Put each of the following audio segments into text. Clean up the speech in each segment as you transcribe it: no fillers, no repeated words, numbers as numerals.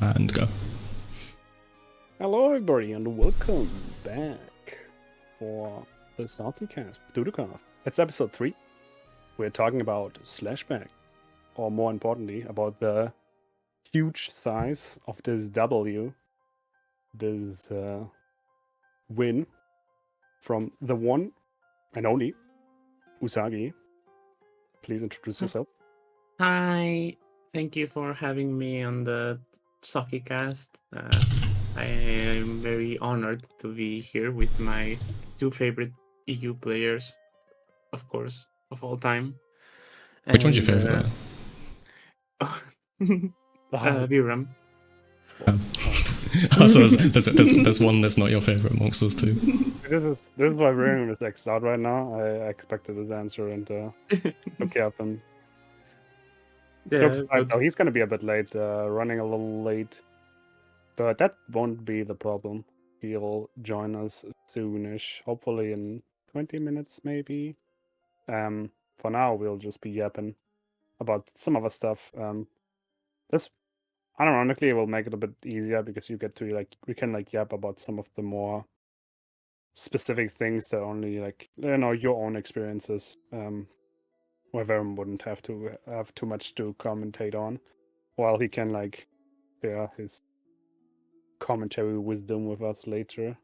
and go. Hello everybody and welcome back for the Sockycast with Dudeakoff. It's episode 3. We're talking about Slashback, or more importantly, about the huge size of this W, this win from the one and only Usagi. Please introduce yourself. Hi, thank you for having me on the Sockycast. I am very honored to be here with my two favorite EU players, of course, of all time. Which one's your favorite? Virum. So there's one that's not your favorite amongst us two. This is why Virum is X'd out right now. I expected his answer and took care of him. Looks like though he's gonna be a bit late, running a little late. But that won't be the problem. He'll join us soonish, hopefully in 20 minutes maybe. For now we'll just be yapping about some other stuff. This ironically will make it a bit easier because you get to we can yap about some of the more specific things that only your own experiences. Where Verum wouldn't have to have too much to commentate on, while he can share his commentary wisdom with us later.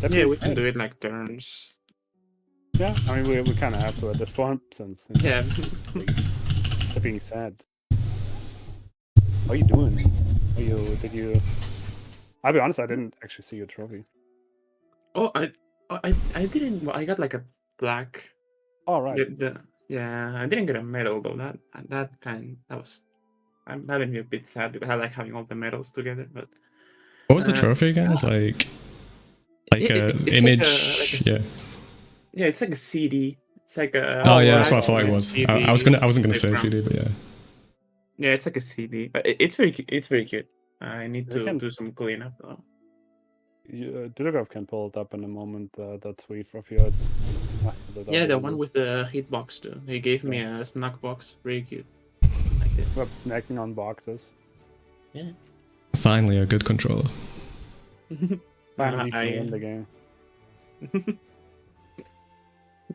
Yeah, we can do it like turns. Yeah, I mean we kind of have to at this point since. Yeah. That being said, how are you doing? Did you? I'll be honest, I didn't actually see your trophy. Oh, I didn't. Well, I got like a black. Oh right. Yeah, I didn't get a medal though. That was. I'm having a bit sad because I like having all the medals together. But what was the trophy again? It's like it's image. Yeah, it's like a CD. It's like a. Oh yeah, that's what I thought it was. CD, I wasn't gonna say CD, but yeah. Yeah, it's like a CD, but it's very cute. I need to do some cleanup though. Dudeakoff can pull it up in a moment. That tweet of yours. Yeah, the one with the hitbox too. He gave me a snack box. Very cute. Like it. We're snacking on boxes. Yeah. Finally, a good controller. Finally, you win the game.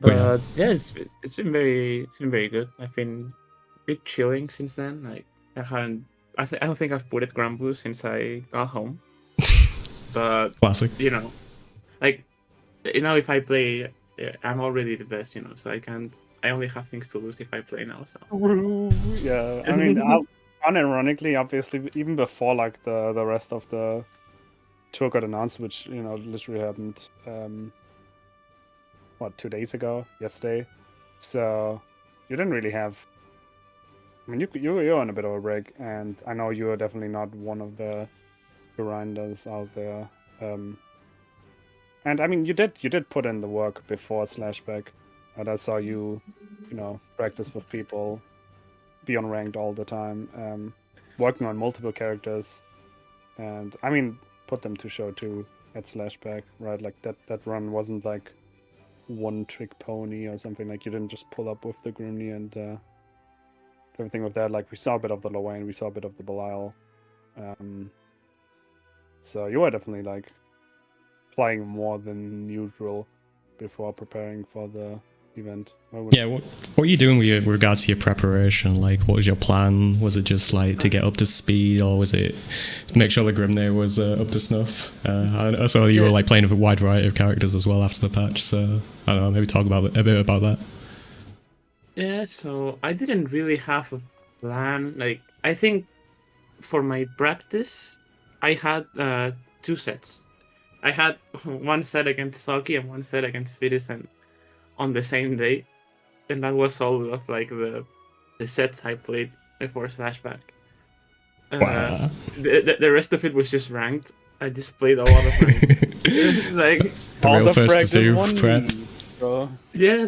But yeah, it's been very good. I've been a bit chilling since then. Like I don't think I've put it Grand Blue since I got home. But classic. If I play, I'm already the best. So I only have things to lose if I play now. So yeah, I mean, unironically, obviously, even before the rest of the tour got announced, which literally happened 2 days ago, yesterday. So you didn't really have. I mean, you're on a bit of a break, and I know you're definitely not one of the grinders out there. And I mean, you did put in the work before Slashback, and I saw you, practice with people, be on ranked all the time, working on multiple characters, and I mean, put them to show too at Slashback, right? Like that run wasn't like one trick pony or something. Like you didn't just pull up with the Grumny and everything with that. Like we saw a bit of the Lowain, we saw a bit of the Belial. So you were definitely playing more than usual before preparing for the event. Yeah, what are you doing with regards to your preparation? Like, what was your plan? Was it just to get up to speed, or was it to make sure the Grimnir was up to snuff? I saw you were playing with a wide variety of characters as well after the patch, so I don't know, maybe talk a bit about that. Yeah, so I didn't really have a plan. I think for my practice, I had 2 sets. I had one set against Socky and one set against Fidison on the same day, and that was all of the sets I played before Slashback. Wow. The rest of it was just ranked. I just played a lot of ranked. The real first to 2 prep. Bro. Yeah,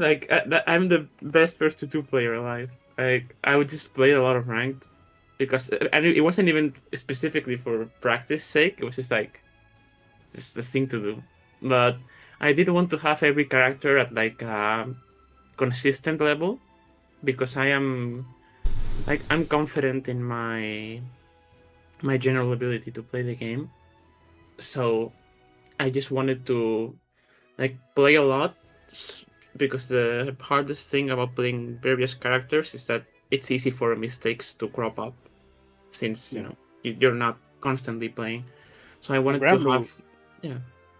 I'm the best first to 2 player alive. I would just play a lot of ranked because it wasn't even specifically for practice sake. It was just just a thing to do. But I did want to have every character at consistent level because I'm confident in my my general ability to play the game. So I just wanted to like play a lot because the hardest thing about playing various characters is that it's easy for mistakes to crop up since you're not constantly playing. So I wanted to have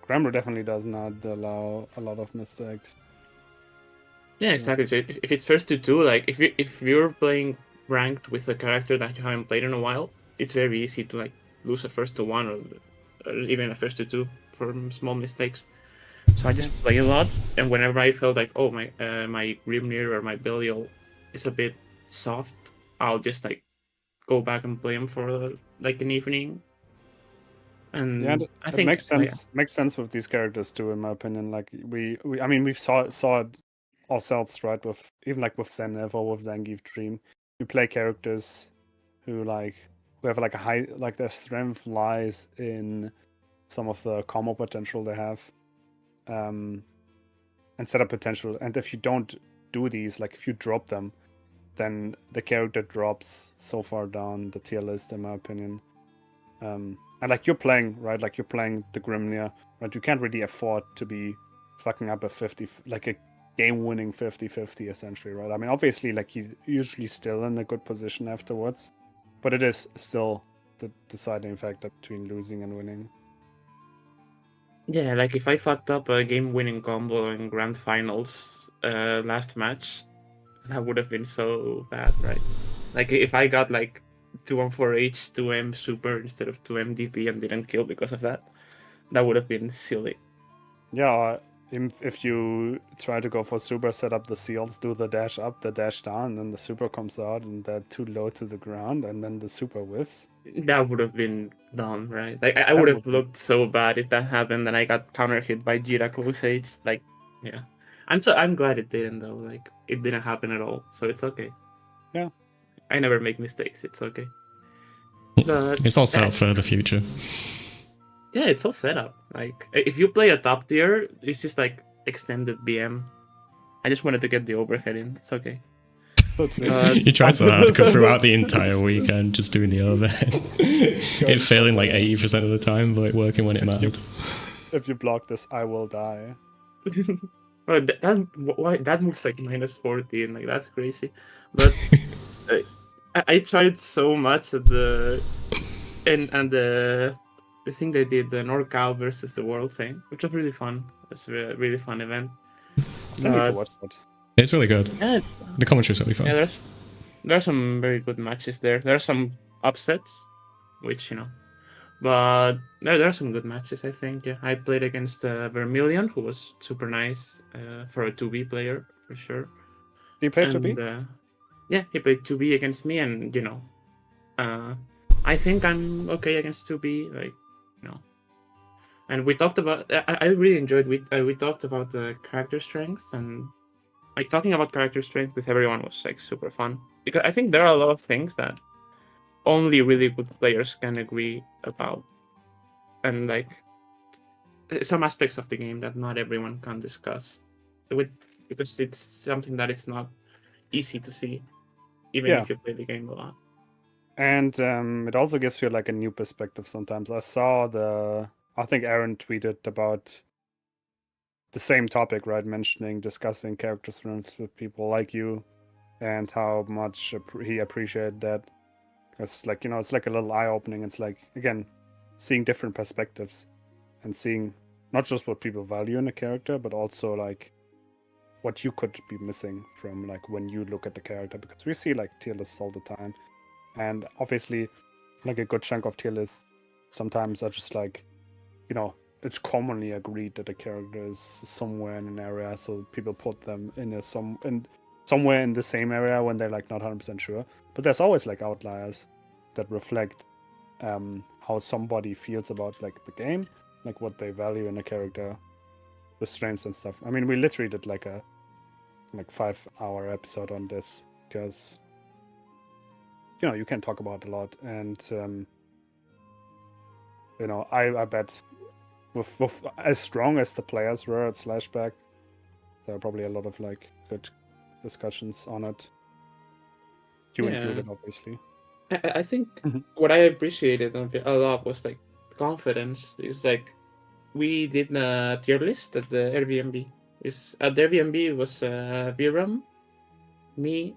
Granblue definitely does not allow a lot of mistakes. Yeah, exactly. So if it's first to two, like if you're playing ranked with a character that you haven't played in a while, it's very easy to like lose a first to one or even a first to two for small mistakes. So I just play a lot, and whenever I felt like, oh my Grimnir or my Belial is a bit soft, I'll just like go back and play them for like an evening. And I think it makes sense. Makes sense with these characters too, in my opinion. Like we I mean, we saw it ourselves, right? With even like with Zenith or with Zangief Dream, you play characters who have like a high, like their strength lies in some of the combo potential they have, and setup potential. And if you don't do these, like if you drop them, then the character drops so far down the tier list, in my opinion. And like you're playing, right? Like you're playing the Grimnir, right? You can't really afford to be fucking up a 50, like a game-winning 50-50, essentially, right? I mean, obviously, like he's usually still in a good position afterwards, but it is still the deciding factor between losing and winning. Yeah, like if I fucked up a game-winning combo in grand finals last match, that would have been so bad, right? Like if I got like 2-on-4H, 2M super instead of 2M DP and didn't kill because of that, that would have been silly. Yeah, if you try to go for super, set up the seals, do the dash up, the dash down, and then the super comes out and they're too low to the ground, and then the super whiffs. That would have been dumb, right? Like I would have looked so bad if that happened and I got counter hit by Dudeakoff Sage. Like, yeah. I'm glad it didn't though. Like it didn't happen at all, so it's okay. Yeah. I never make mistakes. It's okay. But it's all set up for the future. Yeah, it's all set up. Like if you play a top tier, it's just like extended BM. I just wanted to get the overhead in. It's okay. You tried so hard because throughout the entire weekend just doing the overhead. It failing like 80% of the time, but working when it mattered. If you block this, I will die. Well, that moves like -40 and like that's crazy. But I tried so much at the thing they did, the NorCal versus the World thing, which was really fun. It's a really fun event. I need to watch that. It's really good. Yeah, the commentary's really fun. Yeah, there are some very good matches there. There are some upsets, which but there are some good matches. I think. Yeah, I played against Vermilion, who was super nice for a 2B player for sure. He played 2B. Yeah, he played 2B against me, and I think I'm okay against 2B. Like, and we talked about. I really enjoyed. We talked about the character strengths, and like talking about character strength with everyone was like super fun, because I think there are a lot of things that only really good players can agree about, and like some aspects of the game that not everyone can discuss, because it's something that it's not easy to see, even if you play the game a lot. And it also gives you like a new perspective sometimes. I think Aaron tweeted about the same topic, right? Discussing character strengths with people like you, and how much he appreciated that. It's like, it's like a little eye-opening. It's like, again, seeing different perspectives and seeing not just what people value in a character, but also like what you could be missing from like when you look at the character, because we see like tier lists all the time, and obviously like a good chunk of tier lists sometimes are just like, it's commonly agreed that a character is somewhere in an area, so people put them in somewhere in the same area when they're like not 100% sure. But there's always like outliers that reflect how somebody feels about like the game, like what they value in a character, the strengths and stuff. I mean, we literally did like a 5-hour episode on this, because you can talk about a lot, and I bet with as strong as the players were at Slashback, there are probably a lot of like good discussions on it. You included, obviously. I think what I appreciated a lot was like confidence. It's like we did a tier list at the Airbnb. At the Airbnb it was Virum, me,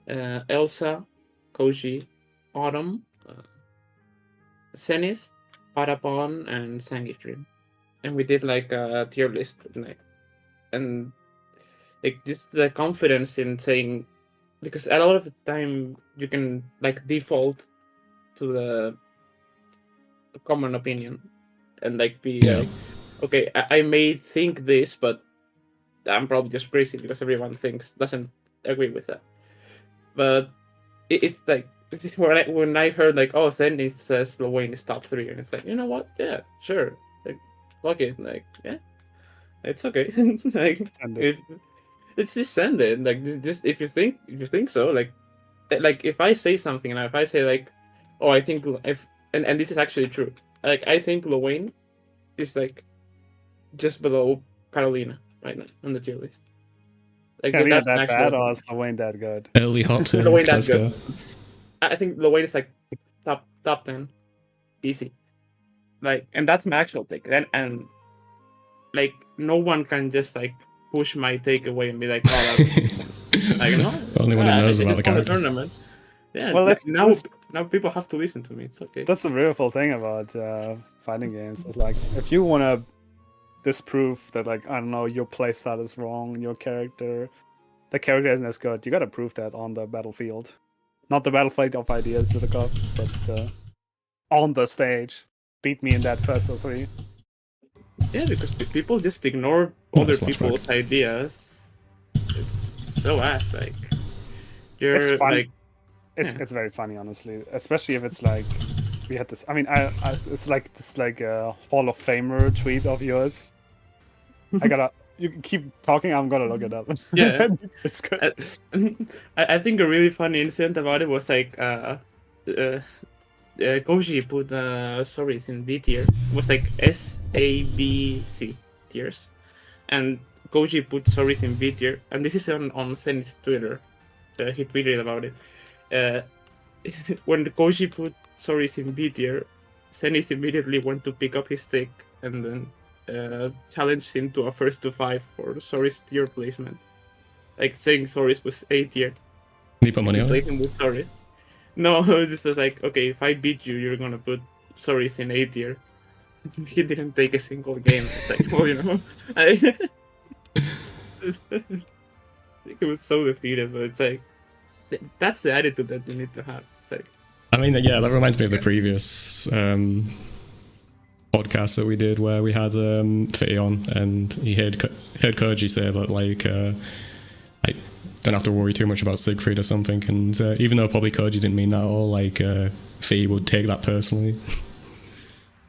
Elsa, Koji, Autumn, Zenith, Parapon, and Sangistream. And we did like a tier list, and like just the confidence in saying, because a lot of the time you can like default to the common opinion and like be like, okay, I may think this, but I'm probably just crazy because everyone doesn't agree with that. But it's like when I heard like, oh, Zenith says Lil is top 3, and it's like, you know what? Yeah, sure. Like, fuck it. Like, yeah, it's okay. Like, it's just send it. Like, just if you think so, like if I say something and if I say like, oh, I think and this is actually true. Like, I think Lil is like just below Carolina right now on the tier list. Like, Carolina that bad or is Lil that good? Early hot take. Lil that good. I think Lil is like top 10, easy. Like, and that's my actual take. And like, no one can just like push my take away and be like, oh, that's like, no. Only one who knows about the tournament. Yeah. Well, now people have to listen to me. It's okay. That's the beautiful thing about fighting games. It's like, if you wanna disprove that, like, I don't know, your playstyle is wrong, the character isn't as good, you gotta prove that on the battlefield. Not the battlefield of ideas, Dudeakoff, but on the stage. Beat me in that first of 3. Yeah, because people just ignore other people's ideas. It's so ass. Like, it's fun. Like, it's very funny, honestly. Especially if it's like, we had this. I mean, it's like this a Hall of Famer tweet of yours. You can keep talking. I'm gonna look it up. Yeah, it's good. I think a really funny incident about it was like Koji put stories in B tier. It was like S, A, B, C tiers, and Koji put stories in B tier. And this is on Zenith's Twitter. He tweeted about it. When Koji put stories in B tier, Zenith immediately went to pick up his stick and then challenged him to a 1st to 5 for Soris tier placement. Like, saying Soris was A tier. Did you put money on it? Him with Story. No, this is like, okay, if I beat you, you're gonna put Soris in A tier. He didn't take a single game. It's like, well, you know, I think it was so defeated, but it's like, that's the attitude that you need to have. It's like, I mean, yeah, that reminds me of the previous podcast that we did where we had Fitty on, and he heard Koji say that like I don't have to worry too much about Siegfried or something, and even though probably Koji didn't mean that at all, like Fitty would take that personally.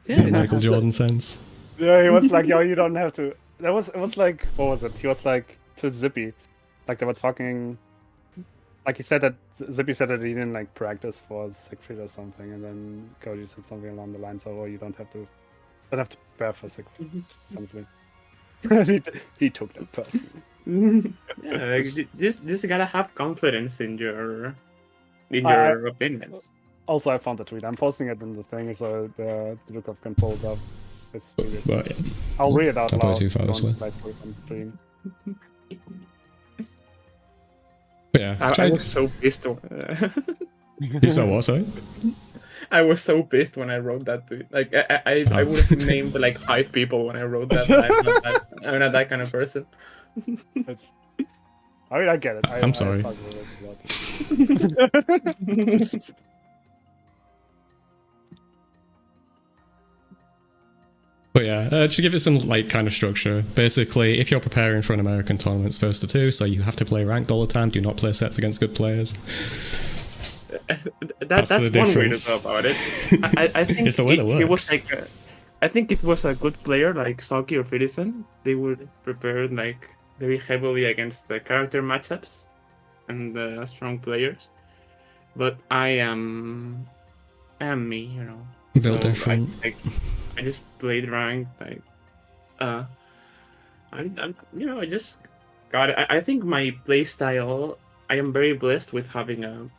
Yeah, in Michael Jordan sense. Yeah, he was like, yo, you don't have to. It was like, what was it? He was like to Zippy, like they were talking. Like, he said that Zippy said that he didn't like practice for Siegfried or something, and then Koji said something along the lines of, "Oh, you don't have to prepare for Siegfried." Something. he took that personally. Yeah, like, just gotta have confidence in your opinions. Also, I found the tweet. I'm posting it in the thing, so the Dudeakoff can pull it up. But, yeah. I'll read it out loud. Too far this way. On stream. Yeah, I was so pissed. You saw what, sorry? I was so pissed when I wrote that tweet. Like, I would have named like 5 people when I wrote that. I'm not that kind of person. I mean, I get it. I'm sorry. But yeah, to give it some like kind of structure, basically, if you're preparing for an American tournament's 1st to 2, so you have to play ranked all the time, do not play sets against good players. That's one way to go about it. I think it's the way that works. It was like, I think if it was a good player like Socky or Fiddison, they would prepare like very heavily against the character matchups and the strong players. But I am me, you know. Built different. I just played ranked, like, I just got it. I think my playstyle, I am very blessed with having a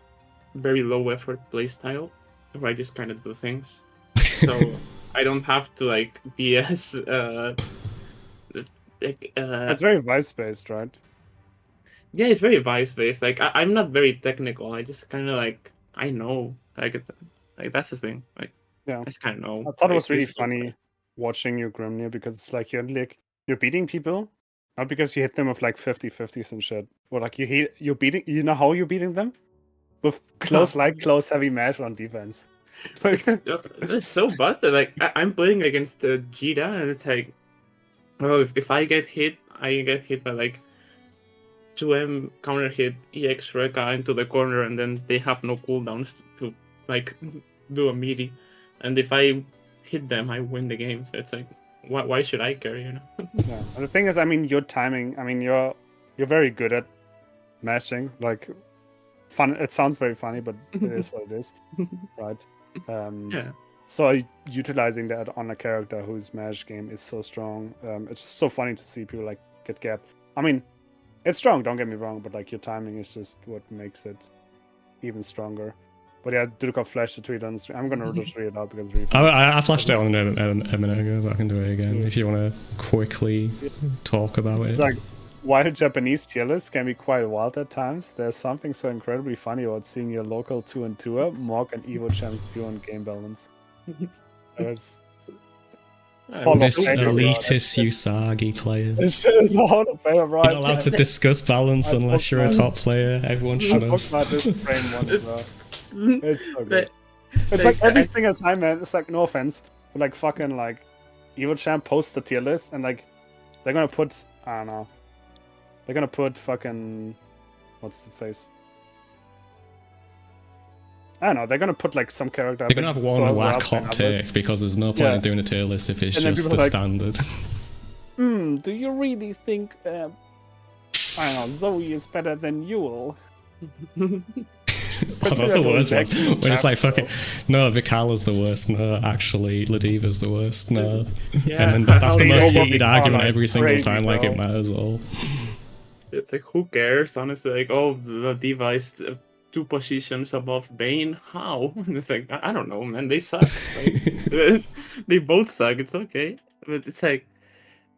very low effort playstyle where I just kind of do things. So I don't have to like be as It's very vibe based, right? yeah, it's very vibe based. Like I'm not very technical. I just kind of like I know like that's the thing. Like Yeah, I just kind of know. I thought it like, was really this is what- funny watching you Grimnir because it's like you're beating people, not because you hit them with like 50-50s and shit, or like you're beating. You know how you're beating them? With close heavy mesh on defense. It's so busted. Like I'm playing against Jita, and it's like, oh, if I get hit, I get hit by like 2M counter hit EX Reka into the corner, and then they have no cooldowns to like do a meaty. And if I hit them, I win the game. So it's like, why should I care? You know? Yeah. And the thing is, I mean, your timing. I mean, you're very good at mashing. Like, fun. It sounds very funny, but it is what it is, right? Yeah. So utilizing that on a character whose mash game is so strong, it's just so funny to see people like get gapped. I mean, it's strong. Don't get me wrong, but like your timing is just what makes it even stronger. But yeah, Dudeakoff flashed the tweet on the stream. I'm gonna just read it out because it's really funny. I flashed it on a minute ago, but I can do it again if you want to quickly talk about it. It's like, while Japanese tier lists can be quite wild at times, there's something so incredibly funny about seeing your local 2-2er, Morg and Evo champs view on game balance. This elitist Usagi player. This shit is a Hall of Fame, right? You're not allowed to discuss balance unless you're a top player. Everyone should I have. talked about this frame once as well. It's so good. It's like every single time, man. It's like, no offense, but like fucking like Evo champ posts the tier list and like they're gonna put, I don't know, they're gonna put fucking, what's the face? I don't know, they're gonna put like some character. They're gonna have one whack hot take because there's no point in doing a tier list if it's just the standard. Do you really think I don't know, Zoe is better than Yule? Oh, that's the worst one. When it's like fucking no, Vicala's the worst. No, actually, Ladiva's the worst. No, Yeah, and then that's the most heated Oh, argument like, every single crazy, time. Like bro. it matters all. It's like, who cares? Honestly, like, oh, the Diva is 2 positions above Bane. How? It's like, I don't know, man. They suck. Like, they both suck. It's okay, but it's like,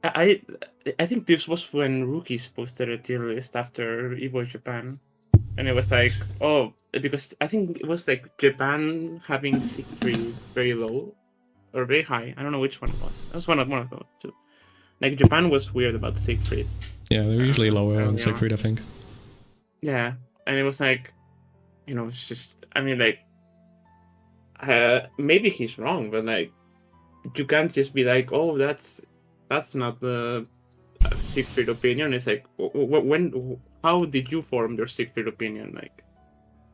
I think this was when Rookies posted a tier list after Evo Japan, and it was like, oh, because I think it was like Japan having Siegfried very low or very high. I don't know which one it was. It was one of those two. Like Japan was weird about Siegfried. Yeah, they're usually lower on Siegfried, I think. Yeah, and it was like, you know, it's just, I mean, like, maybe he's wrong, but like, you can't just be like, oh, that's not the Siegfried opinion. It's like, how did you form your Siegfried opinion? Like,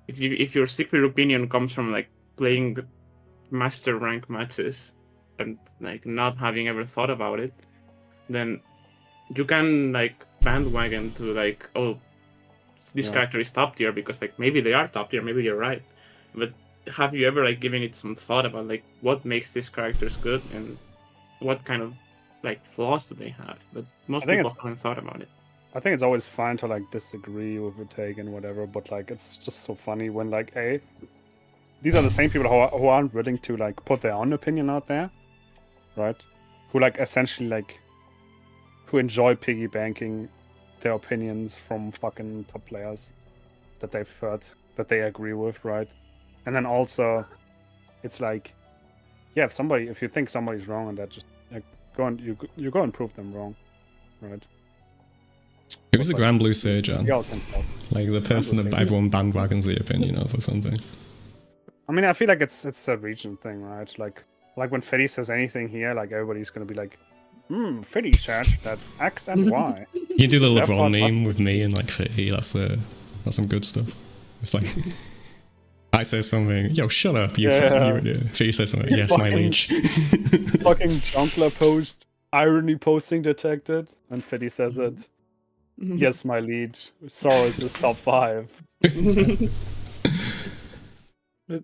if your Siegfried opinion comes from like playing the master rank matches and like not having ever thought about it, then you can like bandwagon to like, oh, this character is top tier because like maybe they are top tier, maybe you're right, but have you ever like given it some thought about like what makes these characters good and what kind of like flaws do they have? But most people haven't thought about it. I think it's always fine to like disagree with a take and whatever, but like it's just so funny when like these are the same people who aren't willing to like put their own opinion out there, right? Who like essentially like who enjoy piggybanking their opinions from fucking top players that they've heard that they agree with, right? And then also it's like, yeah, if you think somebody's wrong and that, just like you go and prove them wrong, right? Who's the Grand Blue Sage on? Like the person that everyone bandwagons the opinion of or something. I mean, I feel like it's a region thing, right? Like when Fetty says anything here, like everybody's gonna be like, Fetty said that X and Y. You can do the LeBron meme with me and like Fetty. That's some good stuff. It's like I say something, yo, shut up, you. Fetty says something, yes, my liege. Fucking Junkler post, irony posting detected, and Fetty says it. Yes, my liege. Soros is top 5.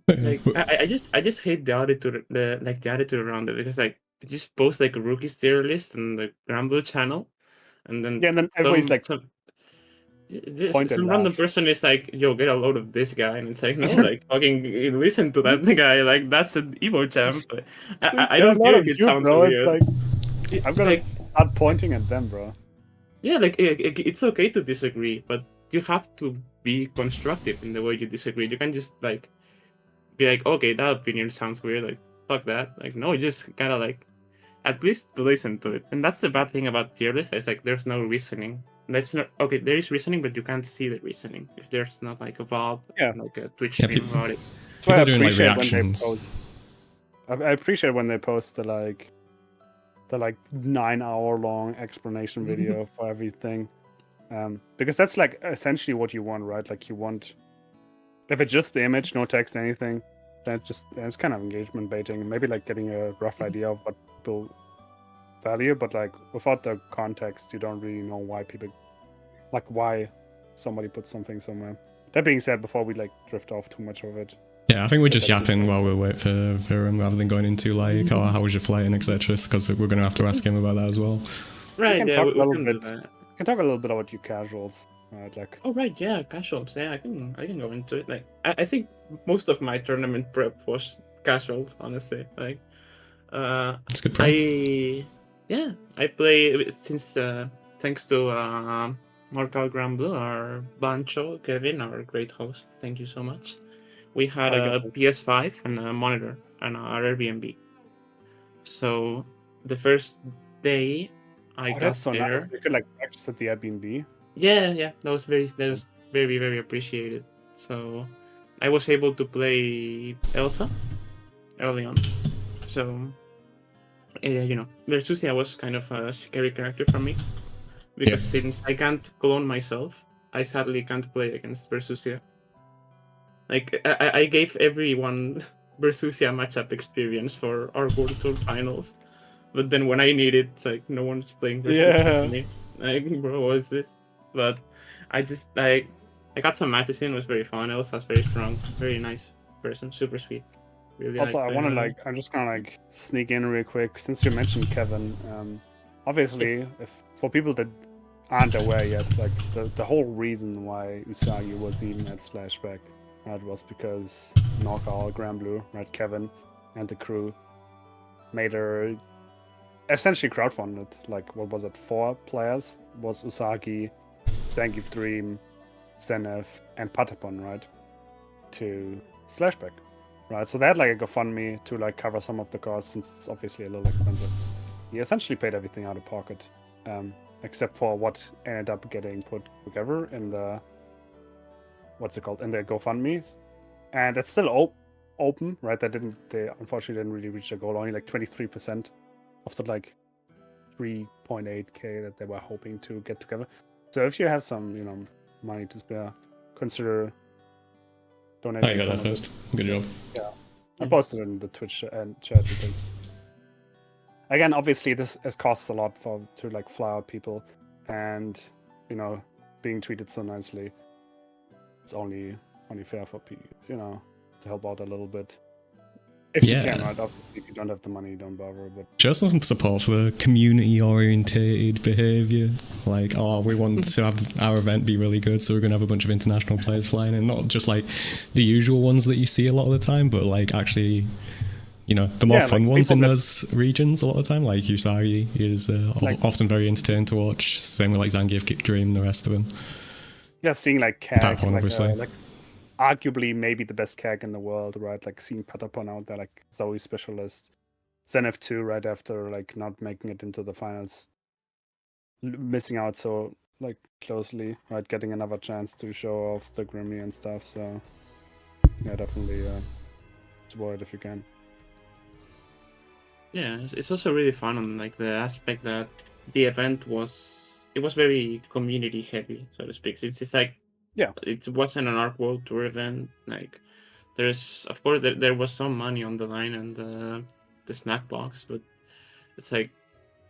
Like, I just hate the attitude, the attitude around it, because like you just post like a rookie tier list on the Granblue channel, and then everybody's like, point Some and random laugh. person is like, "Yo, get a load of this guy," and it's like, no, like fucking listen to that guy. Like that's an Evo champ. I There are a don't lot care of if it you, sounds bro. It's weird. like I'm gonna Like, start pointing at them, bro. yeah, like it's okay to disagree, but you have to be constructive in the way you disagree. You can't just like be like, okay, that opinion sounds weird. Like fuck that. Like no, you just gotta like at least listen to it. And that's the bad thing about tier list. It's like there's no reasoning. That's not okay. There is reasoning, but you can't see the reasoning if there's not like a VOD, Yeah. like a Twitch Yeah, stream about it. That's why I People doing, like, appreciate when they reactions. post. I appreciate when they post the 9-hour long explanation video for everything, because that's like essentially what you want, right? Like you want, if it's just the image, no text, anything, then it's kind of engagement baiting. Maybe like getting a rough idea of what people value, but like without the context, you don't really know why somebody put something somewhere. That being said, before we like drift off too much of it. Yeah, I think we're just yapping while we wait for Virum rather than going into like, oh, how was your flight and etc. Because we're going to have to ask him about that as well. Right. We can Yeah. talk We a little can do bit. that. We can talk a little bit about you casuals, right? Like, Oh right, yeah, casuals. Yeah, I can go into it. Like, I think most of my tournament prep was casuals, honestly. Like, That's good. I play since thanks to NorCal Grand Blue, our Bancho, Kevin, our great host. Thank you so much. We had a PS5 and a monitor and our Airbnb. So the first day I got that's so there. nice. You could like practice at the Airbnb. Yeah, that was very appreciated. So I was able to play Elsa early on. So Versusia was kind of a scary character for me because since I can't clone myself, I sadly can't play against Versusia. Like I gave everyone Versusia matchup experience for our World Tour finals, but then when I need it, it's like no one's playing Versusia for me. Like, bro, what is this? But I just I got some matches in. It was very fun. Elsa's very strong, very nice person, super sweet. Really Also, I want to I'm just gonna sneak in real quick since you mentioned Kevin. Obviously, Yes. if for people that aren't aware yet, like the whole reason why Usagi was even at Slashback, right, was because NorCal Grand Blue, right, Kevin and the crew made her essentially crowdfunded. Like, what was it? 4 players was Usagi, Zangief Dream, Zenith, and Patapon, right, to Slashback. Right, so they had like a GoFundMe to like cover some of the costs since it's obviously a little expensive. He essentially paid everything out of pocket, except for what ended up getting put together in the in the GoFundMe, and it's still open, right? They unfortunately didn't really reach their goal. Only like 23% of the like 3.8k that they were hoping to get together. So if you have some money to spare, consider donating. I got that first. Good job. Yeah, I posted it in the Twitch chat because, again, obviously this costs a lot to like fly out people, and being treated so nicely, it's only fair for people, to help out a little bit. If you can, right? Obviously, if you don't have the money, don't bother. But just some support for the community-orientated behaviour. Like, we want to have our event be really good, so we're going to have a bunch of international players flying in. Not just like the usual ones that you see a lot of the time, but like actually, the more fun ones in those regions a lot of the time. Like Usagi is often very entertaining to watch. Same with like Zangief, Dream, and the rest of them. Yeah, seeing like CAG, obviously. like arguably maybe the best CAG in the world, right? Like seeing Patapon out there, like Zoe specialist, Zenith 2 right after like not making it into the finals, missing out so like closely, right? Getting another chance to show off the Grimmy and stuff. So yeah, definitely support it if you can. Yeah, it's also really fun on like the aspect that the event was very community heavy, so to speak. It's like it wasn't an Arc World Tour event. Like there's of course there was some money on the line and the snack box, but it's like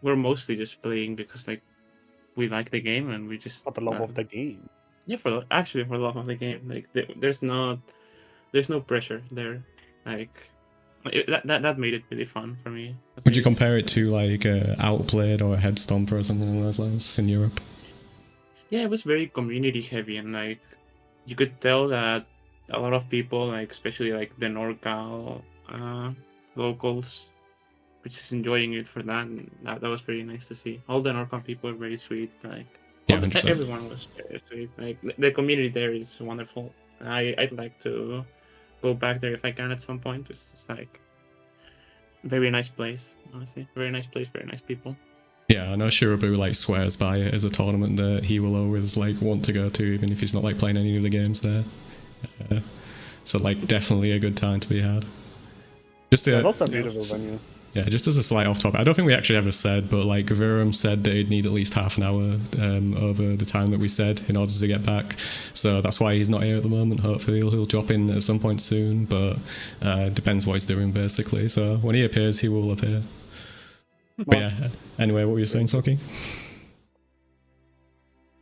we're mostly just playing because like we like the game and we just for the love of the game. Yeah, for love of the game. Like there's no pressure there. Like that made it really fun for me. Would you compare it to like Outplayed or a Head Stomper or something along those lines in Europe? Yeah, it was very community heavy, and like you could tell that a lot of people, like especially like the NorCal locals, which is enjoying it for that. And that was very nice to see. All the NorCal people are very sweet. Like Yeah, 100%. everyone was very sweet. Like the community there is wonderful. I'd like to go back there if I can at some point. It's just like very nice place, honestly. Very nice place, very nice people. Yeah, I know Shirabu like swears by it as a tournament that he will always like want to go to, even if he's not like playing any of the games there. So like definitely a good time to be had. Just that's a beautiful venue. Yeah, just as a slight off topic, I don't think we actually ever said, but like Virum said that he'd need at least half an hour over the time that we said in order to get back. So that's why he's not here at the moment. Hopefully he'll drop in at some point soon, but depends what he's doing basically. So when he appears, he will appear. But yeah, anyway, what were you saying, Socky?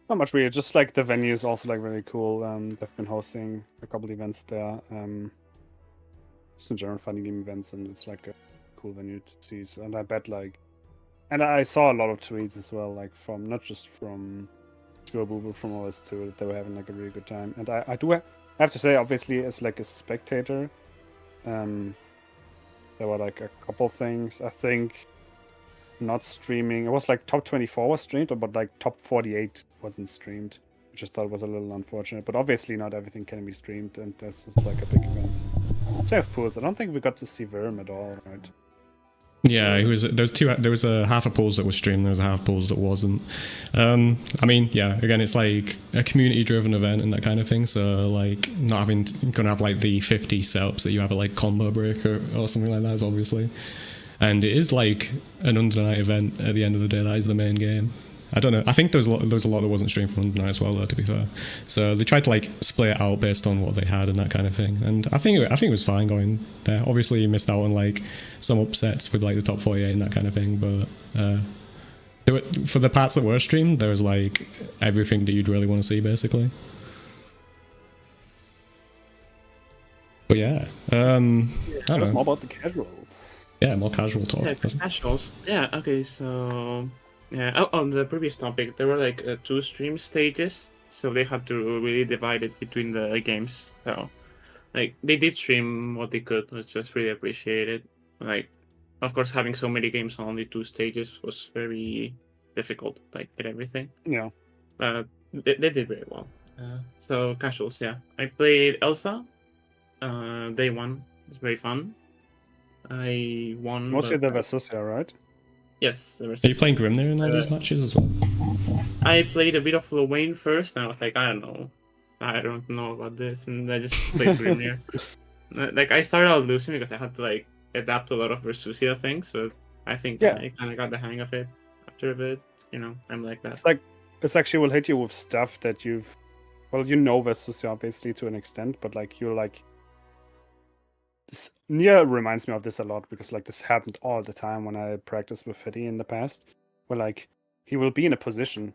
Not much weird, just like the venue is also like really cool. They've been hosting a couple events there. Just in general funny game events, and it's like a cool venue to see. So, and I bet like, and I saw a lot of tweets as well, like from not just from Shirabu, but from us too, that they were having like a really good time. And I do have to say, obviously, as like a spectator, there were like a couple things. I think not streaming. It was like top 24 was streamed, but like top 48 wasn't streamed, which I thought was a little unfortunate. But obviously, not everything can be streamed, and this is like a big event. Same with pools. I don't think we got to see Virum at all, right? Yeah, it was. There was a half of pools that was streamed. There was a half of pools that wasn't. I mean, yeah. Again, it's like a community-driven event and that kind of thing. So like, not gonna have like the 50 setups that you have at like Combo Breaker or something like that, is obviously. And it is like an Undernight event at the end of the day. That is the main game. I don't know. I think there was a lot that wasn't streamed from Undernight as well, though, to be fair. So they tried to like split it out based on what they had and that kind of thing. And I think it was fine going there. Obviously, you missed out on like some upsets with like the top 48 and that kind of thing. But for the parts that were streamed, there was like everything that you'd really want to see, basically. But yeah, I don't know. More about the casuals. Yeah, more casual talk. Yeah, casuals. Yeah. Okay. So. Yeah, on the previous topic, there were like 2 stream stages, so they had to really divide it between the games. So, like, they did stream what they could, which was really appreciated. Like, of course, having so many games on only 2 stages was very difficult, like, get everything. Yeah. They did very well. So, casuals, yeah. I played Elsa, day 1. It's very fun. I won. Mostly the Versusia, right? Yes. Are you playing Grim there in all these matches as well? I played a bit of Lorraine first, and I was like, I don't know about this, and I just played Grimnir. Like, I started out losing because I had to like adapt to a lot of Versusia things, but I think I kind of got the hang of it after a bit. You know, I'm like that. It's actually will hit you with stuff that you know Versusia obviously to an extent, but like you're like. This Nia reminds me of this a lot because like this happened all the time when I practiced with Fetty in the past, where like he will be in a position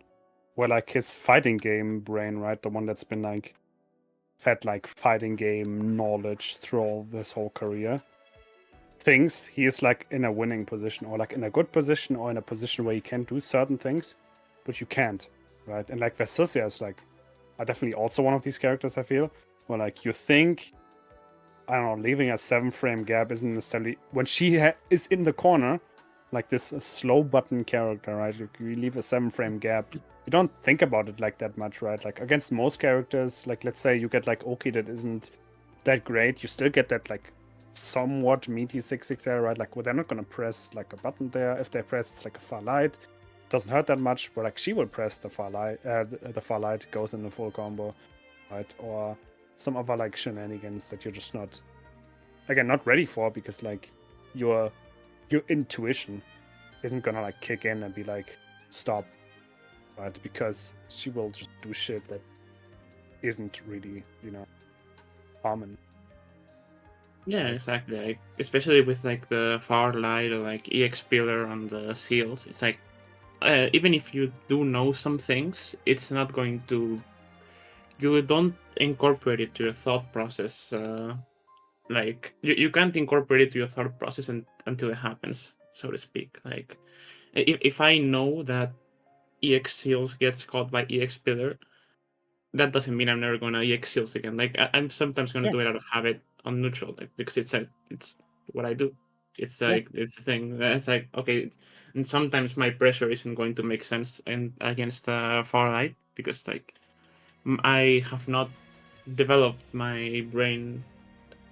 where like his fighting game brain, right, the one that's been like fed like fighting game knowledge through all this whole career, thinks he is like in a winning position or like in a good position or in a position where you can do certain things, but you can't, right? And like Versusia is like, are definitely also one of these characters I feel, where like you think. I don't know, leaving a 7-frame gap isn't necessarily... When she is in the corner, like this slow button character, right? You leave a 7-frame gap. You don't think about it like that much, right? Like against most characters, like let's say you get like Oki that isn't that great, you still get that like somewhat meaty 6-6 there, right? Like, well, they're not going to press like a button there. If they press, it's like a far light. Doesn't hurt that much, but like she will press the far light, goes in the full combo, right? Or some other like shenanigans that you're just not ready for because like your intuition isn't gonna like kick in and be like stop, right? Because she will just do shit that isn't really, common. Yeah, exactly. Like, especially with like the far light or like EX pillar on the seals, it's like even if you do know some things, it's not going to. You don't incorporate it to your thought process. Like you can't incorporate it to your thought process until it happens, so to speak. Like if I know that EX seals gets caught by EX pillar, that doesn't mean I'm never gonna EX seals again. Like I'm sometimes gonna do it out of habit on neutral, like because it's what I do. It's like it's the thing. It's like okay, and sometimes my pressure isn't going to make sense and against far right because like I have not developed my brain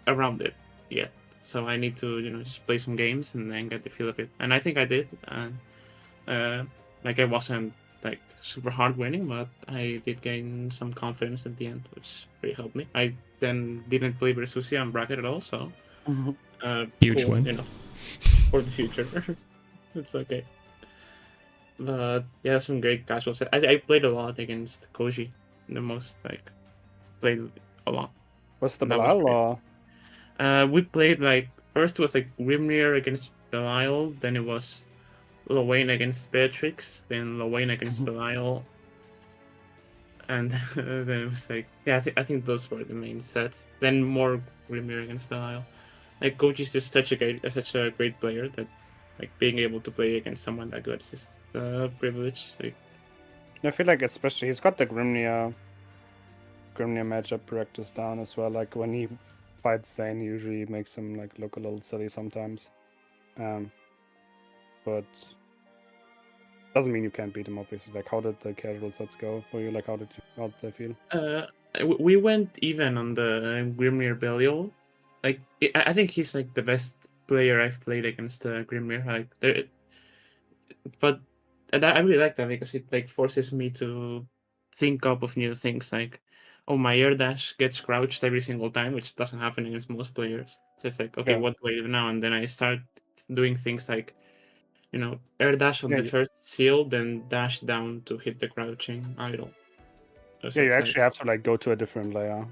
around it yet. So I need to just play some games and then get the feel of it. And I think I did. And like I wasn't like super hard winning, but I did gain some confidence at the end, which really helped me. I then didn't play Versusia on bracket at all, so huge cool, win for the future. It's okay. But yeah, some great casuals. I played a lot against Koji. The most like played a lot. What's the Belial or? We played like first was like Grimnir against Belial, then it was Lowain against Beatrix, then Lowain against Belial, and then it was like I think those were the main sets. Then more Grimnir against Belial. Like Koji's just such a great player that like being able to play against someone that good is just a privilege. Like I feel like especially he's got the Grimnir matchup practice down as well. Like when he fights Zane, he usually makes him like look a little silly sometimes. But doesn't mean you can't beat him, obviously. Like, how did the casual sets go for you? Like, how did they feel? We went even on the Grimnir Belial. Like, I think he's like the best player I've played against Grimnir. Like, but I really like that because it like forces me to think up of new things. Like, oh, my air dash gets crouched every single time, which doesn't happen against most players. So it's like, okay, what do I do now? And then I start doing things like, air dash on the first seal, then dash down to hit the crouching idle. So you actually have to like go to a different layer.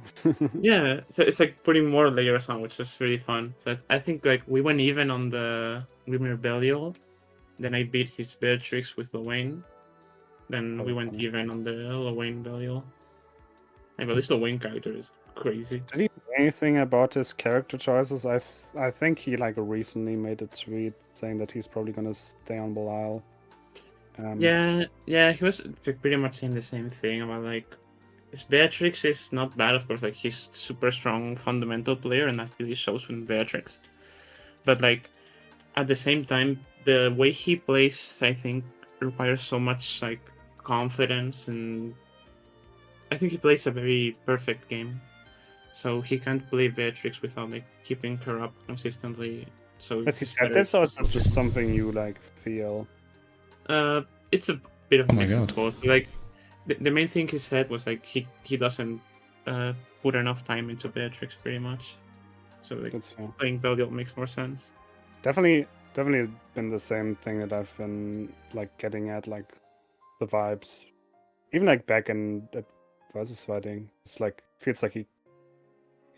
Yeah, so it's like putting more layers on, which is really fun. So I think like we went even on the Grimnir Belial, then I beat his Beatrix with Lowain. Then we went even on the Lowain Belial. Like, but this Lowain character is crazy. Did he do anything about his character choices? I think he like recently made a tweet saying that he's probably gonna stay on Belial. Yeah, he was pretty much saying the same thing about like his Beatrix is not bad, of course. Like he's super strong fundamental player, and that really shows with Beatrix. But like at the same time, the way he plays, I think, requires so much like confidence, and I think he plays a very perfect game. So he can't play Beatrix without like keeping her up consistently. So has he said this, or is it just something you like feel? It's a bit of a mix of both. Like the main thing he said was like he doesn't put enough time into Beatrix pretty much. So like playing Belial makes more sense. Definitely been the same thing that I've been like getting at, like the vibes. Even like back in at versus fighting, it's like feels like he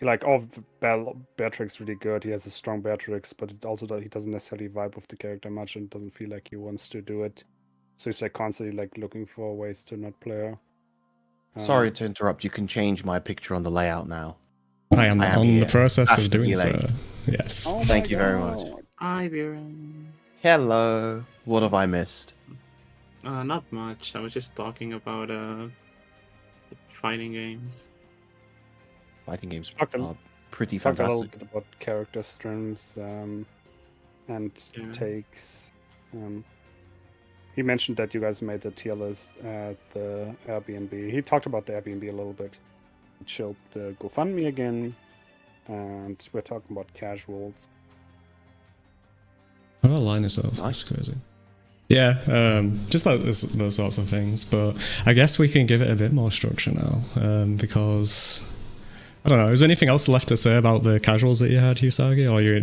like Beatrix really good. He has a strong Beatrix, but it also he doesn't necessarily vibe with the character much and doesn't feel like he wants to do it. So he's like constantly like looking for ways to not play her. Sorry to interrupt. You can change my picture on the layout now. I am on the process of doing so. Yes. Oh Thank you very much. Hi, Virum. Hello. What have I missed? Not much. I was just talking about fighting games. Fighting games are pretty fantastic. Talked a little bit about character strengths and takes. He mentioned that you guys made the tier list at the Airbnb. He talked about the Airbnb a little bit. He showed the GoFundMe again, and we're talking about casuals. How do I line this up? Nice. Crazy. Yeah, just like those sorts of things. But I guess we can give it a bit more structure now, because I don't know. Is there anything else left to say about the casuals that you had, Usagi, or you're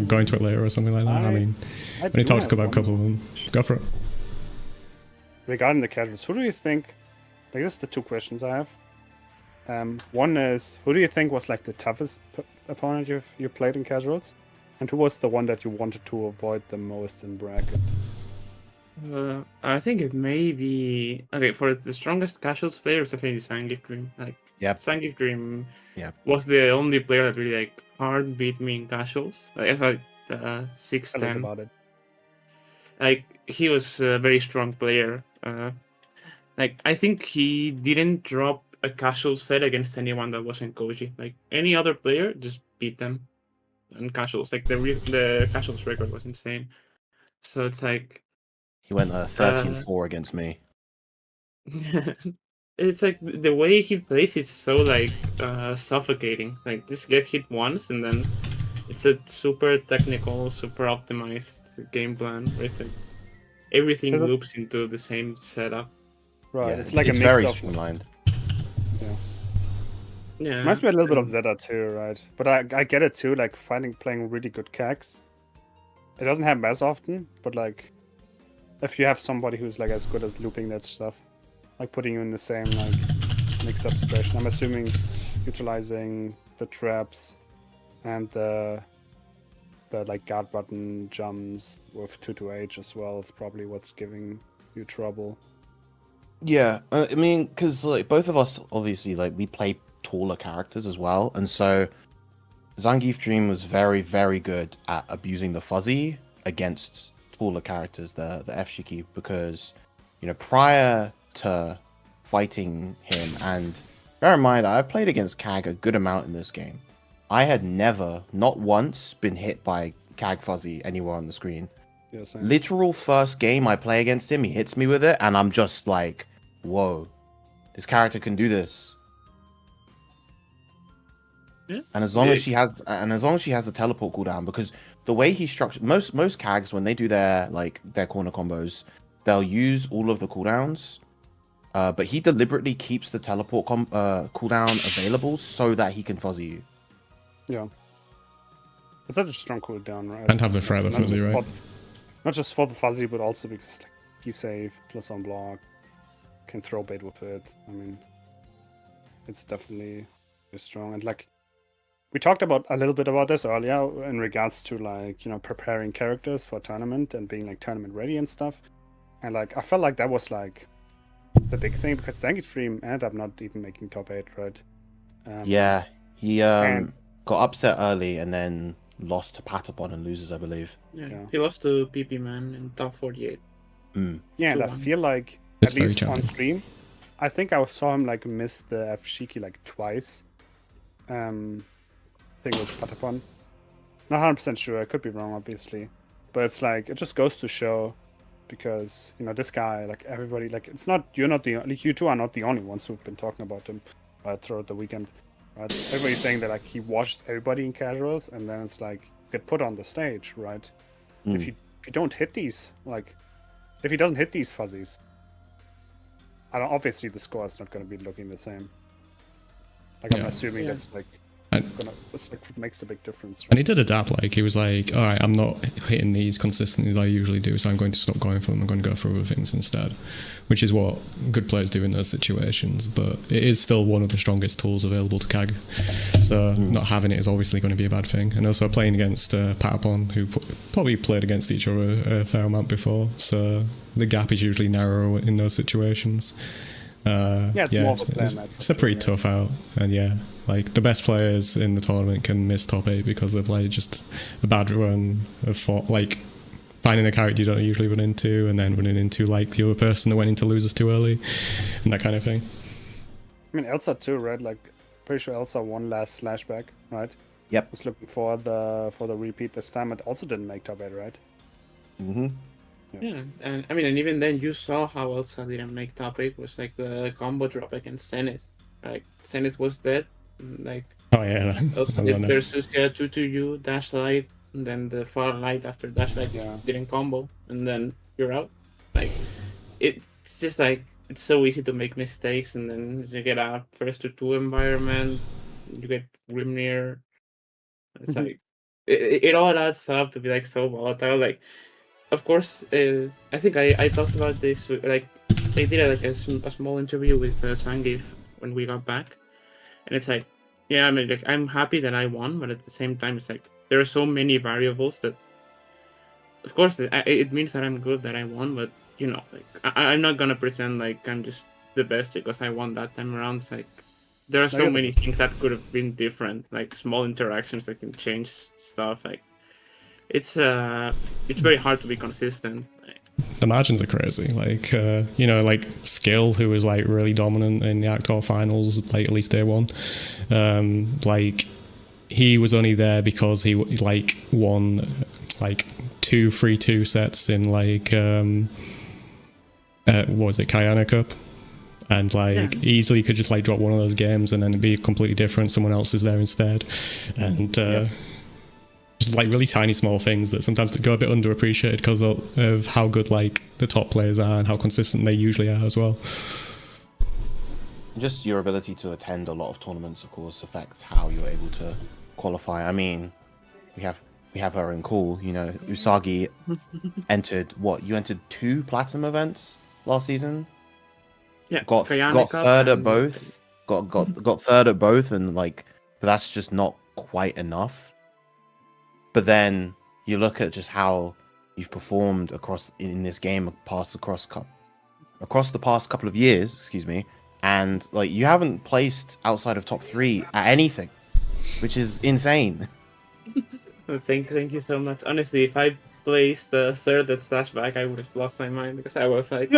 going to it later or something like that? I mean, when you talked about a couple of them, go for it. Regarding the casuals, who do you think? Like, this is the two questions I have. One is, who do you think was like the toughest opponent you played in casuals, and who was the one that you wanted to avoid the most in bracket? I think it may be for the strongest casuals player. It's definitely Zangief Dream. Like, Zangief Dream was the only player that really like hard beat me in casuals. Like, I thought 6-10. About it. Like he was a very strong player. Like I think he didn't drop a casual set against anyone that wasn't Koji. Like any other player, just beat them in casuals. Like the casuals record was insane. So it's like He went 13-4 against me. it's like the way he plays is so like suffocating. Like just get hit once and then it's a super technical, super optimized game plan where it's like everything loops into the same setup. Right, Yeah, it's like a mix very of streamlined. Yeah, Reminds me a little bit of Zeta too, right? But I get it too, like playing really good CAGs. It doesn't happen as often, but like if you have somebody who's like as good as looping that stuff, like putting you in the same like mix-up situation. I'm assuming utilizing the traps and the like guard button jumps with 2-8 as well is probably what's giving you trouble. Yeah, I mean, because like both of us obviously like we play taller characters as well, and so Zangief Dream was very, very good at abusing the fuzzy against taller characters, the F Shiki, because you know prior to fighting him, and bear in mind I've played against Kag a good amount in this game. I had never, not once, been hit by Kag fuzzy anywhere on the screen. Yeah, same. Literal first game I play against him, he hits me with it, and I'm just like, whoa, this character can do this. Yeah. And as long as she has, the teleport cooldown, because the way he structured most Kags when they do their corner combos, they'll use all of the cooldowns, but he deliberately keeps the teleport cooldown available so that he can fuzzy you. Yeah. It's such a strong cooldown, right? And have the threat of the fuzzy, right? Not just for the fuzzy, but also because like, he's safe, plus on block, can throw bait with it. I mean, it's definitely strong. And like, we talked about a little bit about this earlier in regards to like, you know, preparing characters for tournament and being like tournament ready and stuff. And like, I felt like that was like the big thing because Zangief Dream ended up not even making top 8, right? Yeah, he got upset early and then lost to Patapon and loses, I believe. Yeah. He lost to PP Man in top 48. Yeah, and I feel like It's at least very on challenging. stream, I think I saw him like miss the F Shiki like twice. I think it was Patapon. Not 100% sure. I could be wrong, obviously, but it's like it just goes to show because you know this guy, like everybody, like it's not you're not the like you two are not the only ones who've been talking about him throughout the weekend. Right? Everybody's saying that like he watched everybody in casuals, and then it's like get put on the stage, right? If you don't hit these, like if he doesn't hit these fuzzies, obviously the score is not going to be looking the same. Like I'm assuming that's like that's like what makes a big difference. Right? And he did adapt. Like he was like, all right, I'm not hitting these consistently like I usually do, so I'm going to stop going for them. I'm going to go for other things instead, which is what good players do in those situations. But it is still one of the strongest tools available to Kag, so not having it is obviously going to be a bad thing. And also playing against Patapon, who probably played against each other a fair amount before, so the gap is usually narrow in those situations. It's a pretty tough out, and like the best players in the tournament can miss top 8 because of like just a bad run of like finding a character you don't usually run into, and then running into like the other person that went into losers too early, and that kind of thing. I mean, Elsa too, right? Like, pretty sure Elsa won last Slashback, right? Yep. Was looking for the repeat this time. It also didn't make top 8, right? Mm-hmm. Yeah, and I mean, and even then, you saw how Elsa didn't make top 8 was like the combo drop against Zenith. Like Zenith was dead, like Elsa did versus 2-2-U dash light, and then the far light after dash light didn't combo, and then you're out. Like it's just like it's so easy to make mistakes, and then you get a first to 2 environment, you get Grimnir. It's like it all adds up to be like so volatile. Like, of course, I think I talked about this. Like, I did like a small interview with Zangief when we got back, and it's like, yeah, I mean, like I'm happy that I won, but at the same time, it's like there are so many variables that, of course, it means that I'm good that I won, but you know, like I'm not gonna pretend like I'm just the best because I won that time around. It's like there are so many things that could have been different, like small interactions that can change stuff. Like it's very hard to be consistent. the margins are crazy. Like, you know, like Skill, who was like really dominant in the Actor finals, like at least day one. Like, he was only there because he like won like 2 3-2 sets in like what was it, Kayana Cup, and like easily could just like drop one of those games and then it'd be completely different. Someone else is there instead, and just like really tiny small things that sometimes go a bit underappreciated because of how good like the top players are and how consistent they usually are as well. Just your ability to attend a lot of tournaments, of course, affects how you're able to qualify. I mean, we have her in call. You know, Usagi entered what? You entered 2 platinum events last season. Yeah, got third at both. Got third at both, and like, but that's just not quite enough. But then you look at just how you've performed in this game across the past couple of years, excuse me, and like you haven't placed outside of top 3 at anything, which is insane. Thank you so much. Honestly, if I placed the third at Slashback, I would have lost my mind because I was like,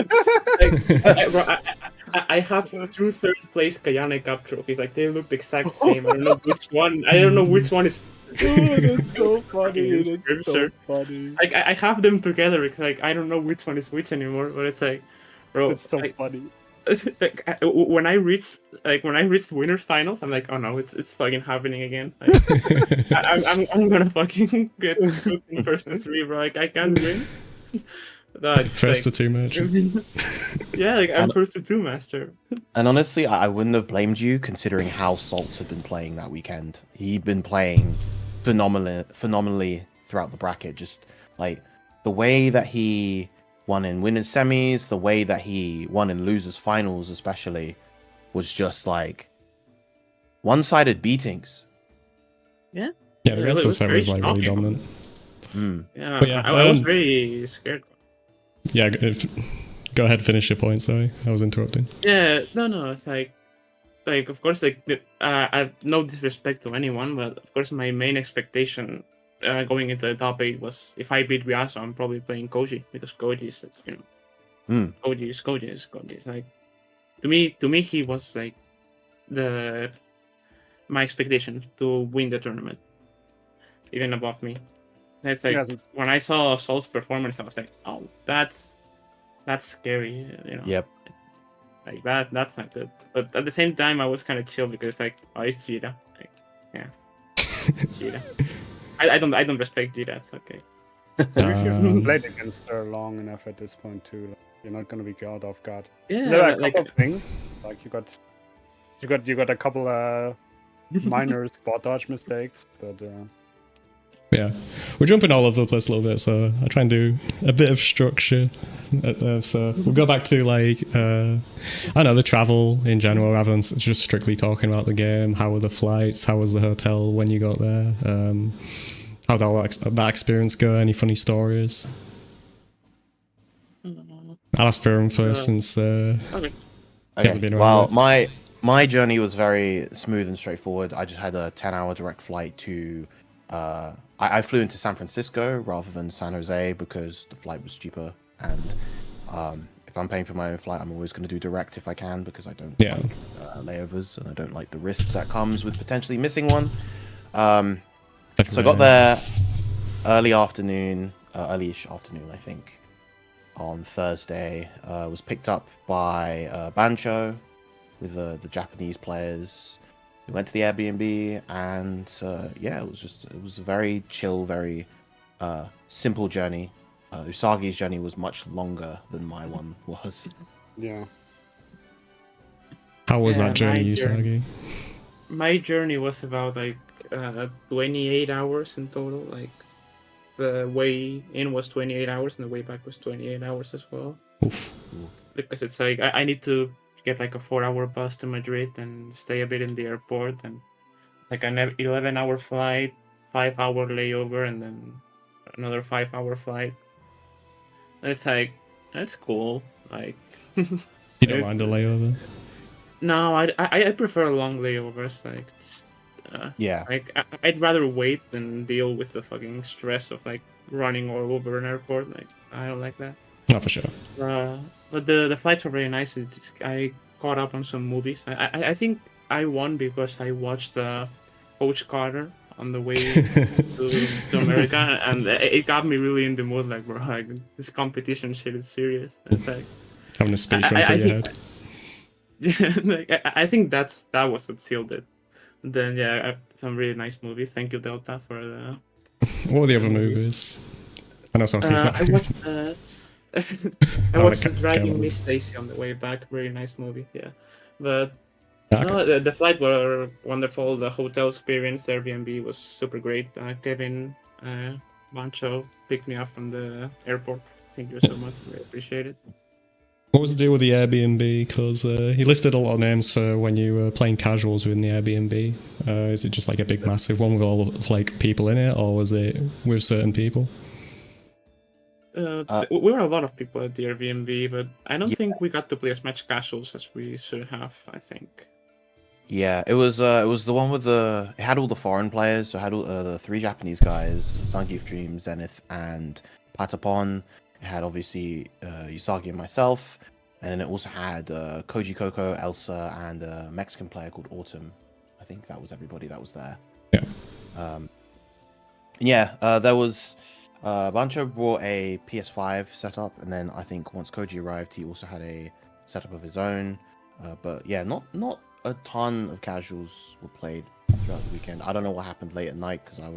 I have 2 third place Kayane Cup trophies. Like they look the exact same. I don't know which one. I don't know which one is. Oh, that's so funny. That's so funny. Like I have them together because like I don't know which one is which anymore. But it's like, bro, it's so like, funny. Like, when I reached winners finals, I'm like, oh no, it's fucking happening again. Like, I'm gonna fucking get in first to 3, bro. Like I can't win. First to 2 match. Yeah, like I'm first to 2 master. And honestly, I wouldn't have blamed you considering how Salts had been playing that weekend. He'd been playing phenomenally throughout the bracket. Just like the way that he won in winners semis, the way that he won in losers finals especially, was just like one-sided beatings. Yeah. Yeah, the rest of the set was like really dominant. Yeah, but I was very scared. Yeah, go ahead, finish your point. Sorry, I was interrupting. Yeah, no, it's like of course, like I have no disrespect to anyone, but of course my main expectation going into the top 8 was if I beat Ryasu, I'm probably playing Koji because Koji is, you know, Koji is like to me he was like my expectation to win the tournament, even above me. It's like when I saw Sol's performance, I was like, oh, that's scary, you know. Yep. Like that's not good. But at the same time, I was kind of chill because it's like, oh, it's Jida. Like, yeah, Jida. I don't respect Jida. It's okay. If you've played against her long enough at this point too, like, you're not gonna be caught off guard. Yeah, there are a couple of things. Like you got a couple minor spot dodge mistakes, but yeah, we're jumping all over the place a little bit, so I'll try and do a bit of structure. So we'll go back to like I don't know, the travel in general rather than just strictly talking about the game. How were the flights? How was the hotel when you got there? How did that experience go? Any funny stories? I'll ask Virum first since Okay. Well, my journey was very smooth and straightforward. I just had a 10-hour direct flight to I flew into San Francisco rather than San Jose because the flight was cheaper, and if I'm paying for my own flight, I'm always going to do direct if I can because I don't like layovers and I don't like the risk that comes with potentially missing one. So I got there early-ish afternoon, I think, on Thursday. Was picked up by Bancho with the Japanese players. We went to the Airbnb, and it was a very chill, very simple journey. Usagi's journey was much longer than my one was. Yeah. How was that journey, Usagi? My journey was about like 28 hours in total. Like the way in was 28 hours, and the way back was 28 hours as well. Oof. Because it's like I need to get like a 4-hour bus to Madrid and stay a bit in the airport, and like an 11-hour flight, 5-hour layover, and then another 5-hour flight. It's like, that's cool. Like, you don't mind a layover? No, I prefer long layovers. Like, yeah. Like I'd rather wait than deal with the fucking stress of like running all over an airport. Like, I don't like that. Not for sure. But the flights were very nice. I caught up on some movies. I think I won because I watched Coach Carter on the way to America, and it got me really in the mood. Like, bro, like this competition shit is serious. It's like Having a speech run through your head. Yeah, like, I think that was what sealed it. Then yeah, some really nice movies. Thank you, Delta, for the. What were the other movies? I know Socky's not. I watched. I watched Dragging Miss Stacy on the way back. Very nice movie, yeah. But no, the flight were wonderful. The hotel experience, Airbnb was super great. Kevin Bancho picked me up from the airport. Thank you so much. I appreciate it. What was the deal with the Airbnb? Because he listed a lot of names for when you were playing casuals within the Airbnb. Is it just like a big, massive one with all of, like people in it, or was it with certain people? We were a lot of people at the Airbnb, but I don't think we got to play as much casuals as we should have. I think. Yeah, it was the one with it had all the foreign players. So it had all, the 3 Japanese guys, Zangief Dream, Zenith, and Patapon. It had obviously Usagi and myself, and then it also had Koji Coco, Elsa, and a Mexican player called Autumn. I think that was everybody that was there. Yeah. There was Bancho brought a PS5 setup, and then I think once Koji arrived, he also had a setup of his own. But yeah, not a ton of casuals were played throughout the weekend. I don't know what happened late at night because I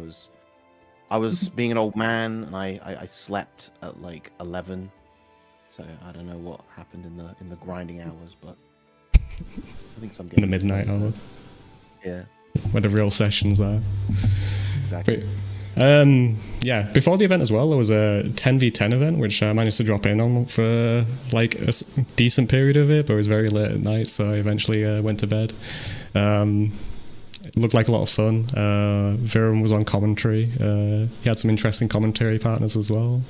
was being an old man and I slept at like 11, so I don't know what happened in the grinding hours, but I think some in the midnight hour. Yeah, where the real sessions are. Exactly. Yeah, before the event as well, there was a 10v10 event which I managed to drop in on for like a decent period of it, but it was very late at night, so I eventually went to bed. It looked like a lot of fun. Virum was on commentary. He had some interesting commentary partners as well.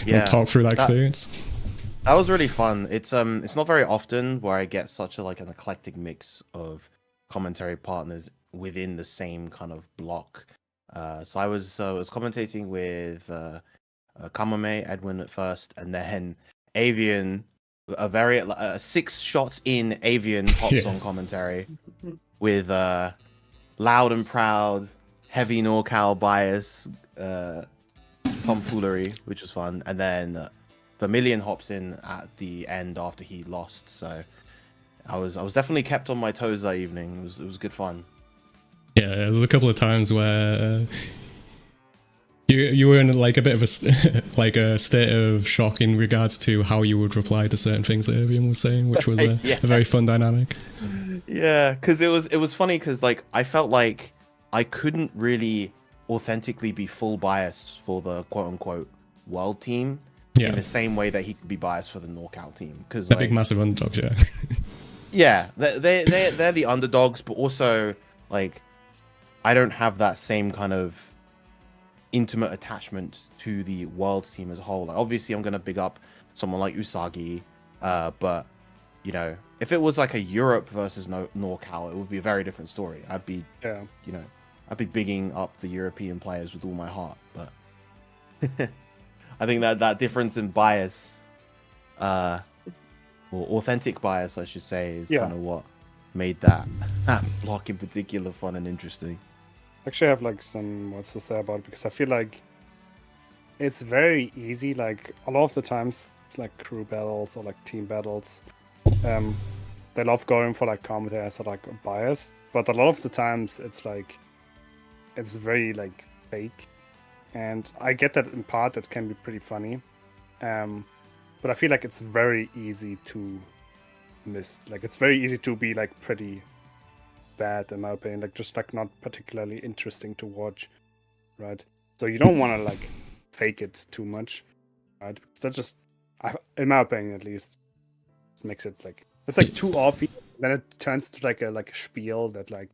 Yeah, talk through that experience. That was really fun. It's not very often where I get such an eclectic mix of commentary partners within the same kind of block. So I was commentating with Kamame, Edwin at first, and then Avian. A very 6 shots in, Avian hops on commentary with loud and proud, heavy NorCal bias, tomfoolery, which was fun, and then Vermilion hops in at the end after he lost. So I was definitely kept on my toes that evening. It was good fun. Yeah, there was a couple of times where you were in like a bit of a like a state of shock in regards to how you would reply to certain things that Avian was saying, which was a very fun dynamic. Yeah, because it was funny because like I felt like I couldn't really authentically be full bias for the quote unquote world team in the same way that he could be biased for the NorCal team, because the big massive underdogs. Yeah, they're the underdogs, but also like I don't have that same kind of intimate attachment to the world team as a whole. Like, obviously, I'm gonna big up someone like Usagi, but you know, if it was like a Europe versus NorCal, it would be a very different story. I'd be bigging up the European players with all my heart. But I think that difference in bias, or authentic bias, I should say, is kind of what made that block in particular fun and interesting. Actually, I have like some words to say about it, because I feel like it's very easy. Like a lot of the times, it's like crew battles or like team battles. They love going for like commentators or like bias, but a lot of the times it's like it's very like fake, and I get that in part. That can be pretty funny, but I feel like it's very easy to miss. Like it's very easy to be like pretty bad in my opinion, like just like not particularly interesting to watch, right? So you don't want to like fake it too much, right? Because that just, in my opinion at least, makes it like it's like too obvious. Then it turns to like a spiel that like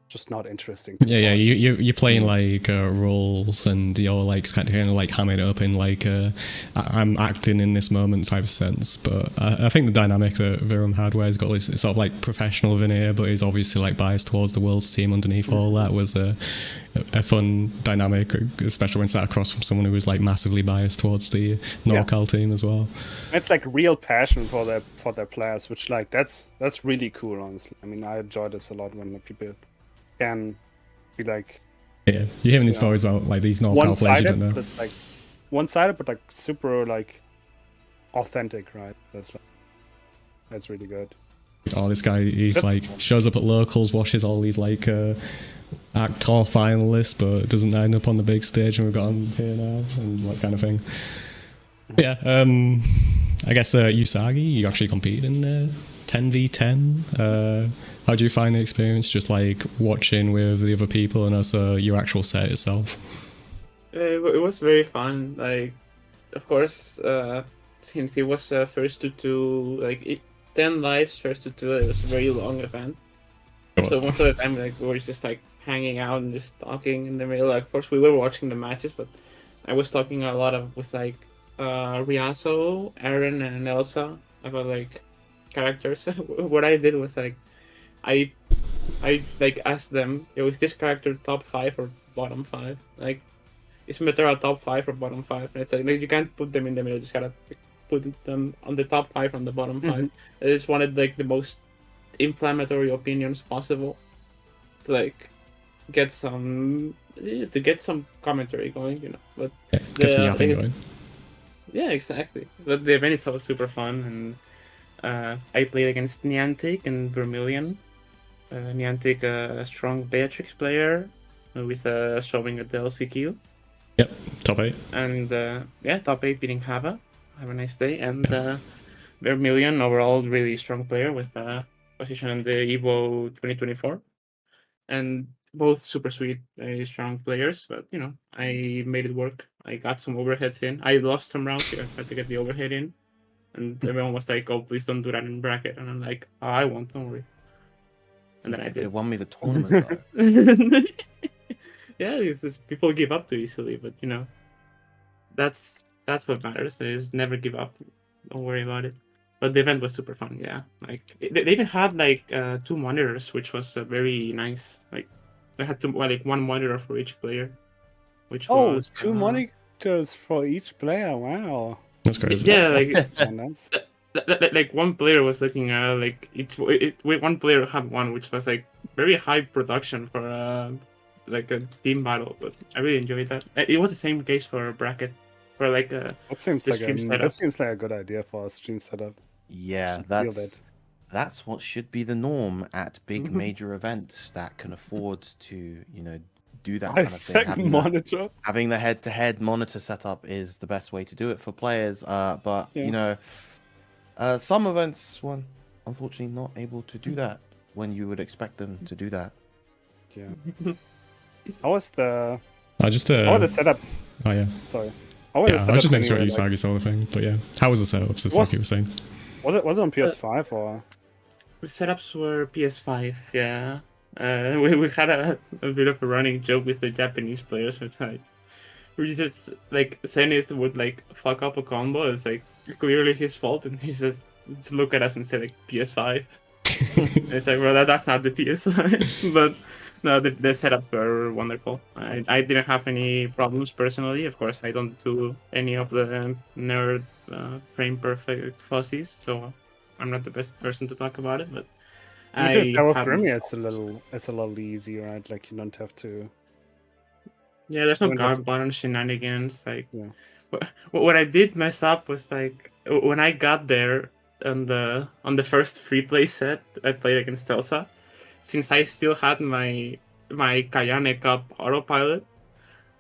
just not interesting. Yeah, you're playing like roles, and you're like kind of like hamming it up in like I'm acting in this moment type of sense. But I think the dynamic that Virum had, where he's got this sort of like professional veneer, but he's obviously like biased towards the world's team underneath all that, was a fun dynamic, especially when sat across from someone who was like massively biased towards the NorCal team as well. It's like real passion for their players, which like that's really cool. Honestly, I mean, I enjoy this a lot when the people can be like, yeah, you're hearing these stories about like these NorCal players you don't know. But like one-sided, but like super like authentic, right? That's really good. Oh, this guy, he's like shows up at locals, watches all these like actor finalists, but doesn't end up on the big stage, and we've got him here now, and that kind of thing. But yeah, I guess Usagi, you actually competed in 10v10. How do you find the experience, just like watching with the other people and also your actual set itself? It was very fun. Like, of course, since it was first to two, like 10 lives first to two, it was a very long event. So most of the time, like we were just like hanging out and just talking in the middle. Like, of course, we were watching the matches, but I was talking a lot with like Riaso, Aaron, and Elsa about like characters. What I did was like I like asked them, is this character top 5 or bottom 5? Like, is Meteora top 5 or bottom 5? And it's like you can't put them in the middle. You just gotta put them on the top 5 on the bottom 5. I just wanted like the most inflammatory opinions possible to like get some commentary going, you know. But gets me going. Yeah, exactly. But the event itself was super fun, and I played against Niantic and Vermilion. Niantic, a strong Beatrix player with showing at the LCQ. Yep, top 8. And top 8 beating Hava. Have a nice day. And Vermilion, overall, really strong player with position in the Evo 2024. And both super sweet, very strong players. But, you know, I made it work. I got some overheads in. I lost some rounds. I tried to get the overhead in. And everyone was like, oh, please don't do that in bracket. And I'm like, oh, I won't, don't worry. And then I did. They won me the tournament, though. Yeah, it's just, people give up too easily, but you know, that's what matters. Is never give up. Don't worry about it. But the event was super fun. Yeah, like they even had like 2 monitors, which was very nice. Like they had one monitor for each player, which was 2 monitors for each player. Wow, that's crazy. Yeah, like. Like one player was looking at like one player had one, which was like very high production for like a team battle, but I really enjoyed that. It was the same case for bracket, for like that seems like a good idea for a stream setup. Yeah, that's what should be the norm at big major events that can afford to, you know, do that kind of thing. Having the head-to-head monitor setup is the best way to do it for players. But you know, some events were unfortunately not able to do that when you would expect them to do that. Yeah. How was the setup? Oh yeah. Sorry. I was just making sure Usagi saw the thing, but yeah. How was the setup? As Socky was saying. Was it on PS5 or? The setups were PS5. Yeah. We had a bit of a running joke with the Japanese players, which like we just like Zenith would like fuck up a combo. It's like clearly his fault, and he just look at us and say like PS5. It's like, well, that's not the PS5, but. No, the setups were wonderful. I didn't have any problems personally. Of course, I don't do any of the nerd frame perfect fuzzies, so I'm not the best person to talk about it. But it's a little easier, right? Like you don't have to. Yeah, there's no guard button shenanigans. Like what I did mess up was like when I got there on the first free play set, I played against Elsa. Since I still had my Kayane Cup autopilot,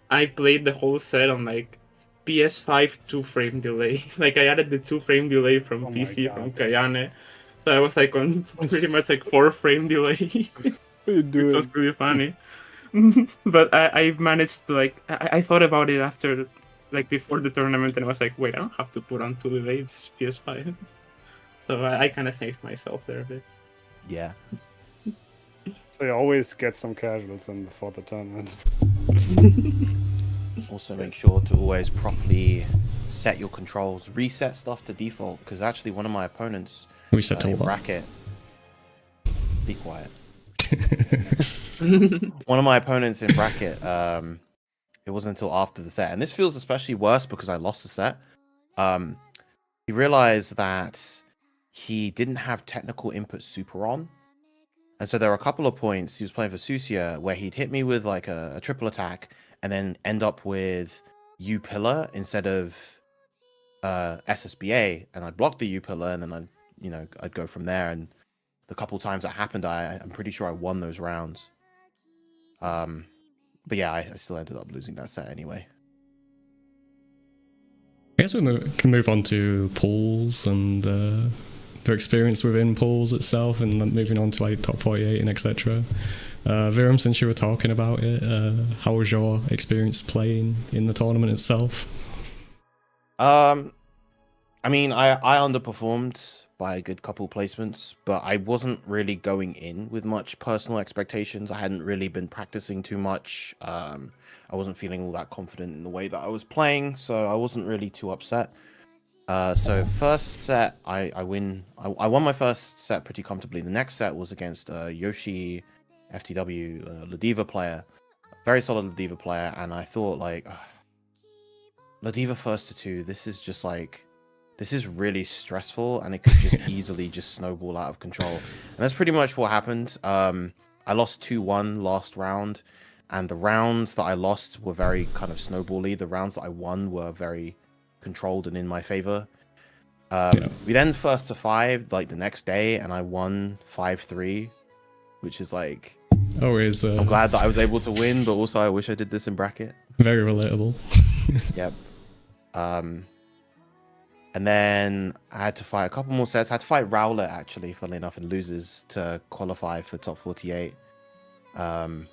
I played the whole set on like PS5 2-frame delay. Like I added the 2-frame delay from PC from Kayane, so I was like on pretty much like 4-frame delay, which was really funny. But I managed to like I thought about it after like before the tournament, and I was like, wait, I don't have to put on 2 delay. It's PS5, so I kind of saved myself there a bit. Yeah. So you always get some casuals in before the tournament. Also, make sure to always properly set your controls, reset stuff to default. Because actually, one of my opponents Reset to in what? bracket. Be quiet. One of my opponents in bracket. It wasn't until after the set, and this feels especially worse because I lost the set. He realized that he didn't have technical input super on. And so there were a couple of points he was playing for Susia where he'd hit me with like a triple attack and then end up with U pillar instead of SSBA, and I'd block the U pillar and then I'd go from there. And the couple times that happened, I'm pretty sure I won those rounds. But yeah, I still ended up losing that set anyway. I guess we can move on to pools and their experience within pools itself, and moving on to like top 48 and etc. Virum, since you were talking about it, how was your experience playing in the tournament itself? I mean, I underperformed by a good couple placements, but I wasn't really going in with much personal expectations. I hadn't really been practicing too much. I wasn't feeling all that confident in the way that I was playing, so I wasn't really too upset. So first set, I won my first set pretty comfortably. The next set was against Yoshi FTW, Ladiva player, very solid Ladiva player, and I thought like, Ladiva first to 2, this is really stressful, and it could just easily just snowball out of control. And that's pretty much what happened. I lost 2-1 last round, and the rounds that I lost were very kind of snowbally. The rounds that I won were very controlled and in my favor. We then first to 5 like the next day, and I won 5-3, which is like, Always. I'm glad that I was able to win, but also I wish I did this in bracket. Very relatable. Yep. And then I had to fight a couple more sets. I had to fight Rowlet, actually, funnily enough, and loses to qualify for top 48. And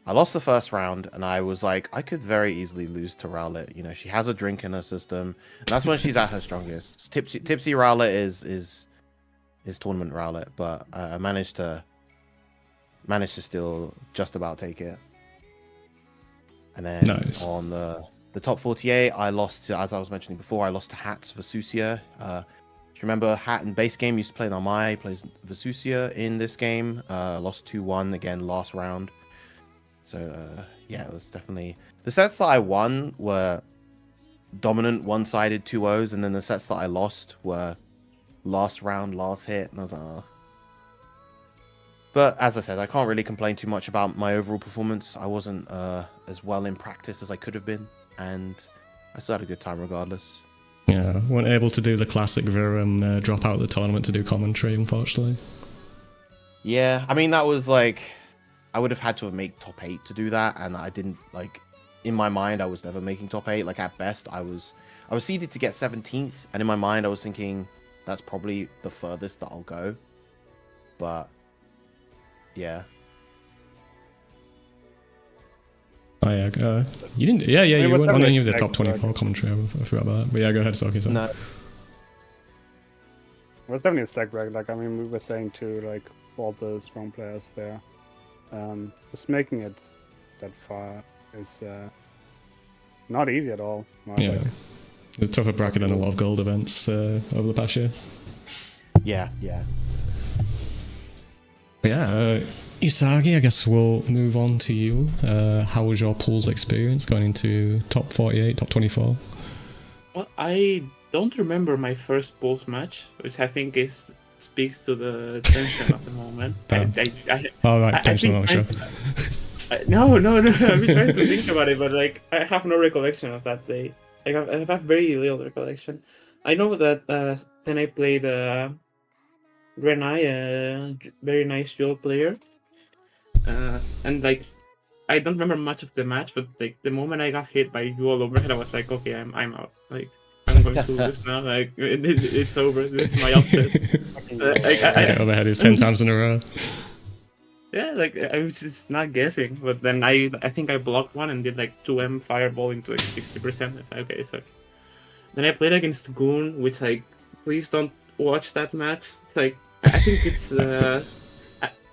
I lost the first round, and I was like, I could very easily lose to Rowlet. You know, she has a drink in her system, and that's when she's at her strongest. Tipsy Rowlet is tournament Rowlet, but I managed to still just about take it. And then nice. On the top 48, I lost to, as I was mentioning before, I lost to Hats Vesusia. Do you remember Hat in base game used to play in Almai, plays Vesusia in this game. Lost 2-1 again last round. So yeah, it was definitely, the sets that I won were dominant one-sided 2-0s, and then the sets that I lost were last round, last hit, and I was like, oh. But as I said, I can't really complain too much about my overall performance. I wasn't as well in practice as I could have been, and I still had a good time regardless. Yeah, weren't able to do the classic Virum drop out of the tournament to do commentary, unfortunately. Yeah, I mean, that was like, I would have had to have made top 8 to do that, and I didn't, like, in my mind, I was never making top 8. Like, at best, I was seeded to get 17th, and in my mind, I was thinking that's probably the furthest that I'll go. But yeah. Oh yeah, you didn't. Yeah, you weren't on any of the top 24 right? commentary. I forgot about that. But yeah, go ahead, Socky. No. It was definitely a stack break. Like, I mean, we were saying too, like, all the strong players there. Just making it that far is not easy at all. Yeah, it's a tougher bracket than a lot of gold events over the past year. Yeah. Yeah, Usagi, I guess we'll move on to you. How was your pools experience going into top 48, top 24? Well, I don't remember my first pools match, which I think speaks to the tension of the moment. Tension, I'm sure. No. I've been trying to think about it, but like I have no recollection of that day. Like I have very little recollection. I know that then I played Renai, a very nice dual player, and like I don't remember much of the match, but like the moment I got hit by dual overhead, I was like, okay, I'm out. Like I'm going to lose now. Like it's over. This is my upset. I get overheaded 10 times in a row. Yeah, like I was just not guessing, but then I think I blocked one and did like 2M fireballing to like 60%. It's like, okay, so then I played against Goon, which like please don't watch that match. It's like I think it's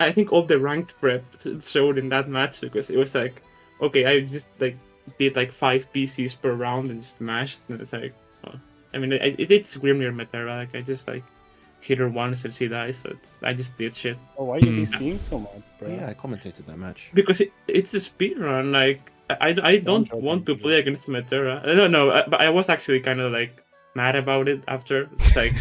I think all the ranked prep showed in that match because it was like, okay, I just like did like 5 PCs per round and just mashed, and it's like, oh. I mean, it's Grimnir Metera. Like I just like hit her once and she dies. So I just did shit. Oh, why are you seeing so much, bro? Yeah, I commentated that match. Because it's a speed run. Like I don't want to play against Metera. I don't know, but I was actually kind of like mad about it after. It's like.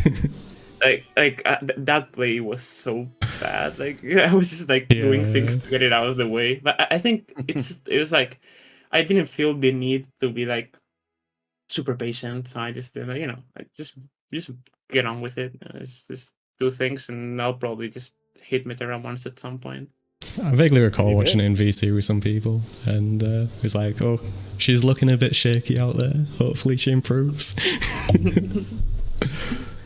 That play was so bad. Like I was just like doing things to get it out of the way. But I think it was like I didn't feel the need to be like super patient. So I just I just get on with it. Just do things, and I'll probably just hit Metera once at some point. I vaguely recall watching it in VC with some people, and it was like, oh, she's looking a bit shaky out there. Hopefully she improves.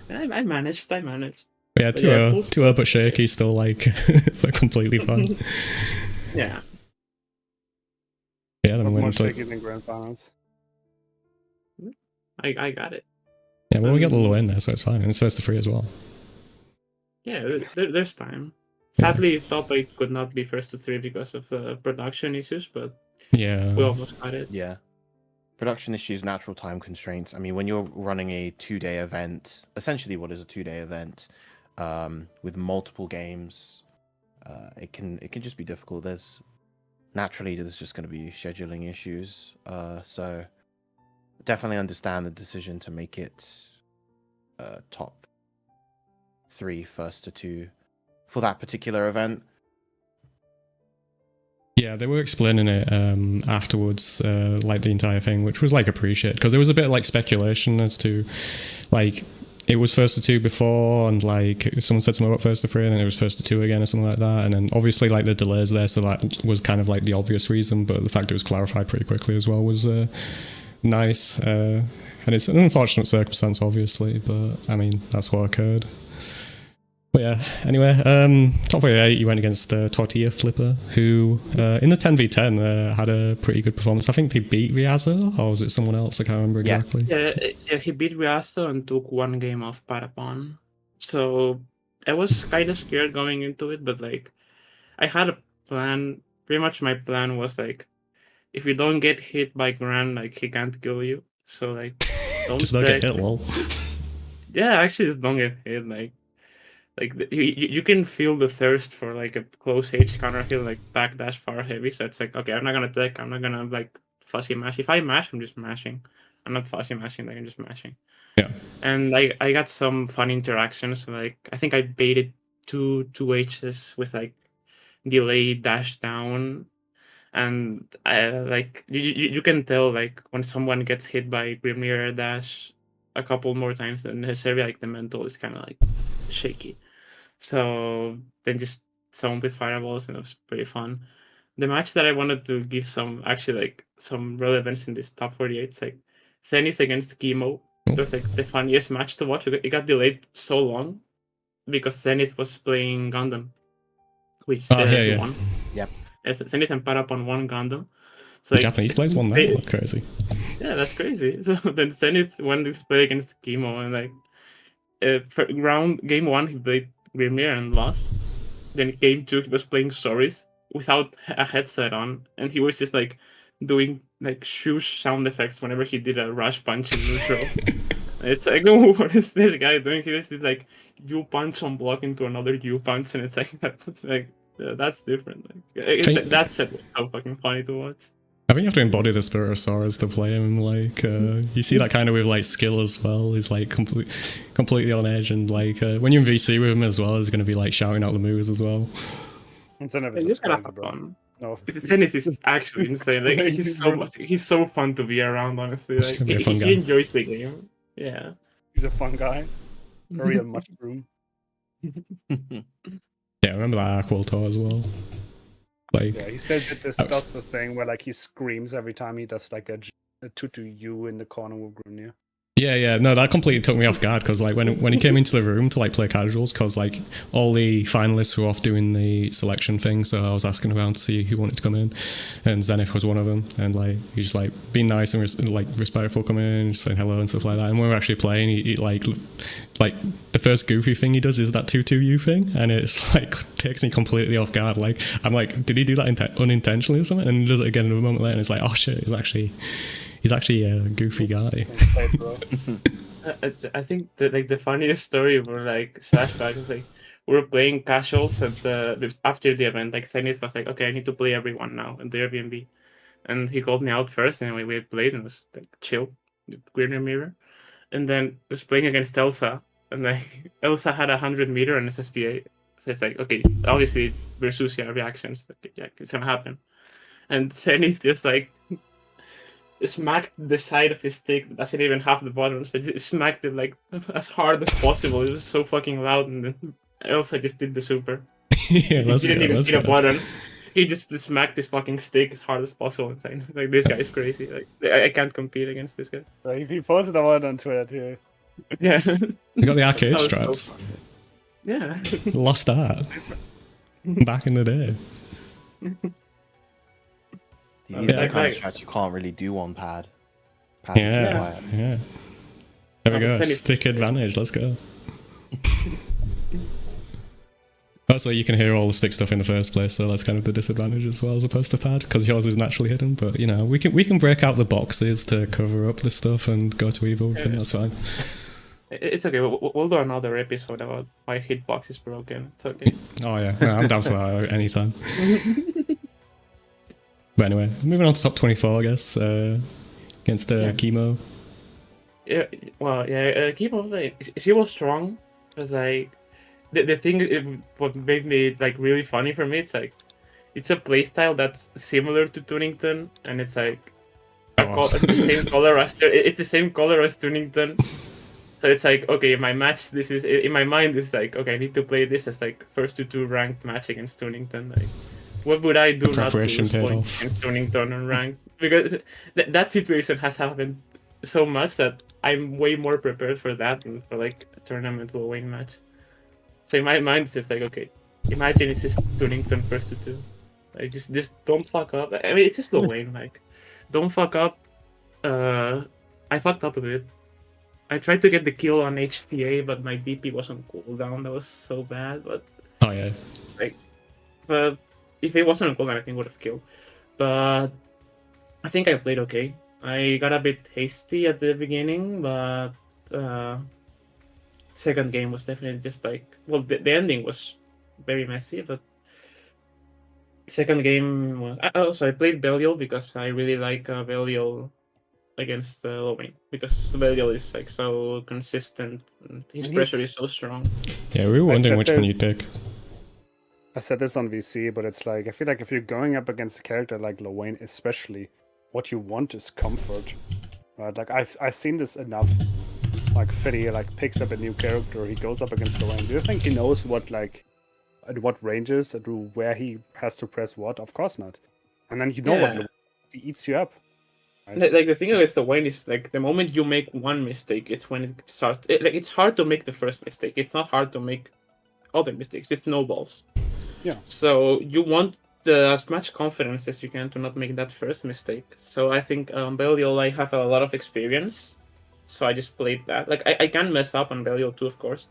I managed. Yeah, 2-0, but shaky, still like completely fine. Yeah. Yeah, then we went shaky than grand finals. I got it. Yeah, well, we got the low end there, so it's fine. And it's first to 3 as well. Yeah, there's time. Sadly, top 8 could not be first to 3 because of the production issues, but yeah, we almost got it. Yeah. Production issues, natural time constraints. I mean, when you're running a 2-day event, essentially what is a 2-day event, with multiple games, it can just be difficult. There's just going to be scheduling issues. So definitely understand the decision to make it top 3 first to 2 for that particular event. Yeah, they were explaining it afterwards, like the entire thing, which was like appreciated, because there was a bit of like speculation as to like it was first to 2 before, and like someone said something about first to 3 and then it was first to 2 again or something like that, and then obviously like the delays there, so that was kind of like the obvious reason, but the fact it was clarified pretty quickly as well was nice, and it's an unfortunate circumstance obviously, but I mean that's what occurred. But yeah, anyway, top 48, you went against Tortilla Flipper, who in the 10v10 had a pretty good performance. I think they beat Riazzo, or was it someone else? I can't remember exactly. Yeah, he beat Riazzo and took 1 game off Parapon. So I was kind of scared going into it, but like I had a plan. Pretty much my plan was like, if you don't get hit by Gran, like he can't kill you. So like, don't get hit, lol. Yeah, actually, just don't get hit. Like you can feel the thirst for like a close H counter hit, like backdash far heavy. So it's like, okay, I'm not gonna tech. I'm not gonna like fussy mash. If I mash, I'm just mashing. I'm not fussy mashing. Like I'm just mashing. Yeah. And I got some fun interactions. Like I think I baited two H's with like delay dash down, and like you can tell like when someone gets hit by Grimnir dash a couple more times than necessary, like the mental is kind of like shaky. So then just someone with fireballs, and it was pretty fun. The match that I wanted to give some relevance in this top 48, it's like Zenith against Chemo. It was like the funniest match to watch. It got delayed so long because Zenith was playing Gundam, which won. Yep. Zenith and Parapon won Gundam. So like, Japanese players won that? That's crazy. Yeah, that's crazy. So then Zenith won this play against Chemo, and like game 1 he played Grimnir and lost. Then game 2 he was playing Stories without a headset on, and he was just like doing like shoosh sound effects whenever he did a rush punch in neutral. It's like, oh, what is this guy doing? He just did like U punch on block into another U punch, and it's like that's different. Like that set was so fucking funny to watch. I think you have to embody the spirit of Soras to play him. Like you see that kind of with like skill as well. He's like completely on edge, and like when you're in VC with him as well, he's going to be like shouting out the moves as well. Zenith is actually insane. Like he's so fun to be around. Honestly, like he enjoys the game. Yeah, he's a fun guy. Very mushroom. Yeah, I remember that Aquil tour as well. Like, yeah, he said that this does the thing where like he screams every time he does like a 2-2-U in the corner with Grunir. Yeah, no, that completely took me off guard because like when he came into the room to like play casuals, because like all the finalists were off doing the selection thing, so I was asking around to see who wanted to come in, and Zenith was one of them, and like he just like being nice and respectful, coming in, just saying hello and stuff like that. And when we were actually playing, he like the first goofy thing he does is that 2-2-U thing, and it's like takes me completely off guard. Like I'm like, did he do that unintentionally or something? And he does it again in a moment later, and it's like, oh shit, he's actually a goofy guy. I think the funniest story were like Slashback was like we were playing casuals after the event. Like Zenith was like, okay, I need to play everyone now in the Airbnb, and he called me out first, and we played and it was like chill, green mirror, and then was playing against Elsa, and like Elsa had 100-meter and SSPA, so it's like okay, obviously Versusia reactions, okay, yeah, it's gonna happen, and Zenith just like smacked the side of his stick that doesn't even have the button, so he smacked it like as hard as possible. It was so fucking loud, and then Elsa just did the super. Yeah, he didn't even hit a button. He just smacked his fucking stick as hard as possible. Like this guy is crazy. Like I can't compete against this guy. He posted about it on Twitter too. Yeah. He got the arcade strats. So yeah. Lost art. Back in the day. These are the kind of strats you can't really do on pad. Yeah. There we go. Stick advantage. Let's go. That's why you can hear all the stick stuff in the first place, so that's kind of the disadvantage as well as opposed to pad, because yours is naturally hidden. But you know, we can break out the boxes to cover up the stuff and go to Evo. Yeah. That's fine. It's okay. We'll do another episode about why hitbox is broken. It's okay. Oh yeah, no, I'm down for that anytime. But anyway, moving on to top 24, I guess, against Chemo. Yeah, well, yeah, Chemo, she was strong. It was like, the thing, what made me, like, really funny for me, it's like, it's a playstyle that's similar to Tunington, and it's like, the same color as, it's the same color as Tunington. So it's like, okay, in my match, this is, in my mind, it's like, okay, I need to play this as, like, first to ranked match against Tunington, like. What would I do not to lose points against Tunington on ranked? Because that situation has happened so much that I'm way more prepared for that than for like a tournament low win match. So in my mind, it's just like, okay, imagine it's just Tunington first to 2. Like just don't fuck up. I mean, it's just low win. Like, don't fuck up. I fucked up a bit. I tried to get the kill on HPA, but my DP wasn't cooldown. That was so bad. But oh yeah, but. If it wasn't a cooldown, I think would have killed. But I think I played okay. I got a bit hasty at the beginning, but second game was definitely just like, well, the ending was very messy, but second game was. Also, I played Belial because I really like Belial against Lowing, because Belial is like so consistent. And his pressure is so strong. Yeah, we were wondering which one you'd pick. I said this on VC, but it's like, I feel like if you're going up against a character like Lowain, especially, what you want is comfort. Right? Like, I've seen this enough. Like, Fiddy, like, picks up a new character, he goes up against Lowain. Do you think he knows what, like, at what ranges, at where he has to press what? Of course not. And then you know what Lowain, he eats you up. Right? Like, the thing against Lowain is, like, the moment you make one mistake, it's when it starts. Like, it's hard to make the first mistake. It's not hard to make other mistakes. It snowballs. Yeah. So you want as much confidence as you can to not make that first mistake. So I think Belial, I have a lot of experience, so I just played that. Like I can mess up on Belial too, of course,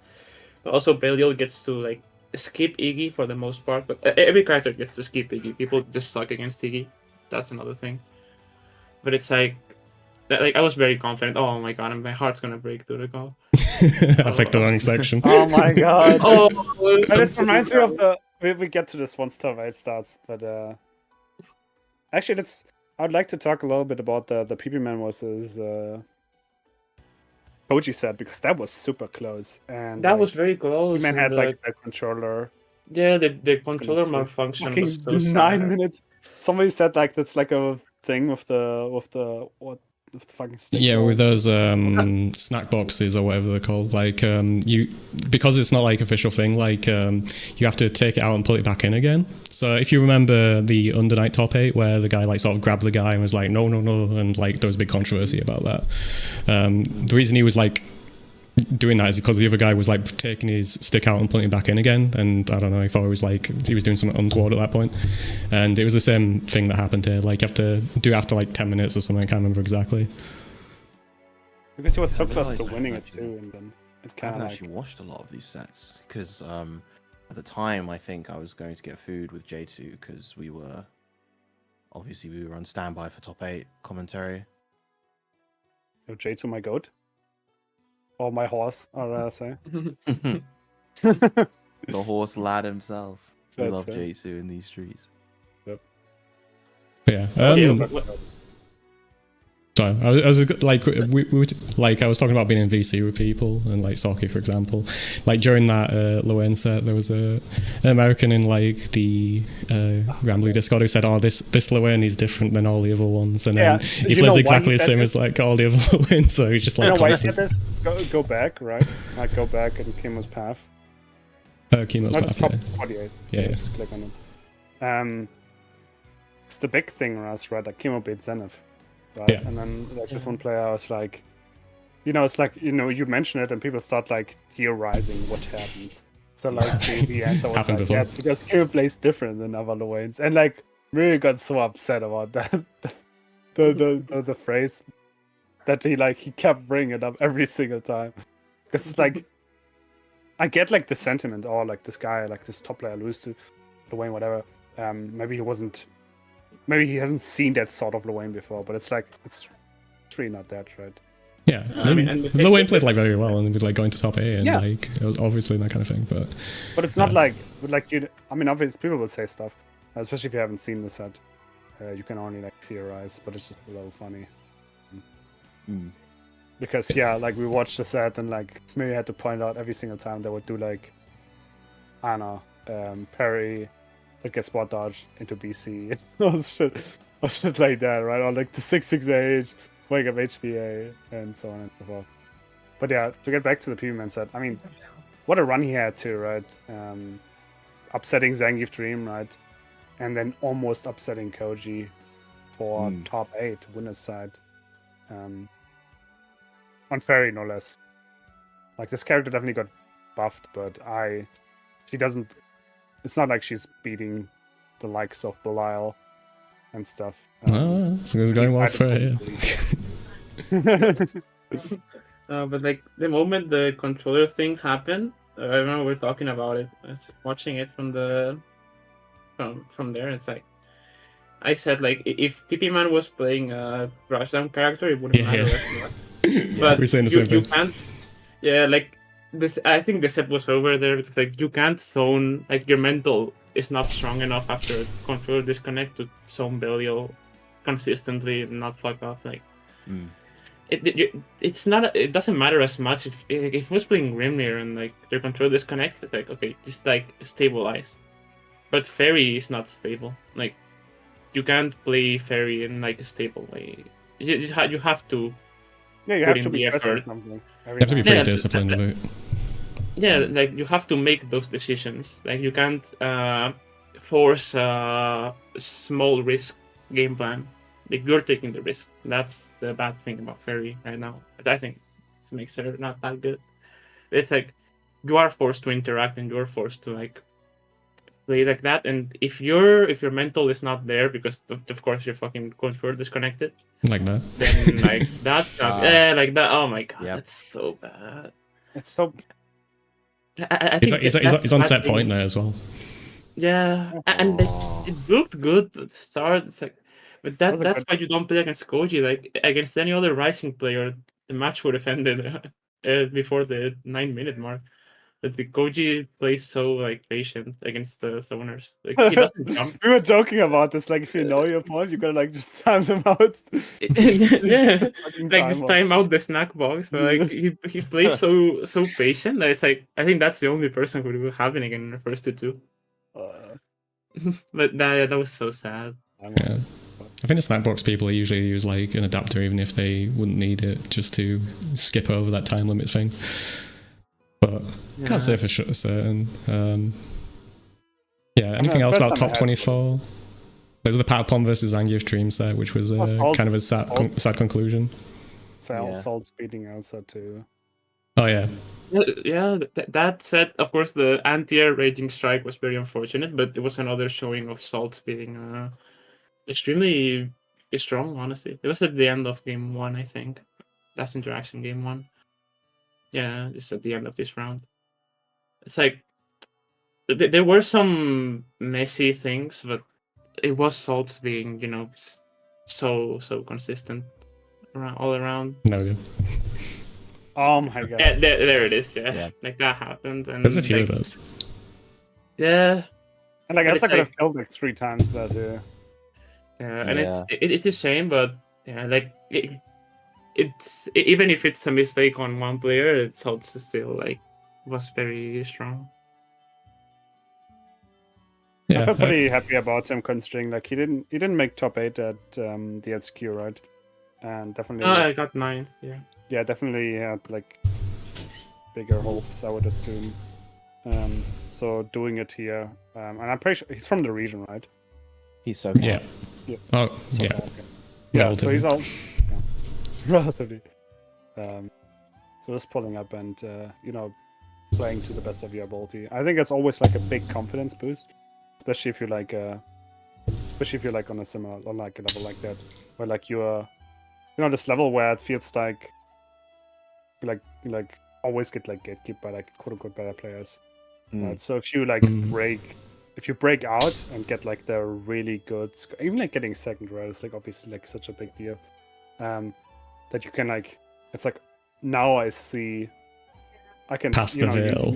but also Belial gets to like skip Iggy for the most part. But every character gets to skip Iggy. People just suck against Iggy. That's another thing. But it's like I was very confident. Oh my god, my heart's gonna break, Dudeakoff. I picked the wrong section. Oh my god. Oh, this reminds me of the. We get to this once top 8 starts, but actually, I'd like to talk a little bit about the PP Man versus Koji set, because that was super close, and that was very close. Man had like the controller. Yeah, the controller malfunction was so 9 minutes. Somebody said like that's like a thing with the what fucking stick. Yeah, with those snack boxes or whatever they're called, like you, because it's not like official thing, like you have to take it out and put it back in again. So if you remember the Under Night top 8 where the guy like sort of grabbed the guy and was like no, and like there was a big controversy about that. The reason he was like doing that is because the other guy was like taking his stick out and putting it back in again, and I don't know, he thought it was like he was doing something untoward at that point, and it was the same thing that happened here. Like you have to do it after like 10 minutes or something, I can't remember exactly. Because he was so close to winning it too, and then it kind I of haven't actually watched a lot of these sets because at the time I think I was going to get food with J2 because we were on standby for top 8 commentary. J2 my goat. Or my horse, I'd rather say. The horse lad himself. We That's love it. J2 in these streets. Yeah. Sorry, I was like, I was talking about being in VC with people, and like Socky, for example. Like during that Lowen set, there was an American in like the Rambly Discord who said, "Oh, this Lowen is different than all the other ones," and then he plays exactly the same as like all the other Lowens. So he's just like, why he said this? Go back, right? Like go back and Chemo's path. Chemo's path. Top Yeah. 48. Yeah. Just click on it. It's the big thing, Russ, right? Like Chemo beat Zenith. Right? Yeah. And then like this one player was like, it's like, you mention it and people start like theorizing what happened. So like the answer was Happened like, before. yeah, because Kiro plays different than other Lowains. And like really got so upset about that. the phrase that he kept bringing it up every single time. Because it's like, I get like the sentiment, or like this guy, like this top player lose to Lowain, whatever. Maybe he hasn't seen that sort of Lowain before, but it's like, it's really not that, right? Yeah, I mean, Lowain played like very well and was like going to top 8 and Yeah. like it was obviously that kind of thing, But it's not like you. I mean, obviously people will say stuff, especially if you haven't seen the set. You can only like theorize, but it's just a little funny. Because like we watched the set and like maybe had to point out every single time they would do like, I don't know, parry, that gets spot dodged into BC, or shit like that, right? Or like the 668, wake up HPA, and so on and so forth. But yeah, to get back to the PB Man set, I mean, what a run he had too, right? Upsetting Zangief Dream, right? And then almost upsetting Koji for top 8 winner's side. On Fairy, no less. Like this character definitely got buffed, but she doesn't. It's not like she's beating the likes of Belial and stuff. so it's going well for her. But like the moment the controller thing happened, I remember we were talking about it. I was watching it from there. It's like I said, like if PP Man was playing a Rushdown character, it wouldn't matter as much. But we're saying the same you thing. can't. Yeah, like this. I think the set was over there because like you can't zone. Like your mental is not strong enough after controller disconnect to zone Belial consistently and not fuck up. Like it's not. It doesn't matter as much if it was playing Grimnir and like your controller disconnects. It's like okay, just like stabilize. But Fairy is not stable. Like you can't play Fairy in like a stable way. You have to. Yeah, you put have to in be the pressing effort. something. You have to be pretty Yeah, disciplined with it. Yeah, like you have to make those decisions. Like you can't force a small risk game plan. Like you're taking the risk. That's the bad thing about Fairy right now. But I think it makes her not that good. It's like you are forced to interact and you're forced to like play like that. And if your mental is not there because of course your fucking controller disconnected. Like that. Then like that's not like that. Oh my god, Yep. that's so bad. It's so. I think He's on set point there as well. Yeah, and it looked good at the start. It's like, but that's why you don't play against Koji. Like against any other Rising player, the match would have ended before the 9-minute mark. But the Koji plays so like patient against the zoners. Like he doesn't jump. We were joking about this. Like, if you know your opponent, you gotta like just time them out. Yeah, Fucking like just time out the snack box. But like he plays so patient that it's like I think that's the only person who will have it again in the first two. But that was so sad. Yeah. I think the snack people usually use like an adapter even if they wouldn't need it, just to skip over that time limit thing. But can't say for certain. Yeah, anything else about top 24? There was the Patapon versus Zangief stream set, which was kind of a sad conclusion. Salt's beating Elsa too. Oh yeah. Yeah, that said, of course, the anti-air Raging Strike was very unfortunate, but it was another showing of Salt being extremely strong, honestly. It was at the end of game 1, I think. Last interaction, game 1. Yeah, just at the end of this round. It's like, there were some messy things, but it was Salt's being, you know, so consistent all around. No good. Oh my god. Yeah, there it is, yeah. Like that happened. And there's a few of those. Yeah. And like, Elsa could have killed like 3 times there too. Yeah, and it's a shame, but yeah, like it's even if it's a mistake on one player, it's also still like was very strong. Yeah, I felt pretty happy about him considering like he didn't make top 8 at the HQ, right? And definitely. I got 9. Yeah. Yeah, definitely had like bigger hopes, I would assume. So doing it here, and I'm pretty sure he's from the region, right? He's so yeah. Oh so yeah. okay. Yeah, so he's all relatively. So just pulling up and you know, playing to the best of your ability. I think it's always like a big confidence boost, especially if you're like on a similar on like a level like that, where like you're, you know, this level where it feels like always get like gatekept by like quote unquote better players. Right? So if you like break out and get like the really good, even like getting second, right? It's like obviously like such a big deal. That you can like, it's like now I see, I can pass the veil.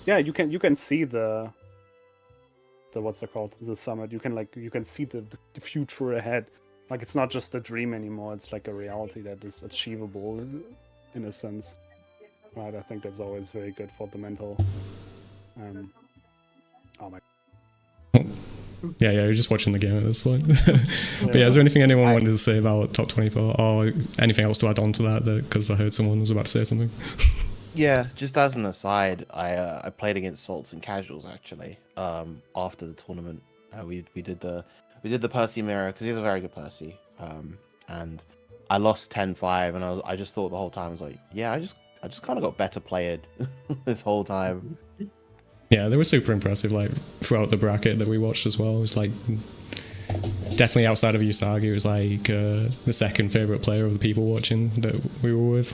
You can see the what's it called, the summit. You can see the future ahead. Like it's not just a dream anymore. It's like a reality that is achievable in a sense. Right, I think that's always very good for the mental. Oh my. Yeah, you're just watching the game at this point. But yeah, is there anything anyone wanted to say about top 24, or anything else to add on to that? Because I heard someone was about to say something. Yeah, just as an aside, I played against Salts and Casuals actually. After the tournament, we did the Percy mirror because he's a very good Percy. And I lost 10-5, and I just thought the whole time, I was like, yeah, I just kind of got better played this whole time. Yeah, they were super impressive, like, throughout the bracket that we watched as well. It was, like, definitely outside of Usagi, it was, like, the second favourite player of the people watching that we were with.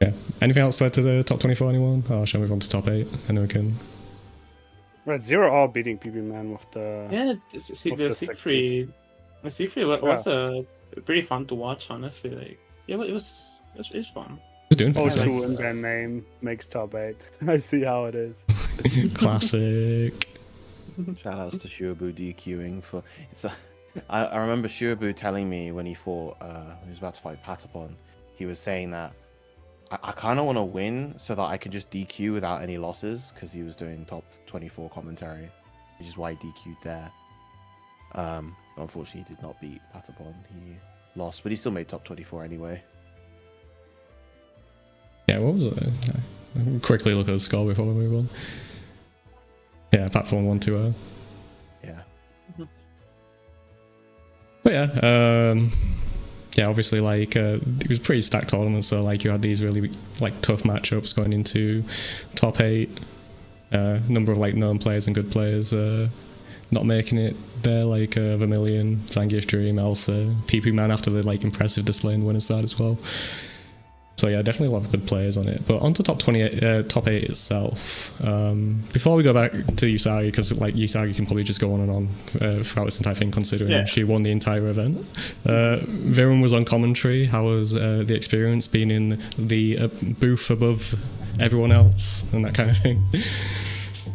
Yeah. Anything else to add to the top 24, anyone? Or shall we move on to top 8? And then we can... Right, 0 all beating PB Man with the... Yeah, the Siegfried. The Siegfried was pretty fun to watch, honestly. Like, yeah, it was fun. Doing O2 in their name makes top 8. I see how it is. Classic. Shoutouts to Shuabu DQing for. I remember Shuabu telling me when he fought, when he was about to fight Patapon, he was saying that I kind of want to win so that I can just DQ without any losses, because he was doing top 24 commentary, which is why he DQ'd there. Unfortunately, he did not beat Patapon. He lost, but he still made top 24 anyway. Yeah, what was it? I can quickly look at the score before we move on. Yeah, Patapon 1-2-0. Yeah. But yeah, obviously, like, it was a pretty stacked tournament, so, like, you had these really, like, tough matchups going into top 8. Number of, like, known players and good players not making it there, like Vermilion, Zangief Dream, Elsa, PP Man after the, like, impressive display in the winner's side as well. So yeah, definitely a lot of good players on it. But on to top 8 itself. Before we go back to Usagi, because like Usagi can probably just go on and on throughout this entire thing, considering she won the entire event. Virum was on commentary. How was the experience being in the booth above everyone else and that kind of thing?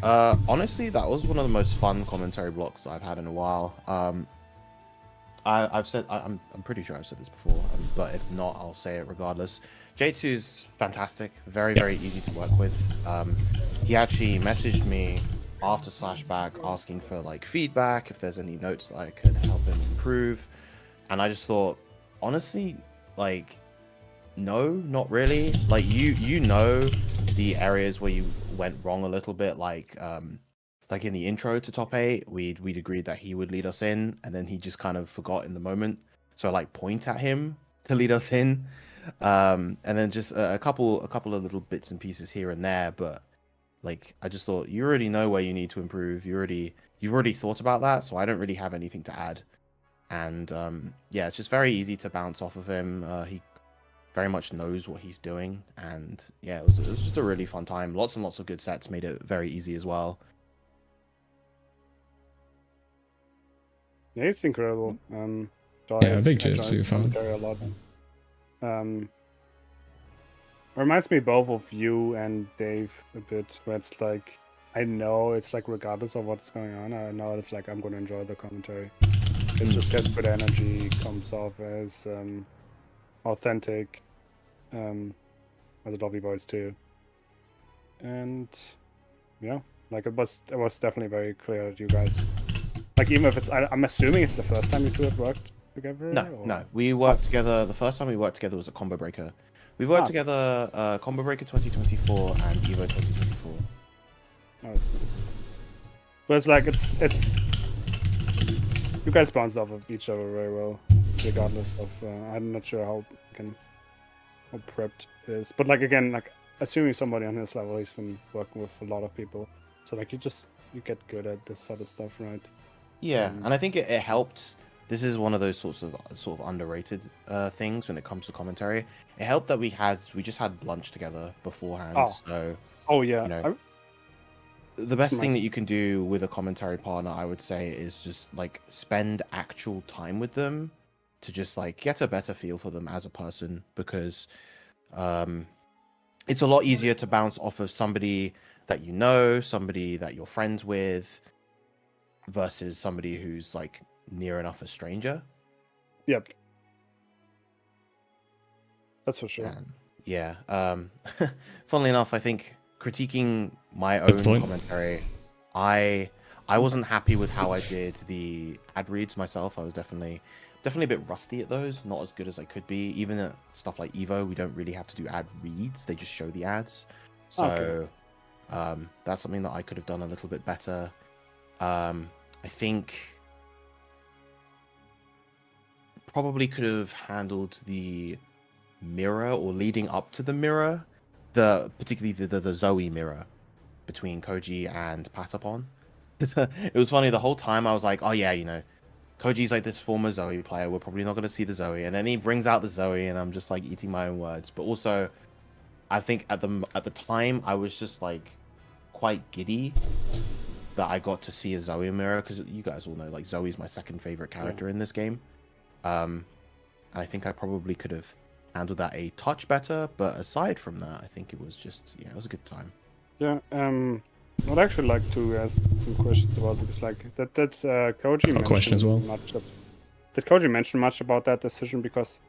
Honestly, that was one of the most fun commentary blocks I've had in a while. I've said, I'm pretty sure I've said this before, but if not, I'll say it regardless. J2's fantastic, very easy to work with. He actually messaged me after Slashback asking for like feedback, if there's any notes that I could help him improve. And I just thought, honestly, like, no, not really. Like you know the areas where you went wrong a little bit, like in the intro to top 8, we'd agreed that he would lead us in, and then he just kind of forgot in the moment. So I like point at him to lead us in. And then just a couple of little bits and pieces here and there, but like I just thought, you already know where you need to improve. You've already thought about that, so I don't really have anything to add. And yeah, it's just very easy to bounce off of him. He very much knows what he's doing, and yeah, it was just a really fun time. Lots and lots of good sets, made it very easy as well. Yeah, it's incredible. Yeah, big Jitsu fan. A lot. Reminds me both of you and Dave a bit, where it's like, I know it's like regardless of what's going on, I know it's like I'm gonna enjoy the commentary. It's just has good energy, comes off as authentic, as a lovely voice too. And yeah, like it was definitely very clear that you guys, like, even if it's, I'm assuming it's the first time you two have worked together? No, we worked together. The first time we worked together was at Combo Breaker. We worked together Combo Breaker 2024 and Evo 2024. Oh, it's nice. But it's like it's you guys bounce off of each other very well, regardless of I'm not sure how prepped it is. But like again, like assuming somebody on his level, he's been working with a lot of people. So like you get good at this sort of stuff, right? Yeah, and I think it helped. This is one of those sort of underrated things when it comes to commentary. It helped that we just had lunch together beforehand. Oh yeah. You know, the best thing that you can do with a commentary partner, I would say, is just like spend actual time with them to just like get a better feel for them as a person, because it's a lot easier to bounce off of somebody that you know, somebody that you're friends with, versus somebody who's like near enough a stranger. Yep. That's for sure. And, yeah. Funnily enough, I think critiquing my own commentary, I wasn't happy with how I did the ad reads myself. I was definitely a bit rusty at those, not as good as I could be. Even at stuff like Evo, we don't really have to do ad reads, they just show the ads. So that's something that I could have done a little bit better. I think probably could have handled the mirror, or leading up to the mirror, particularly the Zoe mirror between Koji and Patapon. It was funny, the whole time I was like, oh yeah, you know, Koji's like this former Zoe player, we're probably not going to see the Zoe, and then he brings out the Zoe and I'm just like eating my own words. But also I think at the time I was just like quite giddy that I got to see a Zoe mirror, because you guys all know like Zoe's my second favorite character in this game. I think I probably could have handled that a touch better, but aside from that, I think it was just, yeah, it was a good time. Yeah, I'd actually like to ask some questions about this. Like that's Koji mentioned question as well. Did Koji mention much about that decision? Because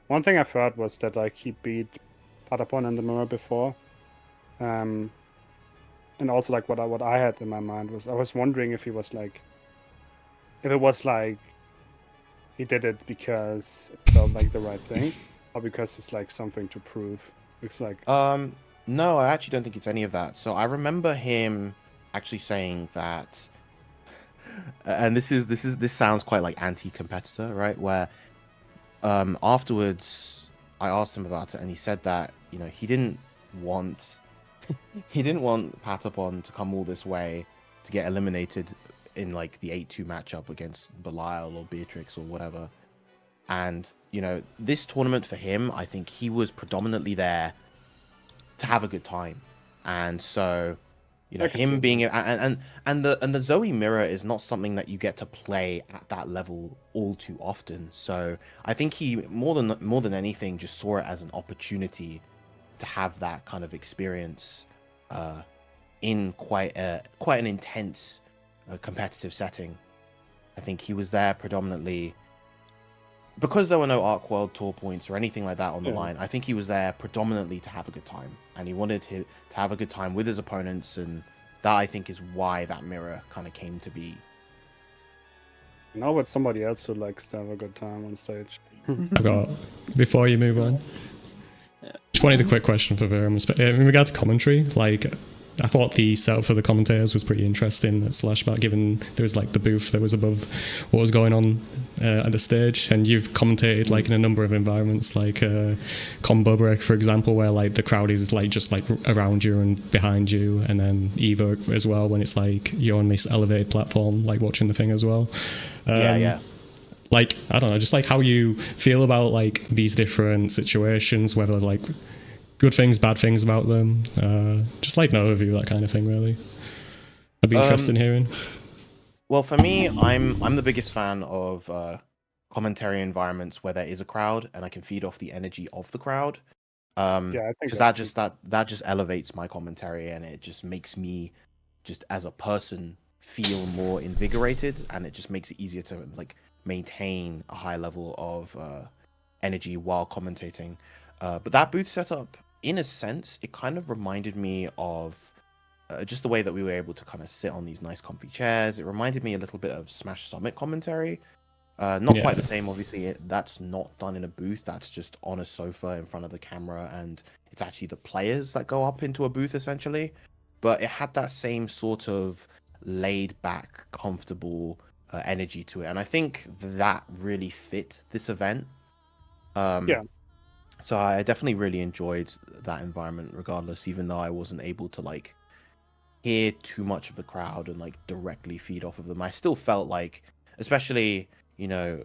one thing I've heard was that like he beat Patapon in the mirror before, and also like what I had in my mind was, I was wondering if it was like he did it because it felt like the right thing, or because it's like something to prove. It's like no, I actually don't think it's any of that. So I remember him actually saying that, and this sounds quite like anti-competitor, right? Where afterwards I asked him about it, and he said that, you know, he didn't want Patapon to come all this way to get eliminated in like the 8-2 matchup against Belial or Beatrix or whatever. And, you know, this tournament for him, I think he was predominantly there to have a good time. And so, you know, him being and the Zoe mirror is not something that you get to play at that level all too often. So I think he more than anything just saw it as an opportunity to have that kind of experience in quite an intense competitive setting. I think he was there predominantly because there were no Arc World Tour points or anything like that on the line. I think he was there predominantly to have a good time, and he wanted to have a good time with his opponents and that I think is why that mirror kind of came to be. Now with somebody else who likes to have a good time on stage. I've got, before you move on, just wanted a quick question for Virum. In regard to commentary, like, I thought the setup for the commentators was pretty interesting at Slashback, given there was like the booth that was above what was going on at the stage, and you've commentated like in a number of environments, like Combo Break, for example, where like the crowd is like just like around you and behind you, and then Evo as well, when it's like you're on this elevated platform, like watching the thing as well. Yeah. Like, I don't know, just like how you feel about like these different situations, whether like good things, bad things about them, just like an overview, that kind of thing, really. I'd be interested in hearing. Well, for me, I'm the biggest fan of commentary environments where there is a crowd and I can feed off the energy of the crowd. Yeah, I think because that just elevates my commentary, and it just makes me, just as a person, feel more invigorated, and it just makes it easier to like maintain a high level of energy while commentating. But that booth setup, in a sense, it kind of reminded me of just the way that we were able to kind of sit on these nice comfy chairs. It reminded me a little bit of Smash Summit commentary. Not quite the same, obviously. That's not done in a booth. That's just on a sofa in front of the camera, and it's actually the players that go up into a booth, essentially. But it had that same sort of laid-back, comfortable energy to it. And I think that really fit this event. So I definitely really enjoyed that environment regardless, even though I wasn't able to like hear too much of the crowd and like directly feed off of them. I still felt like, especially, you know,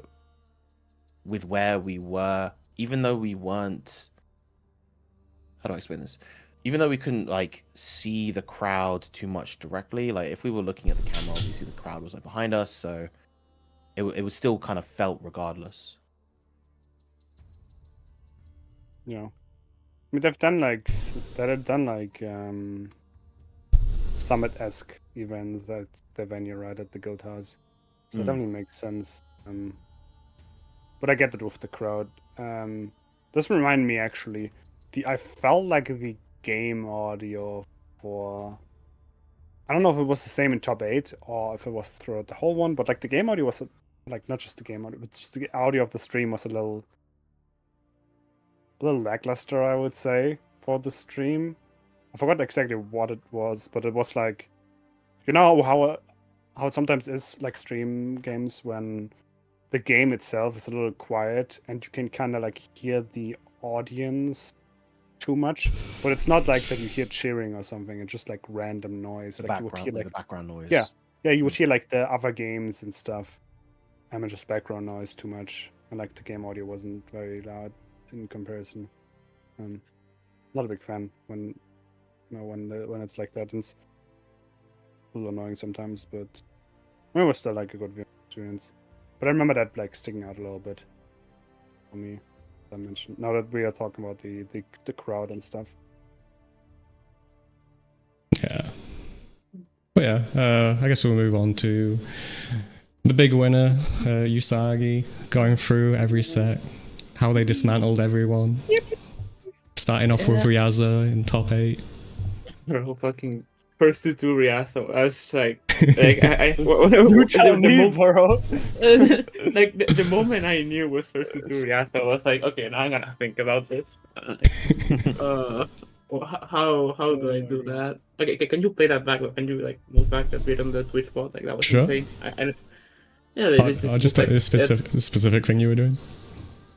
with where we were, even though we weren't, how do I explain this? Even though we couldn't like see the crowd too much directly, like if we were looking at the camera, obviously the crowd was like behind us, so it was still kind of felt regardless. Yeah, I mean they've done like Summit-esque events at the venue right at the Goat House, so it definitely makes sense. But I get it with the crowd. This reminded me actually, I felt like the game audio for, I don't know if it was the same in top 8 or if it was throughout the whole one, but like the game audio was like not just the game audio, but just the audio of the stream was a little lackluster, I would say, for the stream. I forgot exactly what it was, but it was like, you know how it sometimes is like stream games when the game itself is a little quiet and you can kind of like hear the audience too much, but it's not like that you hear cheering or something. It's just like random noise, like you would hear like the background noise. Yeah, you would hear like the other games and stuff, and just background noise too much, and like the game audio wasn't very loud in comparison. Not a big fan when it's like that. It's a little annoying sometimes, but it was still like a good experience. But I remember that like sticking out a little bit for me. I mentioned now that we are talking about the crowd and stuff. Yeah. But yeah, I guess we'll move on to the big winner, Usagi, going through every set, how they dismantled everyone. Starting off with Ryaza in top 8. Bro, fucking first to Ryaza. I was just like you tell me, bro. Like the moment I knew it was first to Ryaza, I was like, okay, now I'm gonna think about this. How do I do that? Okay, can you play that back? Can you like move back a bit on the Twitch bot? Like that was insane. Just like a specific thing you were doing.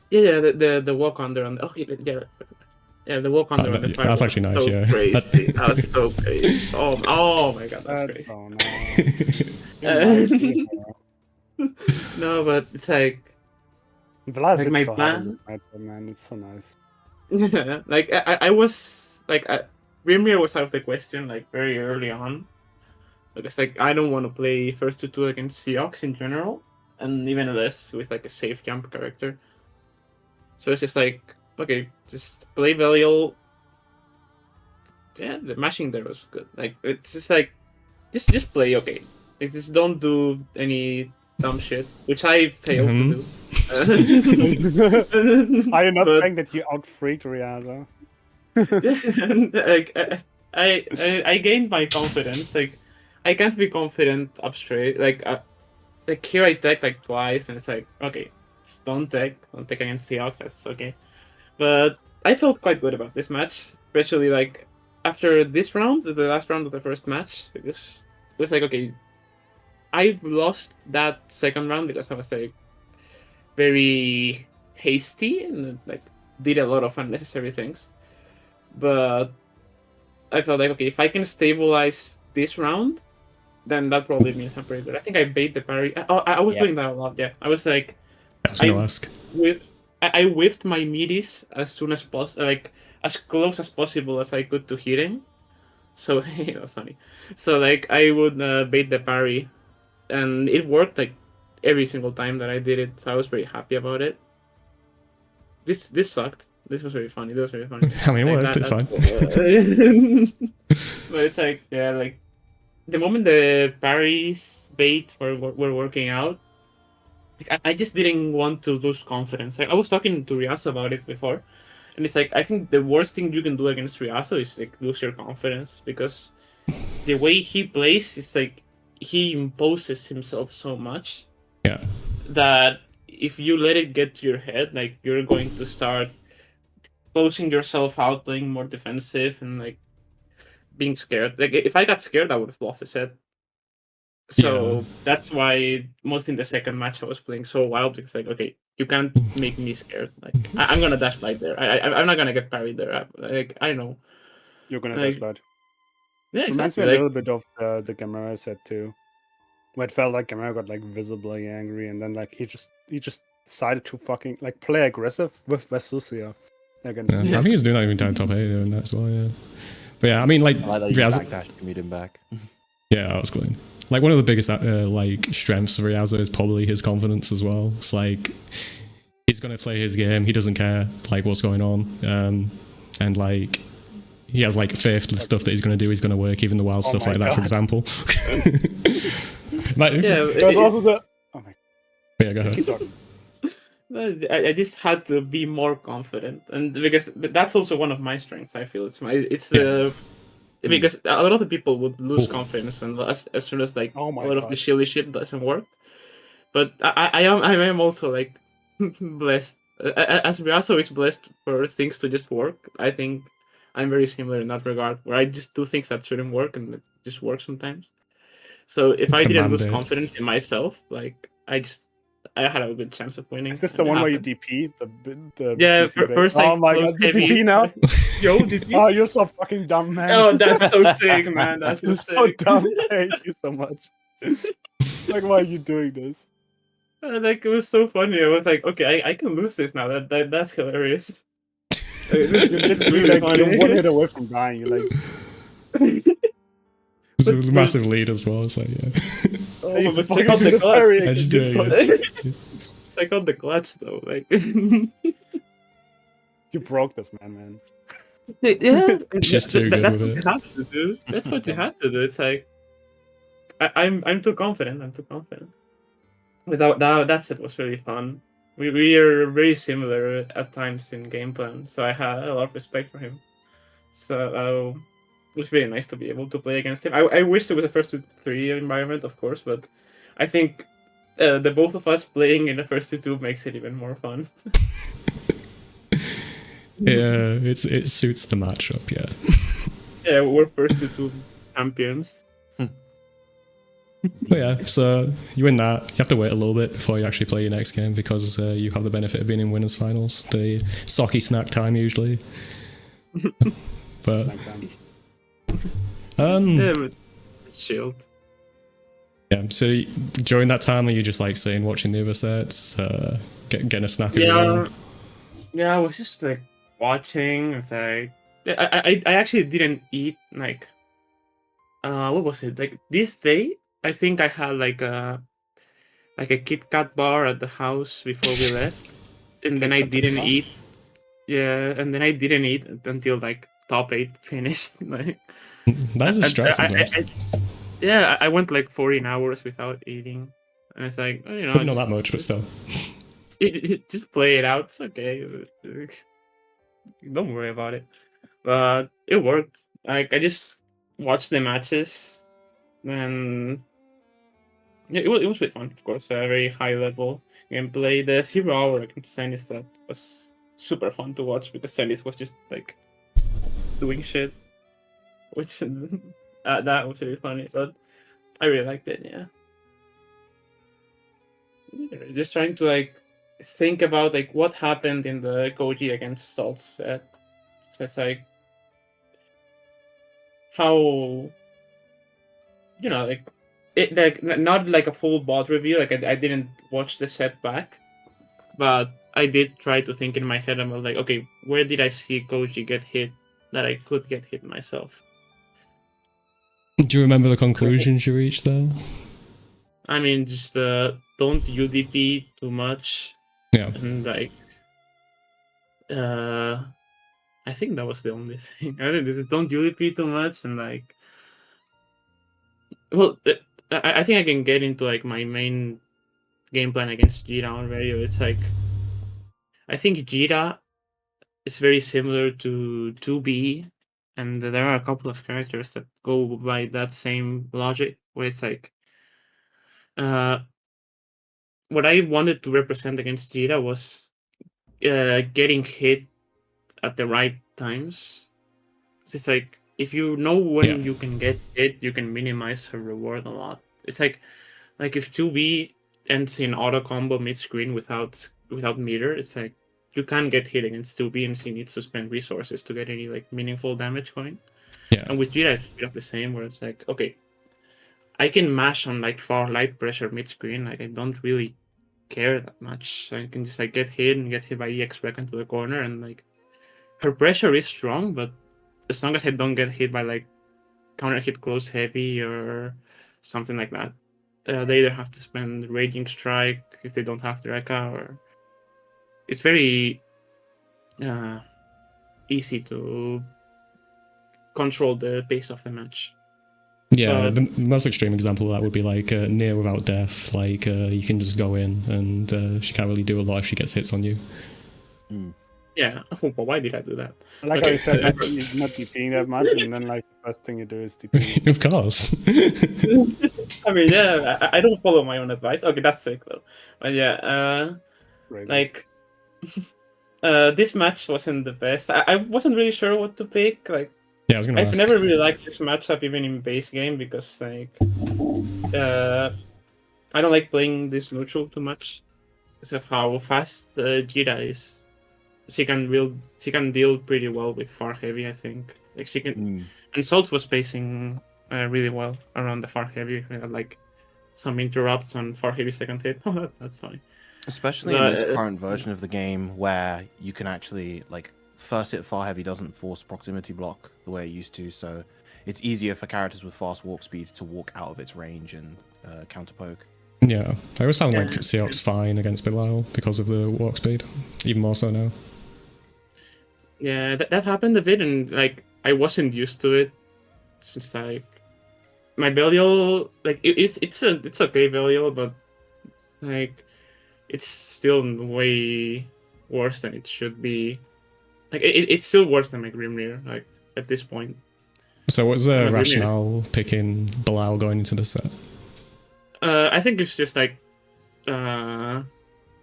Yeah, the walk under on the the walk under on the fire. That's actually nice. So crazy. That was so crazy. Oh my god, that's crazy. So nice. No, but it's like like my so plan. Man, it's so nice. Yeah, like I was like Rimir was out of the question like very early on, because like I don't want to play first to two against Seox in general, and even less with like a safe jump character. So it's just like, okay, just play Belial. Yeah, the mashing there was good. Like it's just like, just play okay. Like, just don't do any dumb shit, which I failed to do. Are you not saying that you out-freaked Ryaza? I gained my confidence. Like, I can't be confident up straight. Like here I tech like twice, and it's like, okay, just don't tech against Seahawks. That's okay. But I felt quite good about this match, especially like after this round, the last round of the first match, because it was like, okay, I lost that second round because I was like very hasty and like did a lot of unnecessary things. But I felt like, okay, if I can stabilize this round, then that probably means I'm pretty good. I think I bait the parry. I was doing that a lot. Yeah, I was like, I ask. I whiffed my midis as soon as possible, like as close as possible as I could to hitting. So it was funny. So like I would bait the parry, and it worked like every single time that I did it. So I was very happy about it. This sucked. This was very funny. This was very funny. I mean, it Like, worked. It's fine. But it's like, yeah, like the moment the parries bait were working out, like, I just didn't want to lose confidence. Like I was talking to Riaso about it before, and it's like I think the worst thing you can do against Riaso is like lose your confidence, because the way he plays is like he imposes himself so much. Yeah. That if you let it get to your head, like you're going to start closing yourself out, playing more defensive, and like being scared. Like if I got scared, I would have lost the set. So that's why most in the second match I was playing so wild, because like, okay, you can't make me scared. Like I'm gonna dash light there. I'm not gonna get parried there. Like I know You're gonna like, dash light. Yeah, Reminds exactly. me a Like, little bit of the Gamera set too. Where it felt like Gamera got like visibly angry, and then like he just decided to fucking like play aggressive with Vesusia against. I think he's doing that even down top 8 doing that as well. Yeah. But yeah, I mean, like, I like that you backdash to meet him back. Yeah, that was clean. Like one of the biggest like strengths of Riazo is probably his confidence as well. It's like he's gonna play his game. He doesn't care like what's going on, and like he has like faith in the stuff that he's gonna do. He's gonna work, even the wild stuff like that, for example. There's also the. Oh my. Yeah, go ahead. I just had to be more confident, and because that's also one of my strengths. I feel because a lot of the people would lose confidence as soon as like a lot of the shilly shit doesn't work. But I am also like blessed, as Riaso is blessed for things to just work. I think I'm very similar in that regard, where I just do things that shouldn't work and it just work sometimes. So if I didn't lose confidence in myself, like I had a good chance of winning. Is this the one where you DP? Yeah, first oh my god, the DP now? Yo, DP? Oh, you're so fucking dumb, man. Oh, that's so sick, man. That's so sick. So dumb. I hate you so much. Like, why are you doing this? Like, it was so funny. I was like, okay, I can lose this now. That's hilarious. This is really funny. You're one hit away from dying. You're like... It's a massive lead as well. It's like, yeah. Oh, but check out the clutch. I just do it. Check out the clutch, though. Like, you broke this, man. Yeah, just too good that's with what you have to do. That's what you have to do. It's like I'm too confident. I'm too confident. Without that set was really fun. We are very similar at times in game plan, so I had a lot of respect for him. So it was really nice to be able to play against him. I wish it was a first to 3 environment, of course, but I think the both of us playing in the first to 2 makes it even more fun. Yeah, it suits the matchup. Yeah. Yeah, we're first to 2 champions. But yeah, so you win that. You have to wait a little bit before you actually play your next game, because you have the benefit of being in winners finals. The Socky snack time usually. But yeah, but it's chilled. Yeah. So during that time, are you just like saying, watching the other sets, getting a snack? Yeah, I was just like watching. It's like I actually didn't eat like what was it, like this day? I think I had like a Kit Kat bar at the house before we left, and then I didn't eat. Yeah, and then I didn't eat until like top 8 finished. Like that's a stress sometimes. Yeah, I went like 14 hours without eating, and it's like, you know, not that much, but still. Just play it out. It's okay. Don't worry about it. But it worked. Like I just watched the matches, and yeah, it was really fun. Of course, a very high level gameplay. The 0 hour against Zenith that was super fun to watch because Zenith was just like doing shit, which that was really funny. But I really liked it. Yeah, just trying to like think about like what happened in the Goji against Salt set. So it's like how like it like not like a full bot review. Like I didn't watch the set back, but I did try to think in my head. I was like, okay, where did I see Goji get hit that I could get hit myself? Do you remember the conclusions you reached there? I mean, just don't UDP too much. Yeah. And like, I think that was the only thing. I think don't UDP too much and like, well, I think I can get into like my main game plan against Jira on radio. It's like, I think Jira is very similar to 2B, and there are a couple of characters that go by that same logic, where it's like, what I wanted to represent against Jira was getting hit at the right times. It's like, if you know when you can get hit, you can minimize her reward a lot. It's like if 2B ends in auto combo mid screen without meter, it's like you can't get hit against 2B and she needs to spend resources to get any like meaningful damage going. Yeah. And with Jira it's a bit of the same, where it's like, okay, I can mash on like far light pressure mid screen, like I don't really care that much. I can just like get hit by EX back into the corner, and like her pressure is strong, but as long as I don't get hit by like counter hit close heavy or something like that, they either have to spend Raging Strike if they don't have the Rekka, or it's very easy to control the pace of the match. Yeah, the most extreme example of that would be like Near Without Death. Like you can just go in and she can't really do a lot if she gets hits on you. Yeah, but why did I do that? Like I said, not DPing that much, and then like the first thing you do is DP. Of course. I mean, yeah, I don't follow my own advice. Okay, that's sick though. But yeah, like this match wasn't the best. I wasn't really sure what to pick. Like, yeah, I was gonna I've ask. never really liked this matchup even in base game because like I don't like playing this neutral too much because of how fast Jira is. She can deal pretty well with far heavy, I think. Like she can, and Salt was spacing really well around the far heavy. We had like some interrupts on far heavy second hit. Oh, that's funny. Especially in this current version of the game, where you can actually like first hit far heavy doesn't force proximity block the way it used to, so it's easier for characters with fast walk speed to walk out of its range and counter poke. Yeah, I always found like Seox fine against Bilal because of the walk speed, even more so now. Yeah, that happened a bit, and like I wasn't used to it since like my Belial, like it's okay Belial, but like it's still way worse than it should be. Like it's still worse than my Grimnir, like at this point. So what's the rationale picking Bilal going into the set? I think it's just like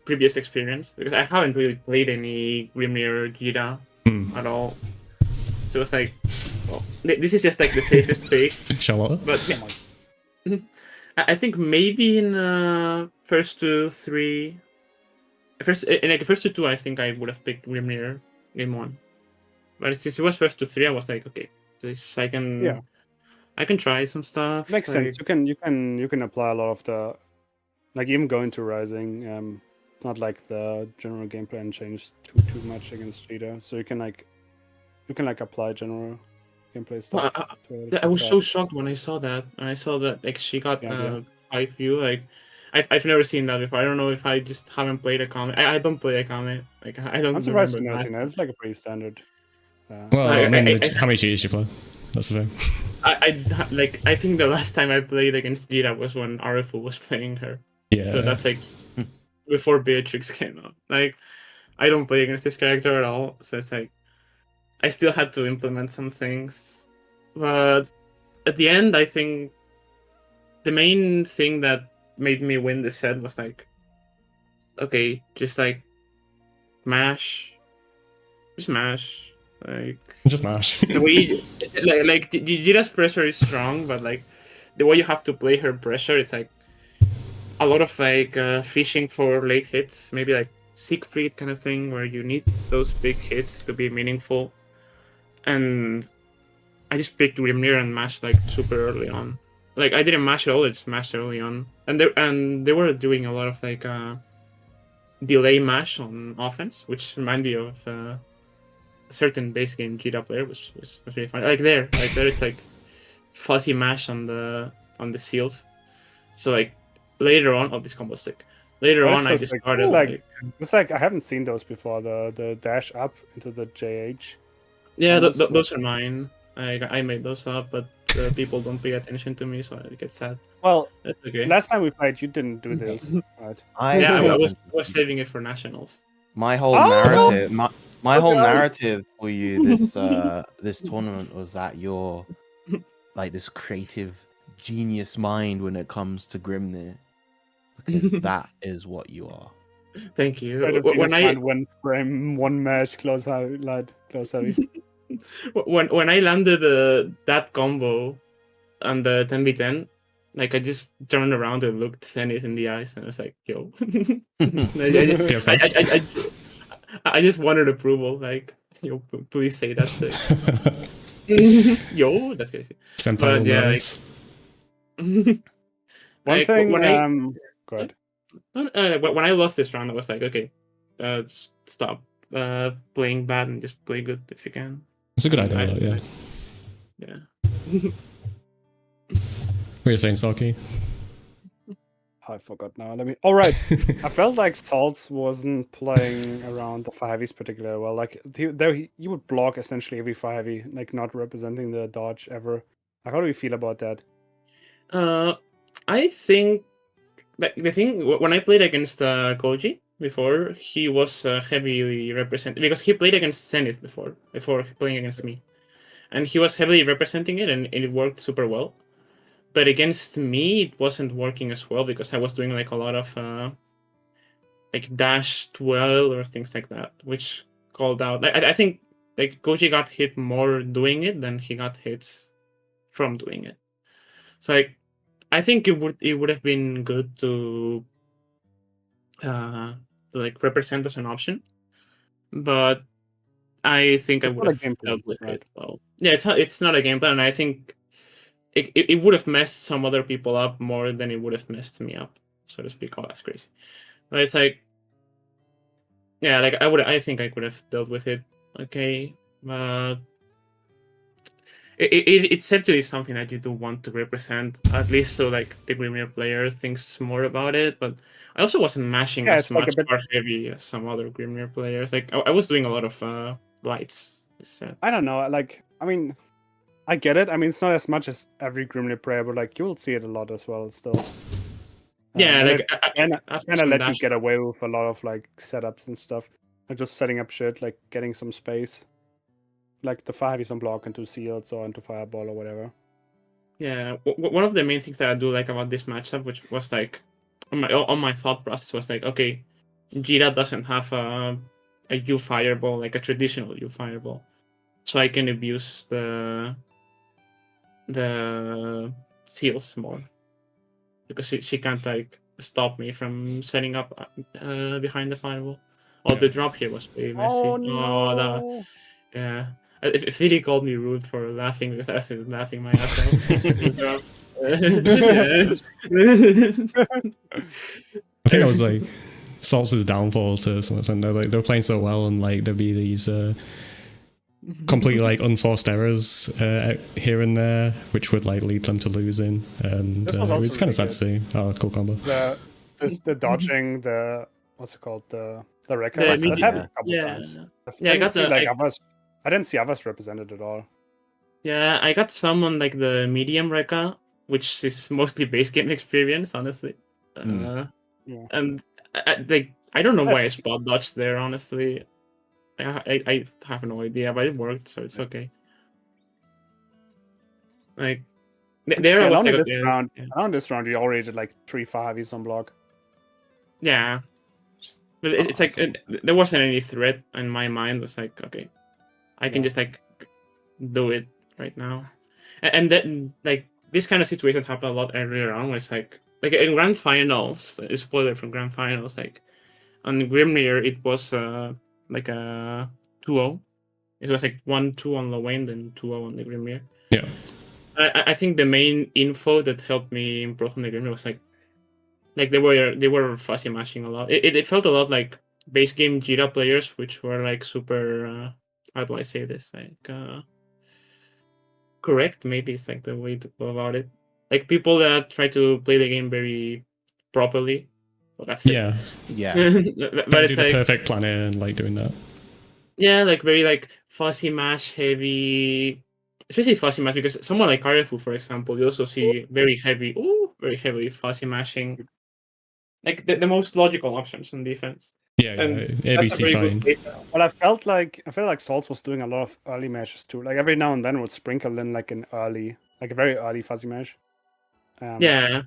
previous experience, because I haven't really played any Grimnir Jira at all. So it's like, well, this is just like the safest pick. Charlotte? But yeah, I think maybe in first to 2, I think I would have picked Grimnir game 1. But since it was first to 3, I was like, okay, this I can try some stuff. Makes like, sense. You can apply a lot of the, like even going to Rising. It's not like the general game plan changed too much against Cheetah, so you can apply general gameplay stuff. I was so shocked when I saw that. And I saw that like she got 5 view. Like I've never seen that before. I don't know if I just haven't played a comment. I don't play a comment. Like I don't. I'm surprised you've never seen that. It's like a pretty standard. Well, I mean, how many cheats do you play? That's the thing. I think the last time I played against Jira was when Arifu was playing her. Yeah. So that's like before Beatrix came out. Like I don't play against this character at all. So it's like I still had to implement some things. But at the end, I think the main thing that made me win the set was like, okay, just like just mash, like Just mash. the way, like Jira's pressure is strong, but like the way you have to play her pressure, it's like a lot of like fishing for late hits, maybe like Siegfried kind of thing, where you need those big hits to be meaningful. And I just picked Grimnir and mashed like super early on. Like I didn't mash at all; I just mashed early on, and they were doing a lot of like delay mash on offense, which reminded me of a certain base game Jira player, which was really fun. Like there, it's like fuzzy mash on the seals. So like later on, this combo stick. Later on, I just started it's like I haven't seen those before. The dash up into the JH. Yeah, those are mine. I made those up, but people don't pay attention to me, so I get sad. Well, that's okay. Last time we played, you didn't do this, right? I was saving it for nationals. My whole narrative, my whole narrative for you this tournament was that you're like this creative genius mind when it comes to Grimnir, because that is what you are. Thank you. When I went frame one match close heavy. When I landed that combo on the 10v10, like I just turned around and looked Zenith in the eyes and I was like, "Yo," I just wanted approval. Like, yo, please say that's it. Yo, that's crazy. But yeah, one thing. Go ahead. When I lost this round, I was like, okay, just stop playing bad and just play good if you can. It's a good idea, yeah. What are you saying, Socky? I forgot now. All right. I felt like Salts wasn't playing around the 5-heavies particularly well. Like he would block essentially every 5-heavy, like not representing the dodge ever. Like, how do you feel about that? I think like the thing when I played against Koji before, he was heavily represented because he played against Zenith before playing against me, and he was heavily representing it, and it worked super well. But against me, it wasn't working as well because I was doing like a lot of like dash 12 or things like that, which called out. I think like Koji got hit more doing it than he got hits from doing it. So like I think it would have been good to like represent as an option, but I think I would have dealt with it well. Yeah, it's not a game plan, and I think it would have messed some other people up more than it would have messed me up, so to speak. Oh, that's crazy. But it's like, yeah, like I think I could have dealt with it. Okay, it's certainly something that you do want to represent, at least so like the Grimnir player thinks more about it. But I also wasn't mashing as much bar heavy as some other Grimnir players. Like I was doing a lot of lights. I don't know. Like, I mean, I get it. I mean, it's not as much as every Grimnir player, but like you will see it a lot as well still. Yeah, like I kind of let you get away with a lot of like setups and stuff, like just setting up shit, like getting some space, like the 5-heavies on block into seals or into fireball or whatever. Yeah, one of the main things that I do like about this matchup, which was like on my thought process, was like, okay, Jira doesn't have a U fireball, like a traditional U fireball, so I can abuse the seals more because she can't like stop me from setting up behind the fireball. Oh, the drop here was pretty messy. Oh no! Yeah. If Fili called me rude for laughing because I was laughing my ass off. I think that was like Salt's downfall to some extent. They're playing so well, and like there'd be these completely like unforced errors here and there, which would like lead them to losing. And it was kind of sad to see. Oh, cool combo. The dodging, the what's it called, the record. That happened a couple times. I didn't see others represented at all. Yeah, I got some on like the medium Rekka, which is mostly base game experience, honestly. And I don't know why I spot dodged there, honestly. I have no idea, but it worked, so it's okay. Like Just there say, was alone like, in this okay, round, yeah. alone in this round, you already did like 3 heavies on block. Yeah. But it's like there wasn't any threat in my mind. It was like, okay, I can just like do it right now. And then like this kind of situations happen a lot earlier on. Where it's like in grand finals, spoiler from grand finals, like on Grimnir it was like a 2-0. It was like 1-2 on Lowain, then 2-0 on the Grimnir. Yeah. I think the main info that helped me improve on the Grimnir was like they were fuzzy mashing a lot. It felt a lot like base game Jira players, which were like super. How do I say this? Like correct, maybe it's like the way to go about it. Like people that try to play the game very properly. Well, that's it. Yeah. Yeah. But do it's the like perfect planning and like doing that. yeah, like very like fuzzy mash heavy, especially fuzzy mash because someone like Carrefour, for example, you also see very heavy fuzzy mashing. Like the most logical options in defense. Yeah, And ABC that's a very fine. good playstyle. Well, I felt like Salts was doing a lot of early mashes too. Like every now and then would sprinkle in like a very early fuzzy mash. Yeah.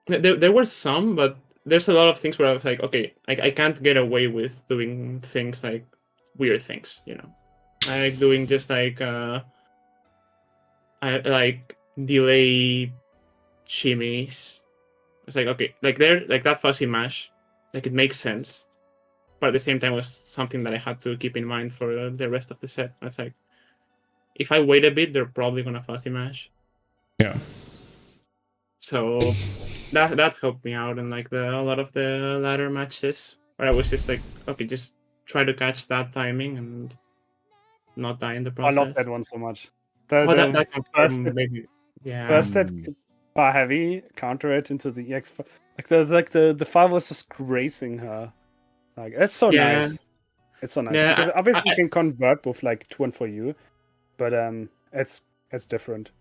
There were some, but there's a lot of things where I was like, okay, I can't get away with doing things like weird things, you know. I like doing just like I like delay shimmies. It's like okay, like that fuzzy mash, like it makes sense. But at the same time, it was something that I had to keep in mind for the rest of the set. It's like, if I wait a bit, they're probably gonna fuzzy mash. Yeah. So that helped me out in like a lot of the latter matches where I was just like, okay, just try to catch that timing and not die in the I process. love that one so much. That first maybe, yeah. First that far heavy counter it into the EX. Like the fire was just grazing her. Like it's so nice. It's so nice. Yeah, Because obviously you can convert with like 2 and 4U, but it's different.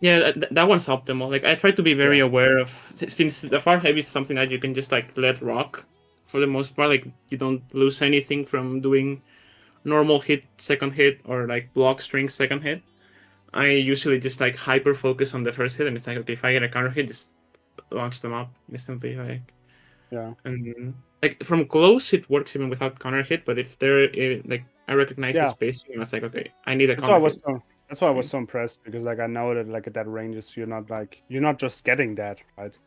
Yeah, that one's optimal. Like I try to be very aware of since the far heavy is something that you can just like let rock for the most part. Like you don't lose anything from doing normal hit, second hit, or like block string second hit. I usually just like hyper focus on the first hit, and it's like okay, if I get a counter hit, just launch them up instantly. Like and like from close it works even without counter hit, but if they're like I recognize the spacing, and I was like okay, I need a counter hit. That's why I was so impressed because like I know that like at that ranges you're not just getting that, right?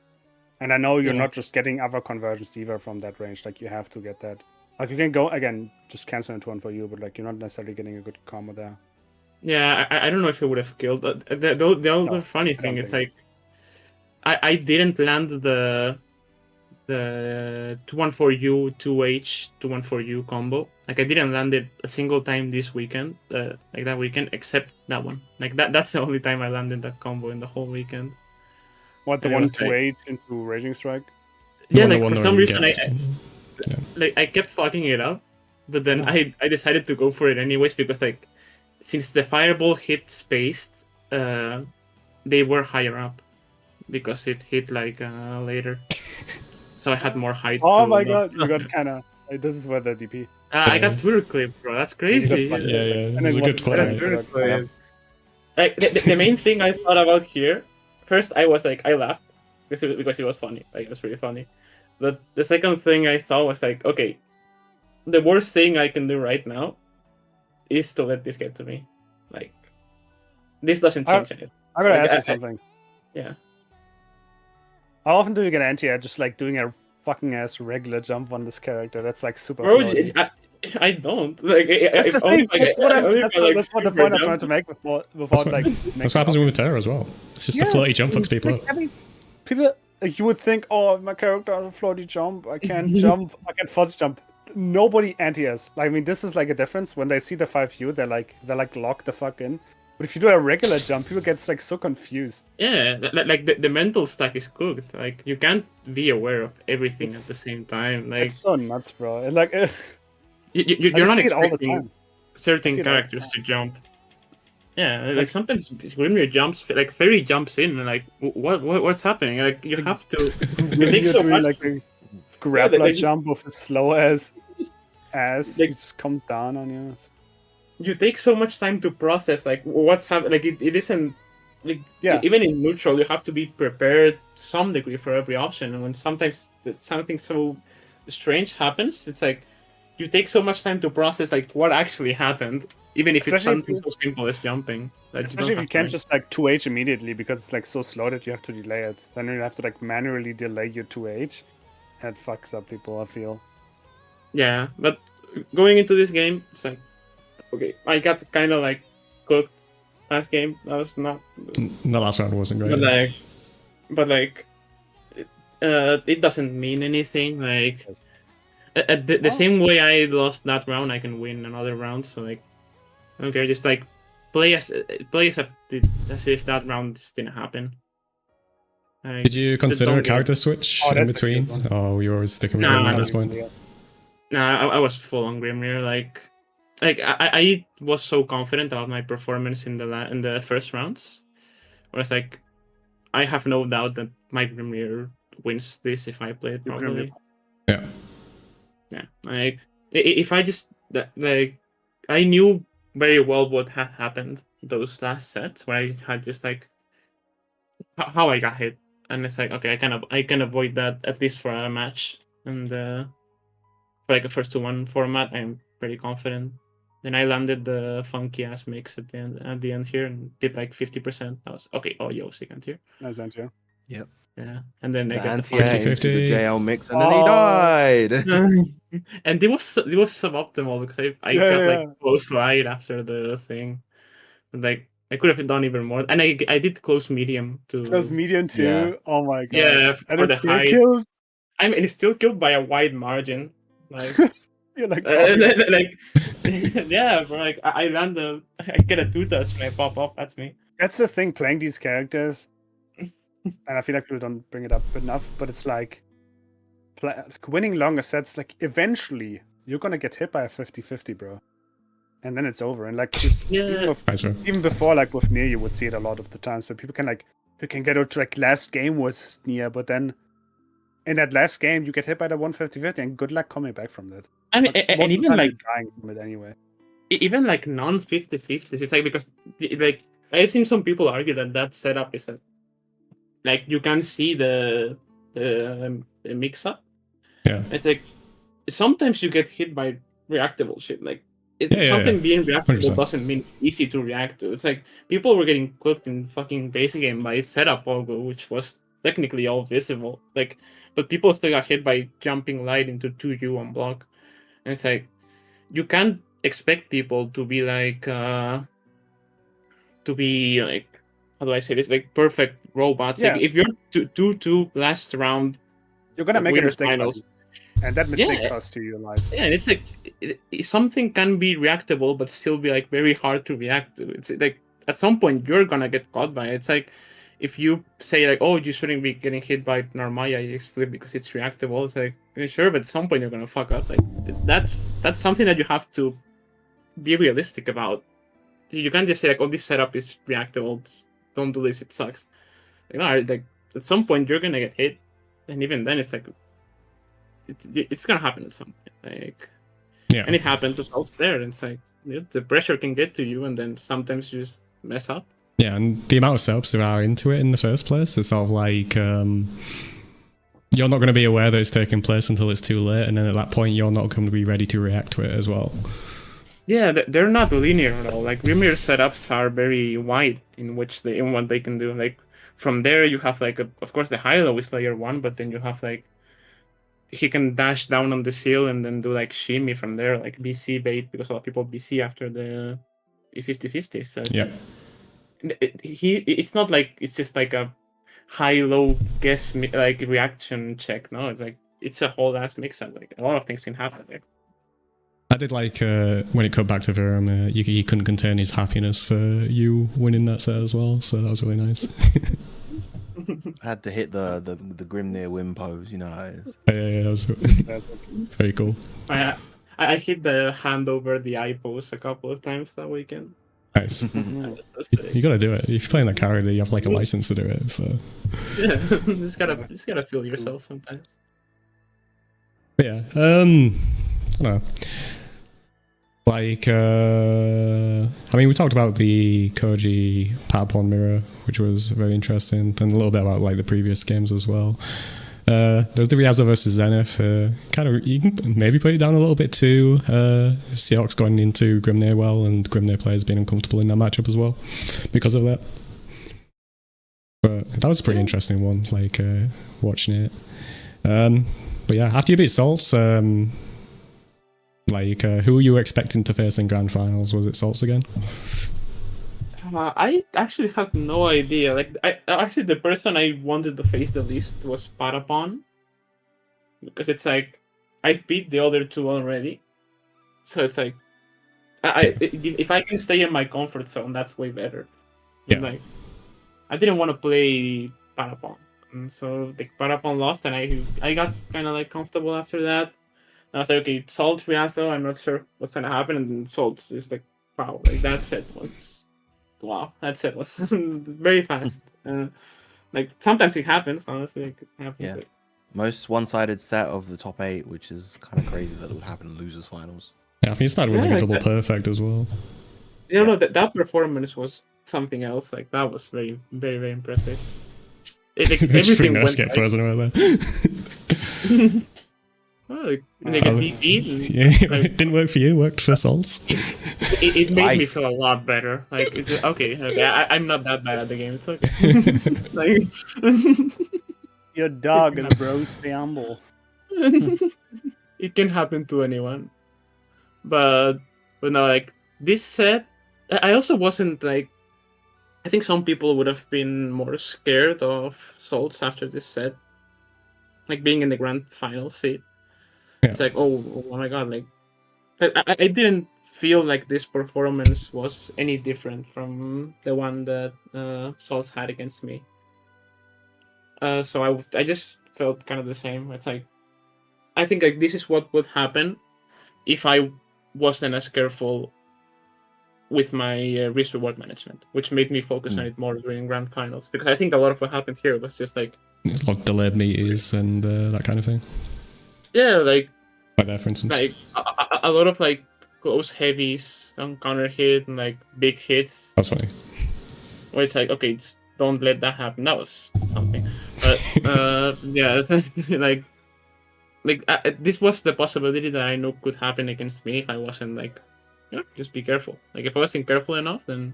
And I know you're not just getting other conversions either from that range. Like you have to get that. Like you can go again, just cancel into 1 for you, but like you're not necessarily getting a good combo there. Yeah, I don't know if it would have killed. The other funny thing is like I didn't land the 2-1-4U 2H 2-1-4U combo. Like I didn't land it a single time this weekend, like that weekend, except that one. Like that's the only time I landed that combo in the whole weekend. What, the 1-2-8 into Raging Strike? Yeah, like for some reason I kept fucking it up, but then I decided to go for it anyways because like since the fireball hit spaced, they were higher up because it hit like later. So I had more height. Oh my god, you got kinda. This is where the DP. I got Twitter clip, bro. That's crazy. Yeah, it was a good clip. Like the main thing I thought about here, first I was like I laughed because it was funny. Like it was really funny. But the second thing I thought was like, okay, the worst thing I can do right now is to let this get to me. Like this doesn't change anything. I'm gonna ask you something. Yeah. How often do you get anti-air just like doing a fucking ass regular jump on this character? That's like super. Bro, I don't. Like, that's the thing. That's what the point I'm trying to make without like. That's what happens with Terra as well. It's just a floaty jump fucks people up. I mean, people, like, you would think, oh, my character has a floaty jump. I can't jump. I can fuzzy jump. Nobody anti-airs. Like, I mean, this is like a difference. When they see the 5U, they're like locked the fuck in. But if you do a regular jump, people get like so confused. Yeah, like the mental stack is cooked. Like you can't be aware of everything at the same time. Like it's so nuts, bro. And like you're not expecting certain characters to jump. Yeah, like sometimes Grimnir jumps, like Fairy jumps in, and like what's happening? Like you have to. You take so much. Like a grappler jump with as slow as like, it just comes down on you. You take so much time to process like what's happening. Like it isn't even in neutral, you have to be prepared to some degree for every option. And when sometimes something so strange happens, it's like you take so much time to process like what actually happened, even if it's something so simple as jumping. Especially if you can't just like 2H immediately because it's like so slow that you have to delay it. Then you have to like manually delay your 2H. That fucks up people, I feel. Yeah, but going into this game, it's like, okay, I got kind of like cooked last game. That was not. The last round wasn't great. But it doesn't mean anything. Like, the same way I lost that round, I can win another round. So like, I don't care. Just like play as if that round just didn't happen. Like, did you consider a character switch in between? Oh, you were sticking with Grimnir at this point? Nah, I was full on Grimnir. Like I was so confident about my performance in the first rounds. Whereas like, I have no doubt that my Grimnir wins this if I play it properly. Yeah. Yeah. Like, if I just like, I knew very well what had happened those last sets where I had just like how I got hit. And it's like, okay, I can avoid that at least for a match. And for like a first to one format, I'm pretty confident. Then I landed the funky ass mix at the end here and did like 50%. I was okay. Oh, yo, second tier. Nice anti. Yep. Yeah, and then I got the 50-50 the JL mix, and then he died. And it was suboptimal because I got like close light after the thing. Like, I could have done even more, and I did close medium too. Close medium too. Yeah. Oh my god. Yeah, and it's still killed. I mean, it's still killed by a wide margin. Like, you're like, yeah, bro. Like, I land I get a 2-touch and I pop up. That's me. That's the thing. Playing these characters, and I feel like people don't bring it up enough. But it's like winning longer sets. Like, eventually you're gonna get hit by a 50-50, bro. And then it's over. And like, even before, like with Nier, you would see it a lot of the times where people can get out to like last game was Nier, but then in that last game you get hit by the 150-50, and good luck coming back from that. I mean, and even like dying from it anyway. Even like non-50-50s, it's like, because like I've seen some people argue that setup is like you can see the mix-up. Yeah, it's like sometimes you get hit by reactable shit. Like, being reactable 100%. Doesn't mean it's easy to react to. It's like people were getting cooked in fucking basic game by setup Pogo, which was technically all visible. Like, but people still got hit by jumping light into 2U on block. And it's like, you can't expect people to be like how do I say this? Like, perfect robots. Yeah. Like, if you're 2-2 last round, you're gonna make a mistake. Finals. And that mistake costs you your life. Yeah, and it's like something can be reactable, but still be like very hard to react to. It's like at some point you're gonna get caught by it. It's like if you say like, oh, you shouldn't be getting hit by Narmaya X-Flip because it's reactable. It's like, sure, but at some point you're gonna fuck up. Like, that's something that you have to be realistic about. You can't just say like, oh, this setup is reactable. Just don't do this. It sucks. Like, no, like at some point you're gonna get hit, and even then it's like. It's gonna happen at some point, like, and it happens. Results there, and it's like the pressure can get to you, and then sometimes you just mess up. Yeah, and the amount of setups that are into it in the first place, it's sort of like you're not going to be aware that it's taking place until it's too late, and then at that point you're not going to be ready to react to it as well. Yeah, they're not linear at all. Like, Grimnir setups are very wide in what they can do. Like, from there you have like of course the high-low is layer 1, but then you have like. He can dash down on the seal and then do like shimmy from there, like BC bait, because a lot of people BC after the 50-50. So it's not like it's just like a high-low guess like reaction check. No, it's like it's a whole ass mix-up. Like, a lot of things can happen there. I did like when it cut back to Virum, he couldn't contain his happiness for you winning that set as well. So that was really nice. Had to hit the Grimnir win pose, you know how it is. Yeah, that was very cool. I hit the hand over the eye pose a couple of times that weekend. Nice. You gotta do it. If you're playing that character, you have like a license to do it. So yeah, just gotta feel yourself sometimes. But yeah, I don't know. Like, I mean, we talked about the Koji Patapon mirror, which was very interesting, and a little bit about like the previous games as well. There's the Riazza versus Zenith. Kind of, you can maybe put it down a little bit too. Seahawks going into Grimnir well, and Grimnir players being uncomfortable in that matchup as well because of that. But that was a pretty interesting one, like watching it. But yeah, after you beat Salts, like, who were you expecting to face in grand finals? Was it Salts again? I actually had no idea. Like, actually the person I wanted to face the least was Patapon, because it's like I've beat the other two already, so it's like if I can stay in my comfort zone, that's way better. Yeah. Like, I didn't want to play Patapon, and so the Patapon lost, and I got kind of like comfortable after that. And I was like, okay, Salt Riazzo, I'm not sure what's gonna happen, and then Salt is like, wow, like that set was, wow, that set was very fast. Like sometimes it happens, honestly, it happens. Yeah. Like, Most one-sided set of the top 8, which is kind of crazy that it would happen in losers finals. Yeah, I think you started with like a double perfect as well. you know, that performance was something else. Like that was very, very, very impressive. Everything went get right. frozen right there. Well, like, they get beat. Yeah, it didn't work for you. Worked for Salts. It made me feel a lot better. Like, it's okay. I'm not that bad at the game. It's okay. Like, Your dog is bro stumble. It can happen to anyone. But no, like this set, I also wasn't like. I think some people would have been more scared of Salts after this set, like being in the grand final seat. Yeah. It's like, oh my god, like I didn't feel like this performance was any different from the one that Salts had against me. So I just felt kind of the same. It's like, I think like this is what would happen if I wasn't as careful with my risk reward management, which made me focus on it more during grand finals. Because I think a lot of what happened here was just like, it's a lot of delayed meters and that kind of thing. Yeah, like there, for instance, like a lot of like close heavies on counter hit and like big hits. That's funny. Where it's like, okay, just don't let that happen. That was something. But yeah, like this was the possibility that I know could happen against me if I wasn't like, just be careful. Like if I wasn't careful enough, then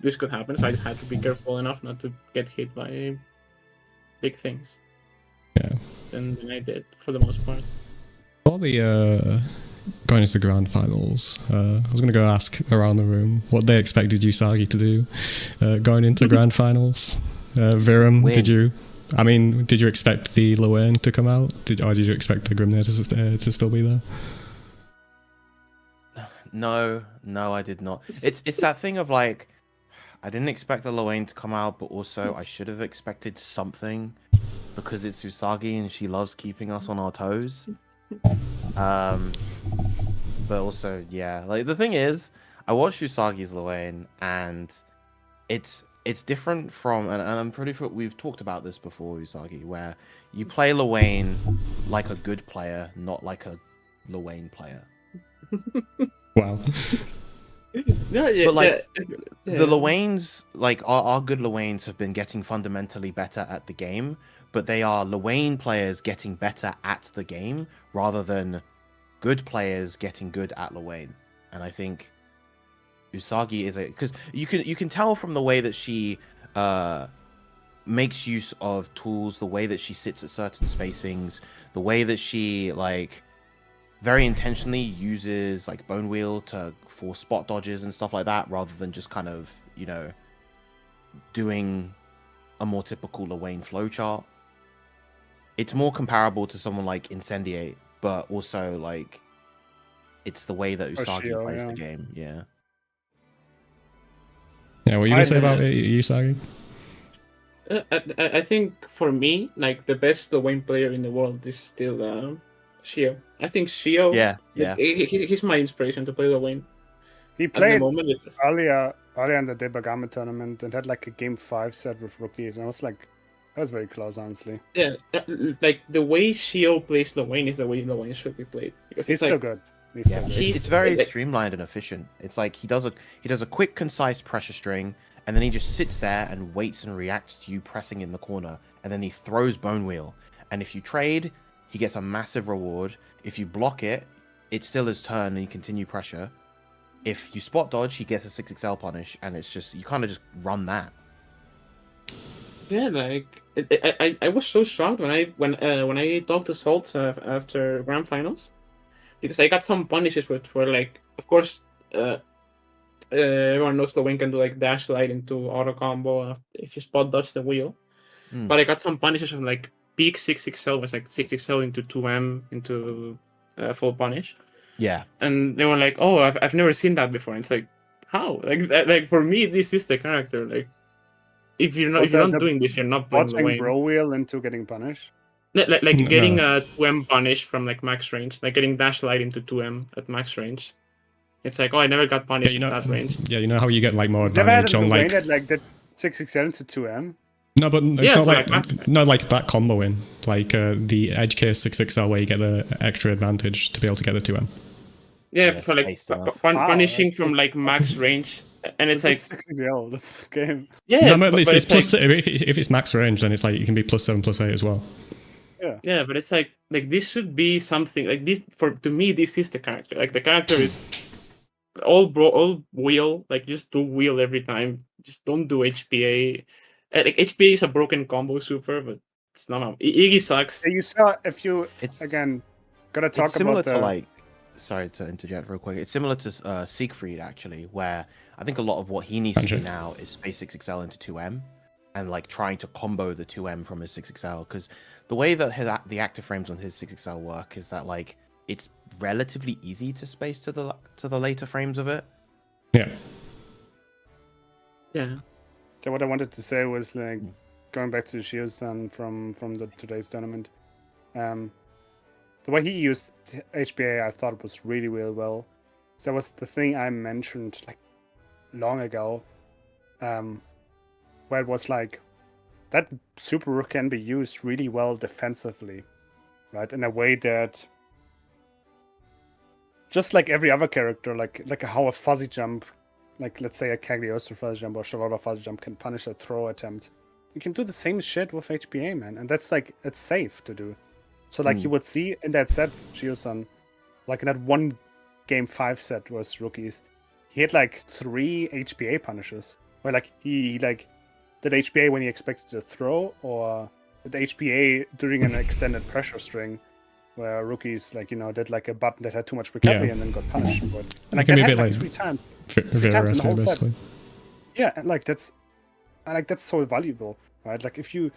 this could happen. So I just had to be careful enough not to get hit by big things. Yeah. And I did for the most part. For the going into the grand finals, I was going to go ask around the room what they expected Usagi to do going into grand finals. Virum, did you expect the Lowen to come out? Or did you expect the Grimnir to still be there? No, I did not. It's that thing of like, I didn't expect the Lowen to come out, but also I should have expected something because it's Usagi and she loves keeping us on our toes. But also, yeah, like the thing is, I watched Usagi's Lowen and it's different from, and I'm pretty sure we've talked about this before, Usagi, where you play Lowen like a good player, not like a Lowen player. Wow. But like the Lowains, like our good Lowains have been getting fundamentally better at the game, but they are Lowain players getting better at the game rather than good players getting good at Lowain. And I think Usagi is because you can tell from the way that she makes use of tools, the way that she sits at certain spacings, the way that she like very intentionally uses like Bone Wheel for spot dodges and stuff like that, rather than just kind of, you know, doing a more typical Lowain flowchart. It's more comparable to someone like Incendiate, but also like it's the way that Usagi plays the game. Yeah. Yeah, what are you gonna say about Usagi? I think for me, like the best Lowain player in the world is still Shio. I think Shio. Yeah. He's my inspiration to play Lowain. He played earlier in the Debagame tournament and had like a game 5 set with rookies, and I was like, that was very close, honestly. Yeah, like the way Shio plays Lowain is the way Lowain should be played, because he's like, so good. He's Yeah, so good. it's very streamlined and efficient. It's like he does a quick, concise pressure string, and then he just sits there and waits and reacts to you pressing in the corner, and then he throws Bone Wheel. And if you trade, he gets a massive reward. If you block it, it's still his turn and you continue pressure. If you spot dodge, he gets a 6XL punish, and it's just you kind of just run that. Yeah, like I was so shocked when I talked to Salt after grand finals, because I got some punishes which were like, of course, everyone knows Lowen can do like dash slide into auto combo if you spot dodge the wheel. But I got some punishes of like peak 6XL was like 6XL into 2M into full punish. Yeah, And they were like, "Oh, I've never seen that before." And it's like, how? Like for me, this is the character. Like, if you're not doing this, you're not playing Watching Lowen. Bro Wheel into getting punished. Like getting a 2M punish from like max range, like getting dash light into 2M at max range. It's like, oh, I never got punished at that range. Yeah, you know how you get like more He's never had damage a on Lowen like. that did 6XL into 2M. No, but it's Yeah, not like like not like that combo in like the edge case 6XL where you get the extra advantage to be able to get the 2M. Yeah, for like punishing from like max range, and it's like 6XL. That's game. yeah. No, but at least it's plus. like, if it's max range, then it's like you can be +7, +8 as well. Yeah, but it's like this should be something like this. To me, this is the character. Like the character is all wheel. Like just do wheel every time. Just don't do HPA. Like HPA is a broken combo super, but it's not. Iggy sucks. You saw if you It's again gotta talk it's similar about to like. Sorry to interject real quick. It's similar to Siegfried actually, where I think a lot of what he needs to do now is space 6XL into 2M, and like trying to combo the 2M from his 6XL. Because the way that the active frames on his 6XL work is that like it's relatively easy to space to the later frames of it. Yeah. Yeah. So what I wanted to say was like going back to the Shio-san from the today's tournament. The way he used HPA, I thought was really well. That was the thing I mentioned like long ago, where it was like that super rook can be used really well defensively, right? In a way that just like every other character, like how a fuzzy jump, like let's say a Cagliostro fuzzy jump or Charlotta fuzzy jump can punish a throw attempt. You can do the same shit with HPA, man, and that's like it's safe to do. So like you would see in that set, Shio-san, like in that one game 5 set was rookies, he had like 3 HPA punishes. Where like he like did HPA when he expected to throw, or did HPA during an extended pressure string, where rookies like did like a button that had too much recovery and then got punished for it. And like can that be a bit happened like 3 times. Vera in the whole set. basically. Yeah, and like that's so valuable, right? Like if you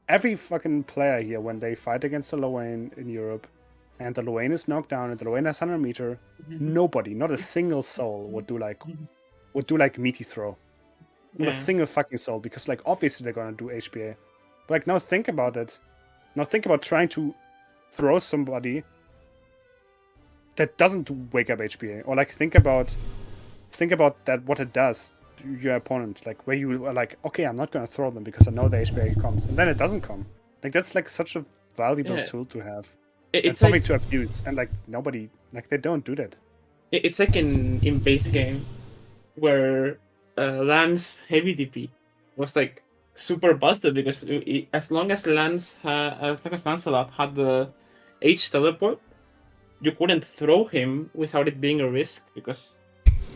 every fucking player here, when they fight against a Lowen in Europe, and the Lowen is knocked down, and the Lowen has 100 meter, nobody, not a single soul would do like meaty throw. Not a single fucking soul, because like obviously they're gonna do HPA. But like now think about it. Now think about trying to throw somebody that doesn't wake up HPA, or like think about that what it does to your opponent, like where you are like, okay, I'm not gonna throw them because I know the HPA comes, and then it doesn't come. Like that's like such a valuable tool to have. It's something like, to abuse, and like nobody, like they don't do that. It's like in base game where Lance heavy DP was like super busted because as long as Lancelot had the H teleport, you couldn't throw him without it being a risk, because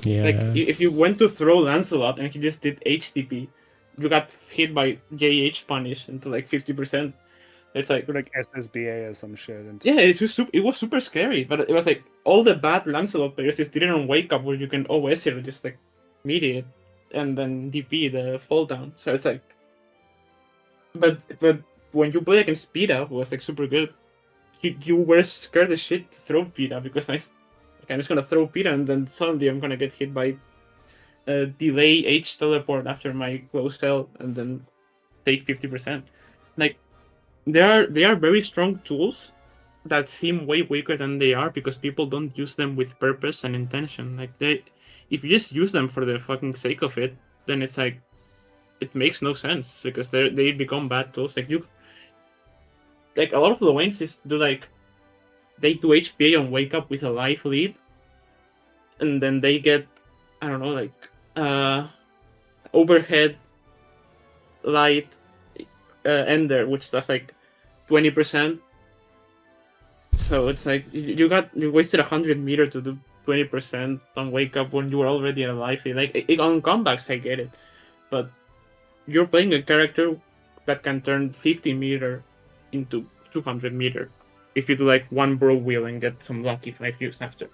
like if you went to throw Lancelot and he just did HTP, you got hit by JH punish into like 50%. It's like SSBA or some shit. And yeah, it was super scary, but it was like all the bad Lancelot players just didn't wake up where you can OS it, just like mediate and then DP the fall down. So it's like, but when you play against Pita, who was like super good, you were scared as shit to throw Pita, because I'm just gonna throw Pita and then suddenly I'm gonna get hit by delay H teleport after my close tail and then take 50%. Like they are very strong tools that seem way weaker than they are because people don't use them with purpose and intention. Like if you just use them for the fucking sake of it, then it's like it makes no sense, because they become bad tools. Like a lot of the Waynes just do like they do HPA on wake up with a life lead, and then they get, I don't know, like overhead light ender, which does like 20%. So it's like you wasted 100 meter to do 20% on wake up when you were already a life lead. Like on comebacks, I get it, but you're playing a character that can turn 50 meter into 200 meter if you do like one bro wheel and get some lucky 5 views after.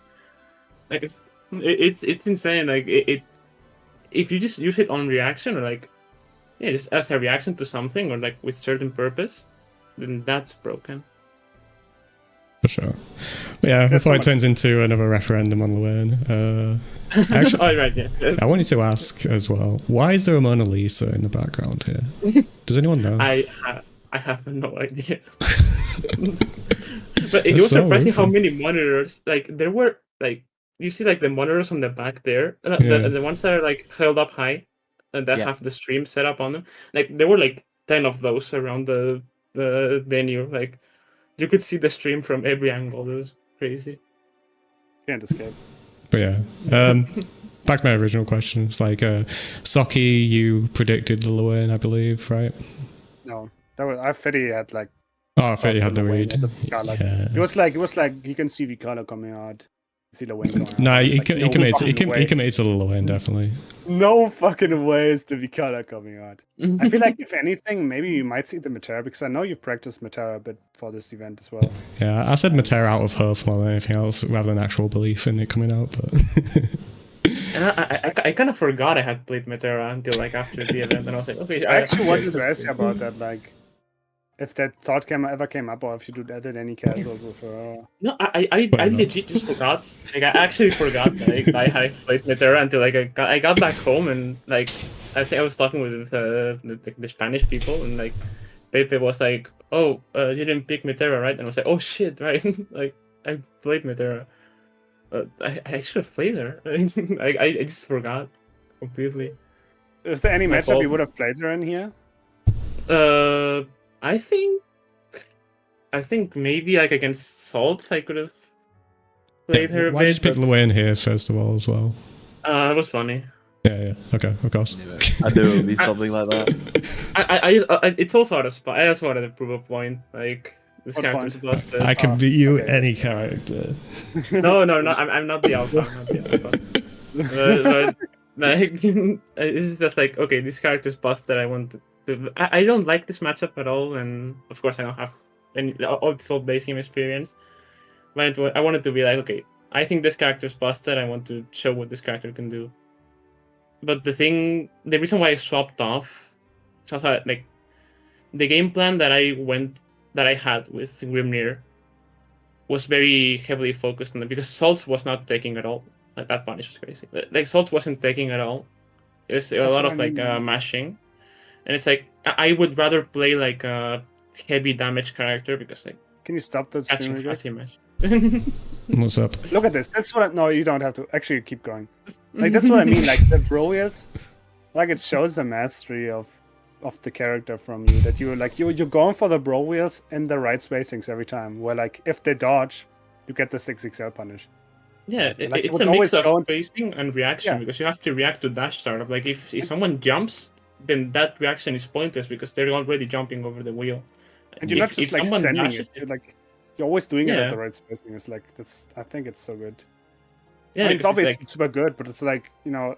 Like it's insane. Like if you just use it on reaction, or like just as a reaction to something, or like with certain purpose, then that's broken. For sure. But yeah, before it turns into another referendum on Llewellyn, actually, right, yeah. I wanted to ask as well, why is there a Mona Lisa in the background here? Does anyone know? I have no idea. But it was so surprising how many monitors, like there were, like you see like the monitors on the back there, the ones that are like held up high and that have the stream set up on them. Like there were like 10 of those around the venue. Like you could see the stream from every angle. It was crazy. Can't escape. But yeah, back to my original question. It's like Socky, you predicted the Llewellyn, I believe, right? No, that was Fetty had like. Oh, Fetty had the read. It was like you can see the color coming out. See the wind going out. No, he committed to the Llewellyn, definitely. No fucking way is the Vikala coming out. I feel like if anything, maybe you might see the Matera, because I know you practiced Matera a bit for this event as well. Yeah, I said Matera out of hope more than anything else, rather than actual belief in it coming out. But and I kind of forgot I had played Matera until like after the event, and I was like, okay. I actually wanted to ask you about that, like if that thought ever came up, or if you did any casuals with her. No, I legit just forgot. Like I actually forgot that I had played Matera until like I got back home, and like I think I was talking with the Spanish people, and like Pepe was like, "Oh, you didn't pick Matera, right?" And I was like, "Oh shit, right?" Like I played Matera. I should have played her. I just forgot completely. Is there any matchup you would have played her in here? I think maybe like against Salts I could have played her a bit. Why did you pick Llewellyn here first of all as well? It was funny. Yeah, okay, of course. I knew it would be something like that. I it's also out of spot. I just wanted to prove a point. Like this character's busted. I can beat you any character. No, I'm not the alpha. I'm not the alpha. Like it's just like, okay, this character's busted. I don't like this matchup at all, and of course I don't have any old base game experience. But I wanted to be like, okay, I think this character's busted. I want to show what this character can do. But the reason why I swapped off, so like the game plan that I had with Grimnir was very heavily focused on it, because Salts was not taking at all. Like that punish was crazy. Like Salts wasn't taking at all. It was a lot of like mashing. And it's like, I would rather play like a heavy damage character, because like... Can you stop that catching stream? fast image. What's up? Look at this. That's what no, you don't have to. Actually, keep going. Like, that's what I mean. Like, the bro wheels, like, it shows the mastery of the character from you. That you're going for the bro wheels in the right spacings every time. Where, like, if they dodge, you get the 6XL punish. Yeah, like, it's a mix of spacing and reaction, because you have to react to dash startup. Like, if someone jumps, then that reaction is pointless, because they're already jumping over the wheel. And you're not just like sending it. You're always doing it at the right spacing. It's like I think it's so good. Yeah, I mean, it's obviously super good, but it's like, you know,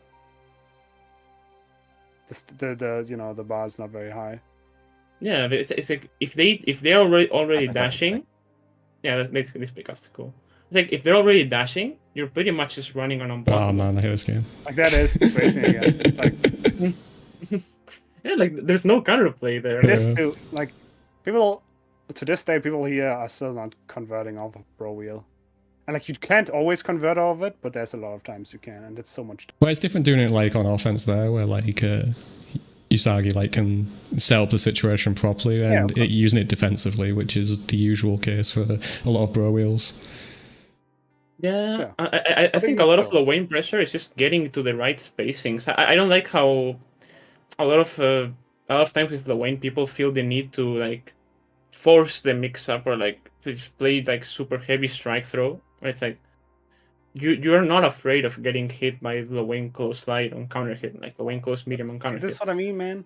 the bar is not very high. Yeah, but it's like if they're already dashing, yeah, let's pick us cool. It's like if they're already dashing, you're pretty much just running on unblockable. Oh man, I hate this game. Like that is the spacing again. Like, yeah, like there's no counterplay there. This too, like people to this day, people here are still not converting off of bro wheel. And like you can't always convert off it, but there's a lot of times you can, and it's so much. Well, it's different doing it like on offense there, where like Usagi like can set up the situation properly and using it defensively, which is the usual case for a lot of bro wheels. Yeah. I think a lot of Llewellyn pressure is just getting to the right spacings. I don't like how a lot of times with Llewellyn people feel the need to like force the mix up or like just play like super heavy strike throw. Where it's like you're not afraid of getting hit by the wing close light on counter hit, like the wing close medium on counter See, this is hit. what I mean, man.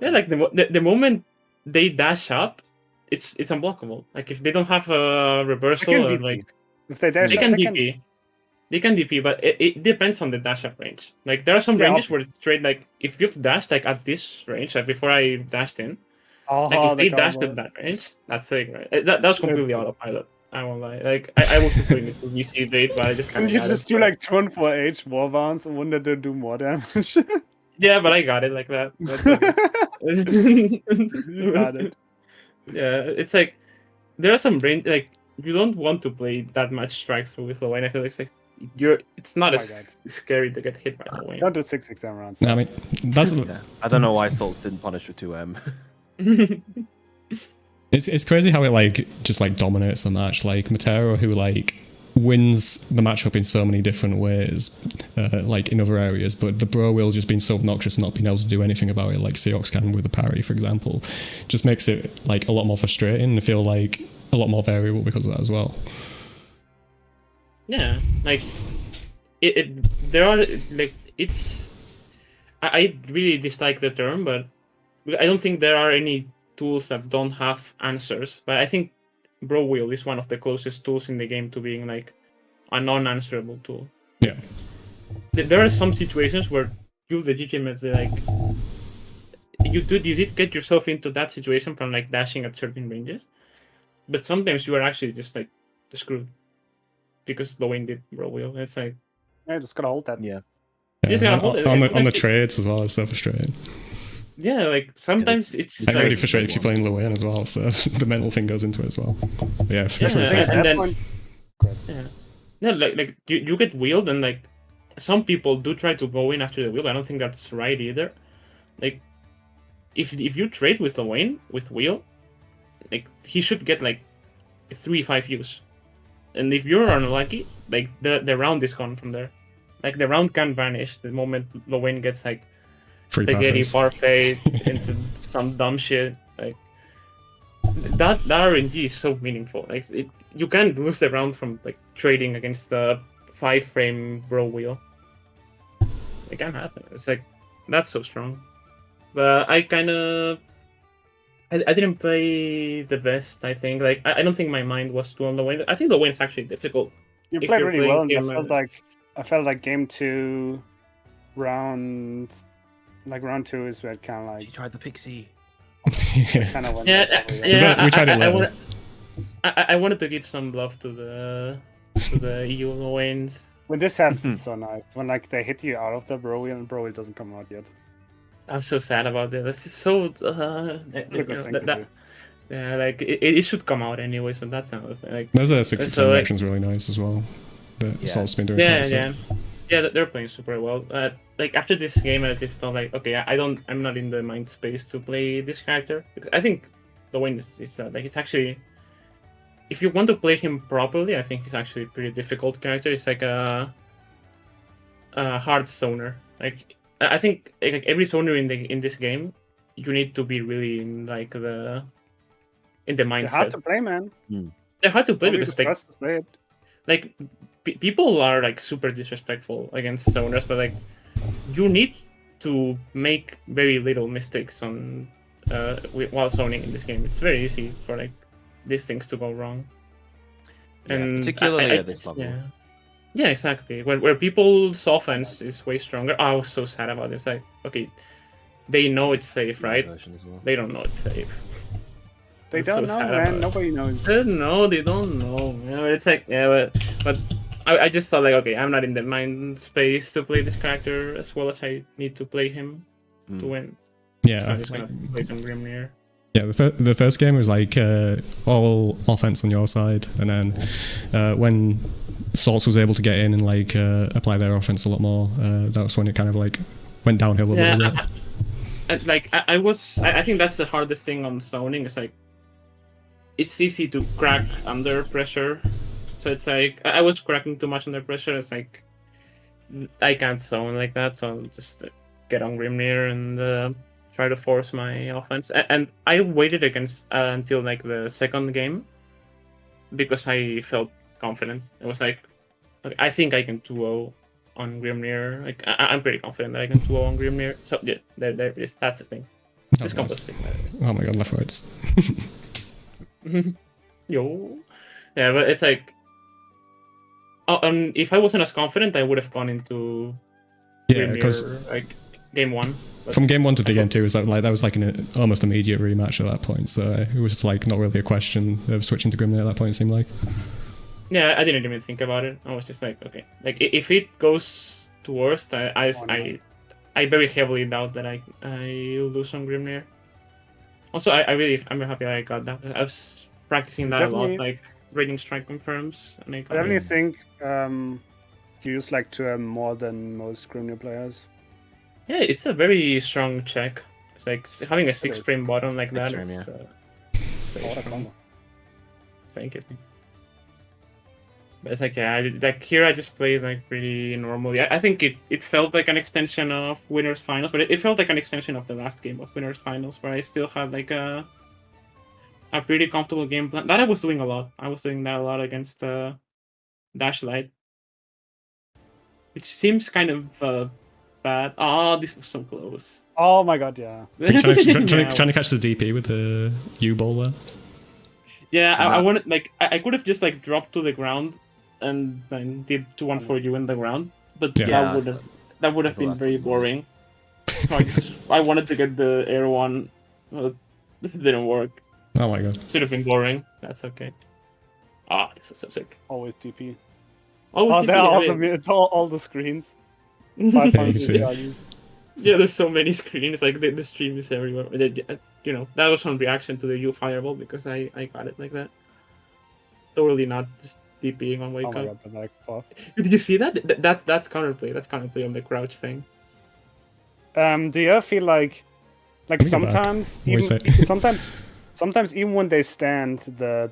Yeah, like the moment they dash up, it's unblockable. Like if they don't have a reversal or like if they dash they up, can DP. They can DP, but it depends on the dash up range. Like there are some ranges where it's straight like if you've dashed like at this range, like before I dashed in, like if they dashed at that range, that's sick, right? That was completely autopilot. I won't lie. Like I was doing it to VC bait, but I just Can you just do like 2 and 4H wall bounce and one that do more damage? Yeah, but I got it like that. That's You got it. Yeah, it's like there are some range like you don't want to play that much strike through with low, and I feel like it's not as scary to get hit by low. Don't do 6 exam rounds. I mean, that's I don't know why Salts didn't punish with 2M. it's crazy how it like just like dominates the match. Like Matero, who like wins the matchup in so many different ways, like in other areas, but the bro wheel just being so obnoxious and not being able to do anything about it, like Seox can with the parry, for example, just makes it like a lot more frustrating and feel like a lot more variable because of that as well. Yeah, like there are like it's I really dislike the term, but I don't think there are any tools that don't have answers. But I think Bro Wheel is one of the closest tools in the game to being like a non-answerable tool. Yeah. There are some situations where you legitimately like you did get yourself into that situation from like dashing at certain ranges, but sometimes you are actually just like screwed because the wing did Bro Wheel. It's like just gotta hold that. Yeah. You just gotta hold it. On the trades as well, it's so frustrating. Yeah, like sometimes it's I'm like, really frustrated because you're playing Luan as well, so the mental thing goes into it as well. But yeah, like you get wheeled, and like some people do try to go in after the wheel. I don't think that's right either. Like if you trade with Luan with wheel, like he should get like 3-5 views, and if you're unlucky, like the round is gone from there. Like the round can vanish the moment Luan gets like spaghetti parfait into some dumb shit. Like that RNG is so meaningful. Like you can't lose the round from like trading against the 5-frame bro wheel. It can't happen. It's like that's so strong. But I didn't play the best. I think like I don't think my mind was too on the win. I think the win's actually difficult. You played really well. And I felt like game 2, round 2 is where it kind of like. She tried the pixie. Kind of we tried it. I wanted to give some love to the EU wins. When this happens, it's so nice. When like they hit you out of the bro wheel and bro wheel doesn't come out yet. I'm so sad about that. That's so. Yeah, like it should come out anyway, so that's another thing. Like, there's a 6-10 action's really nice as well. Salt's been doing. Yeah, they're playing super well. Like after this game, I just thought like, okay, I'm not in the mind space to play this character. Because I think the win is like it's actually, if you want to play him properly, I think it's actually a pretty difficult character. It's like a hard zoner. Like I think like every zoner in this game, you need to be really in like the mindset. They're hard to play, man. They're hard to play because like people are like super disrespectful against zoners, but like you need to make very little mistakes on while zoning in this game. It's very easy for like these things to go wrong. And particularly at this level. Yeah, exactly. Where people's offense is way stronger. I was so sad about this. Like, okay, they know it's safe, right? They don't know it's safe. They don't know, man. Nobody knows. No, they don't know. You know, it's like, yeah, but I just thought like, okay, I'm not in the mind space to play this character as well as I need to play him to win. Yeah, so I'm just gonna play some Grimnir. Yeah, the first game was like all offense on your side, and then when Salts was able to get in and like apply their offense a lot more, that was when it kind of like went downhill a little bit. I think that's the hardest thing on zoning. It's like it's easy to crack under pressure. So it's like I was cracking too much under pressure. It's like I can't zone like that, so I'll just get on Grimnir and try to force my offense. And I waited against until like the second game because I felt confident. It was like, okay, I think I can 2-0 on Grimnir. Like I'm pretty confident that I can 2-0 on Grimnir. So yeah, there it is. That's the thing. This combo Nice. stick. Oh my god, left rights. Yo. Yeah, but it's like, if I wasn't as confident, I would have gone into Yeah, because Grimnir, like game 1. But from game 1 to game 2, that was like an almost immediate rematch at that point. So it was like not really a question of switching to Grimnir at that point. It seemed like. yeah, I didn't even think about it. I was just like, okay, like if it goes to worst, I very heavily doubt that I lose on Grimnir. Also, I'm very happy I got that. I was practicing that a lot, like Raging Strike confirms. And I definitely think you use like 2M more than most Grimnir players. Yeah, it's a very strong check. It's like having a 6-frame bottom like that. Extreme, It's, yeah. it's very strong. Thank you. But it's like, yeah, like here I just played like pretty normally. I think it felt like an extension of Winners Finals, but it felt like an extension of the last game of Winners Finals, where I still had like a pretty comfortable game plan. That I was doing a lot. I was doing that a lot against Dashlight, which seems kind of bad. Oh, this was so close. Oh my god, yeah. Trying to catch the DP with the U-ball there. Yeah, I wanted like I could have just like dropped to the ground and then did 2-1 for you in the ground, but Yeah. that would have been very boring. So I wanted to get the air one, but it didn't work. Oh my god. Should have been boring. That's okay. Ah, this is so sick. Always DP. Always Oh, there are DP, all the screens. Yeah, you can see it. values. Yeah, there's so many screens. Like the stream is everywhere. You know, that was on reaction to the U fireball because I got it like that. Totally not just DPing on wake Oh my up. god, the back buff. Did you see that? That's counterplay. That's counterplay on the crouch thing. Do you ever feel like Let me go back. sometimes What do you even say? sometimes even when they stand, the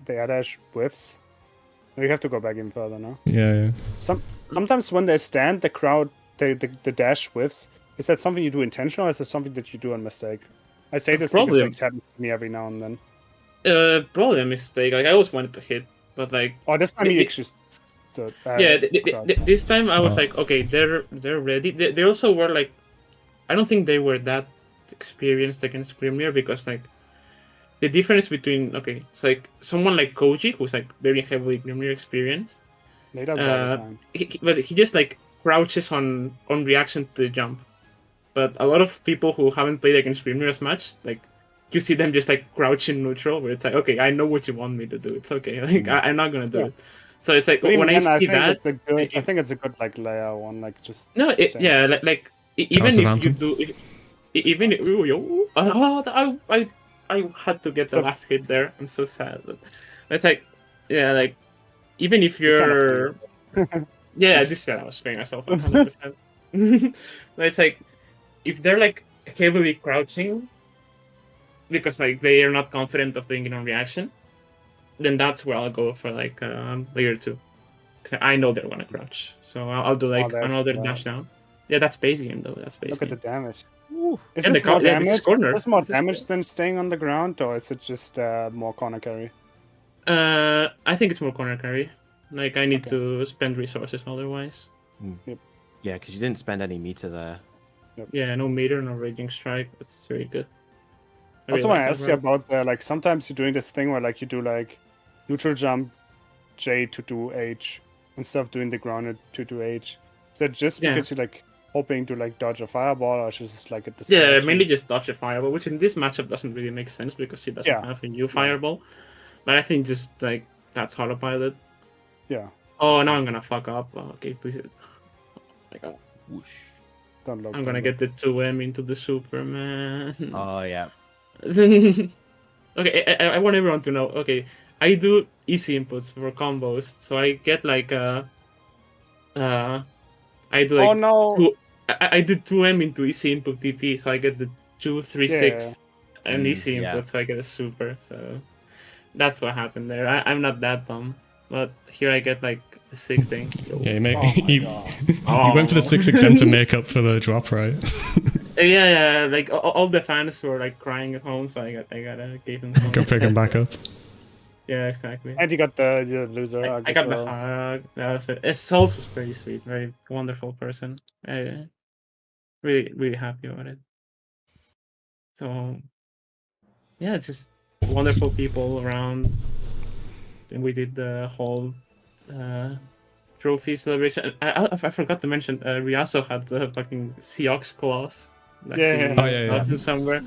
air dash whiffs. You have to go back even further now. Yeah. Sometimes when they stand, the dash whiffs. Is that something you do intentional, or is that something that you do on mistake? I say this Probably. because it happens to me every now and then. Probably a mistake. Like I always wanted to hit, but like Oh, this time you actually stood. yeah, this time I was Oh. like, okay, they're ready. They also were like, I don't think they were that experienced against Grimnir because like the difference between so like someone like Koji who's like very heavily Grimnir experienced, They does that all the time. but he just like crouches on reaction to the jump. But a lot of people who haven't played against Grimnir as much, like you see them just like crouch in neutral, where it's like, okay, I know what you want me to do. It's okay, like I'm not gonna do Yeah. it. So it's like But even when I then, see that, I think it's a good like layer one, like just no, same. yeah, like even Toss of if you Anthem. do, even I had to get the last hit there. I'm so sad. But it's like, yeah, like even if you're, yeah, this I was playing myself 100%. But it's like if they're like heavily crouching because like they are not confident of doing it on reaction, then that's where I'll go for like layer 2. Because I know they're gonna crouch, so I'll do like that's another bad. dash down. Yeah, that's base game though. That's base Look at the game. damage. Is Yeah, this the more this is damage? corner. Is this more This is damage corner. than staying on the ground, or is it just more corner carry? I think it's more corner carry. Like I need Okay. to spend resources otherwise. Yeah, because you didn't spend any meter there. Yeah, no meter, no raging strike. That's very good. I Also, really want to like ask that you run. about like sometimes you're doing this thing where like you do like neutral jump J to do H instead of doing the grounded to do H. Is that just Yeah. because you're like hoping to like dodge a fireball, or just like a Yeah, distraction? mainly just dodge a fireball, which in this matchup doesn't really make sense because she doesn't Yeah. have a new fireball. But I think just like that's autopilot. Yeah, Oh, now I'm gonna fuck up. Oh, okay, please. Oh my god. Whoosh. don't look. I'm gonna get the 2M into the Superman. Oh yeah. Okay, I want everyone to know. Okay, I do easy inputs for combos, so I get like I do like Oh no! I do 2M into easy input TP, so I get the 2, 3, 6 and easy yeah. input, so I get a super. So that's what happened there. I'm not that dumb, but here I get like the 6 thing. Yo. Yeah, you, Oh my you, god! you went for the 6XM to make up for the drop, right? Yeah, like all the fans were like crying at home, so I gotta give him some. Go pick him back up. Yeah, exactly. And you got the loser hug I as got the well. hug. That was it. It's also very sweet, very wonderful person. Really happy about it. So yeah, it's just wonderful people around. And we did the whole trophy celebration. I forgot to mention, we also had the fucking Seahawks claws that Yeah, he yeah. Oh, yeah, got yeah. somewhere.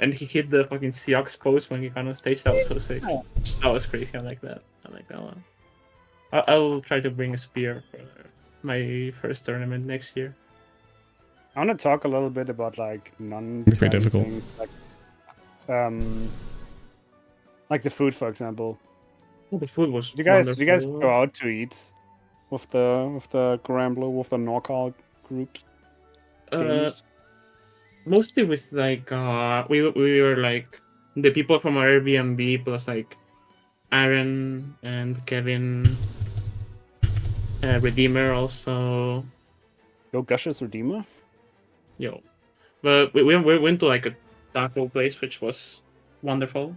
And he hit the fucking Seahawks pose when he got on stage. That was so sick. Yeah. That was crazy. I like that. I like that one. I'll try to bring a spear for my first tournament next year. I want to talk a little bit about like Pretty difficult. things, like the food, for example. Oh, the food was Do you guys wonderful. go out to eat with the Grambler, with the NorCal group games? Mostly with like we were like the people from our Airbnb plus like Aaron and Kevin, Redeemer also. Yo, Gush's Redeemer? Yo, but we went to like a taco place which was wonderful,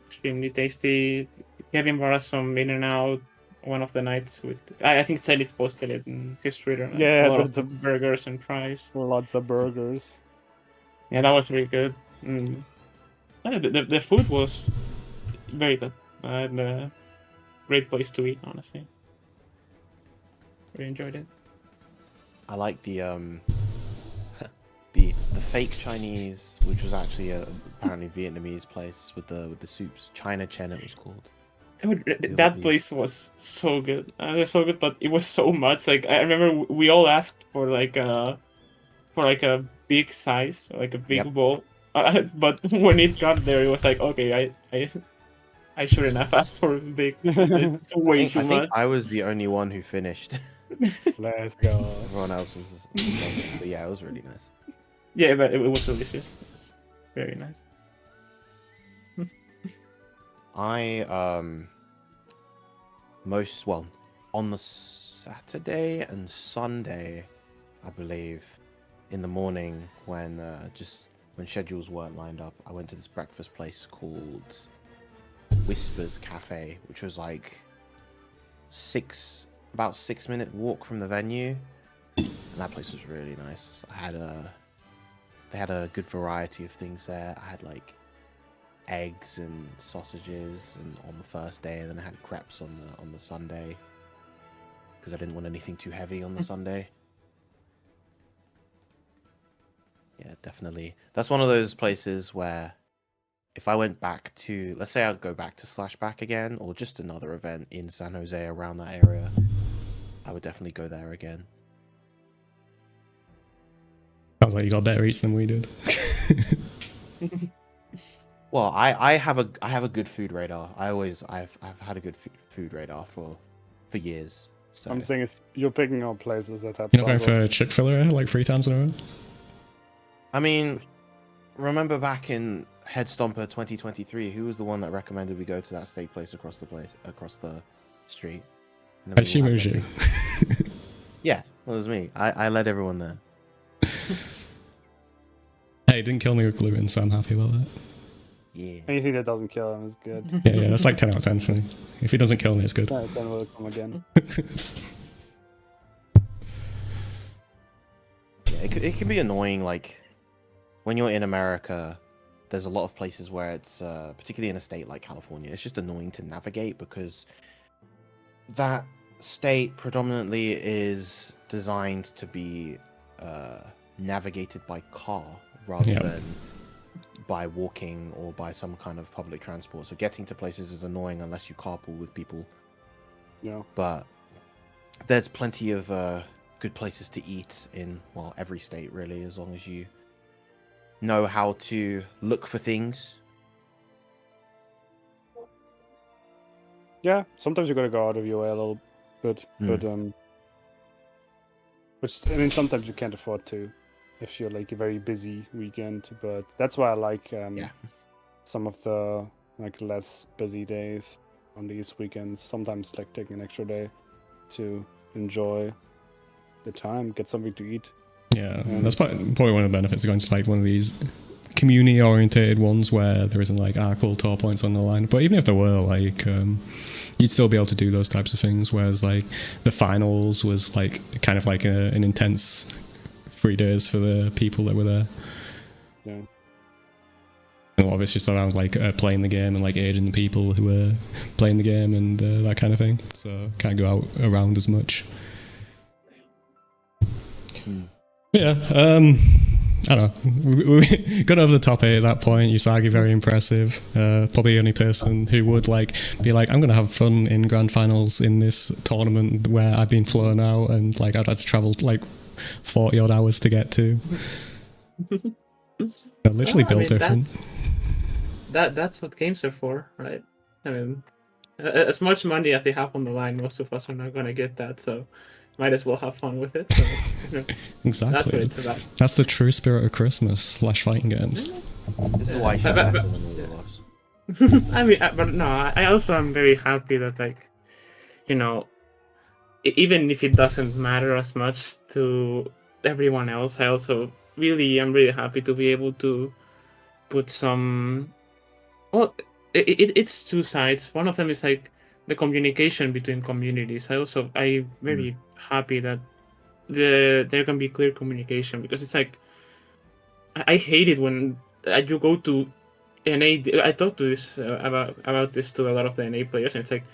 extremely tasty. Kevin brought us some In and Out one of the nights with I think said it's posted it in his Twitter. Like, Yeah, a lot that's of burgers and fries. lots of burgers. Yeah, that was really good. Yeah, the food was very good. And great place to eat, honestly. Really enjoyed it. I like the the fake Chinese, which was actually a apparently Vietnamese place with the soups. China Chen it was called. That place was so good. It was so good, but it was so much. Like I remember we all asked for like a big size, like a big Yep. bowl. But when it got there, it was like, okay, I shouldn't have asked for big. It's way I too think much. I was the only one who finished. Let's go. Everyone else was. But yeah, it was really nice. Yeah, but it was delicious. It was very nice. I on the Saturday and Sunday, I believe, in the morning when when schedules weren't lined up, I went to this breakfast place called Whispers Cafe, which was like about 6 minute walk from the venue, and that place was really nice. They had a good variety of things there. I had like eggs and sausages and on the first day, and then I had crepes on the Sunday because I didn't want anything too heavy on the Sunday. Yeah, definitely. That's one of those places where if I went back to, let's say I'd go back to Slashback again, or just another event in San Jose around that area, I would definitely go there again. Sounds like you got better eats than we did. Well, I have a good food radar. I've had a good food radar for years. So I'm saying you're picking out places that have. You're not going for Chick-fil-A like 3 times in a row? I mean, remember back in Head Stomper 2023, who was the one that recommended we go to that steak place across the street? And I then we assume all it was had you. that. Yeah, it was me. I led everyone there. Hey, it didn't kill me with gluten, so I'm happy about that. Yeah. Anything that doesn't kill him is good. Yeah, that's like 10 out of 10 for me. If it doesn't kill me, it's good. Then will come again. Yeah, it can be annoying, like, when you're in America, there's a lot of places where it's, particularly in a state like California, it's just annoying to navigate because that state predominantly is designed to be navigated by car rather than by walking or by some kind of public transport. So getting to places is annoying unless you carpool with people. Yeah. But there's plenty of good places to eat in, well, every state really, as long as you know how to look for things. Yeah, sometimes you gotta go out of your way a little bit, but which I mean, sometimes you can't afford to if you're like a very busy weekend. But that's why I like some of the like less busy days on these weekends. Sometimes like taking an extra day to enjoy the time, get something to eat. Yeah, that's probably one of the benefits of going to like one of these community orientated ones where there isn't like cool tour points on the line. But even if there were, like you'd still be able to do those types of things, whereas like the finals was like kind of like an intense 3 days for the people that were there. Yeah. A lot of it's just around like playing the game and like aiding the people who were playing the game and that kind of thing, so can't go out around as much. Yeah, I don't know. We got over the top 8 at that point. Usagi, very impressive. Probably the only person who would like be like, I'm going to have fun in grand finals in this tournament where I've been flown out and like I'd had to travel like 40 odd hours to get to. Literally built different. That's what games are for, right? I mean, as much money as they have on the line, most of us are not going to get that, so might as well have fun with it. So, exactly. That's what it's about. That's the true spirit of Christmas / fighting games. This is why I should have to loss. I mean, but no, I also am very happy that, like, you know, even if it doesn't matter as much to everyone else, I also really am really happy to be able to put some. Well, it's two sides. One of them is like the communication between communities. I'm very happy that there can be clear communication, because it's like I hate it when you go to NA. I talked to this about this to a lot of the NA players, and it's like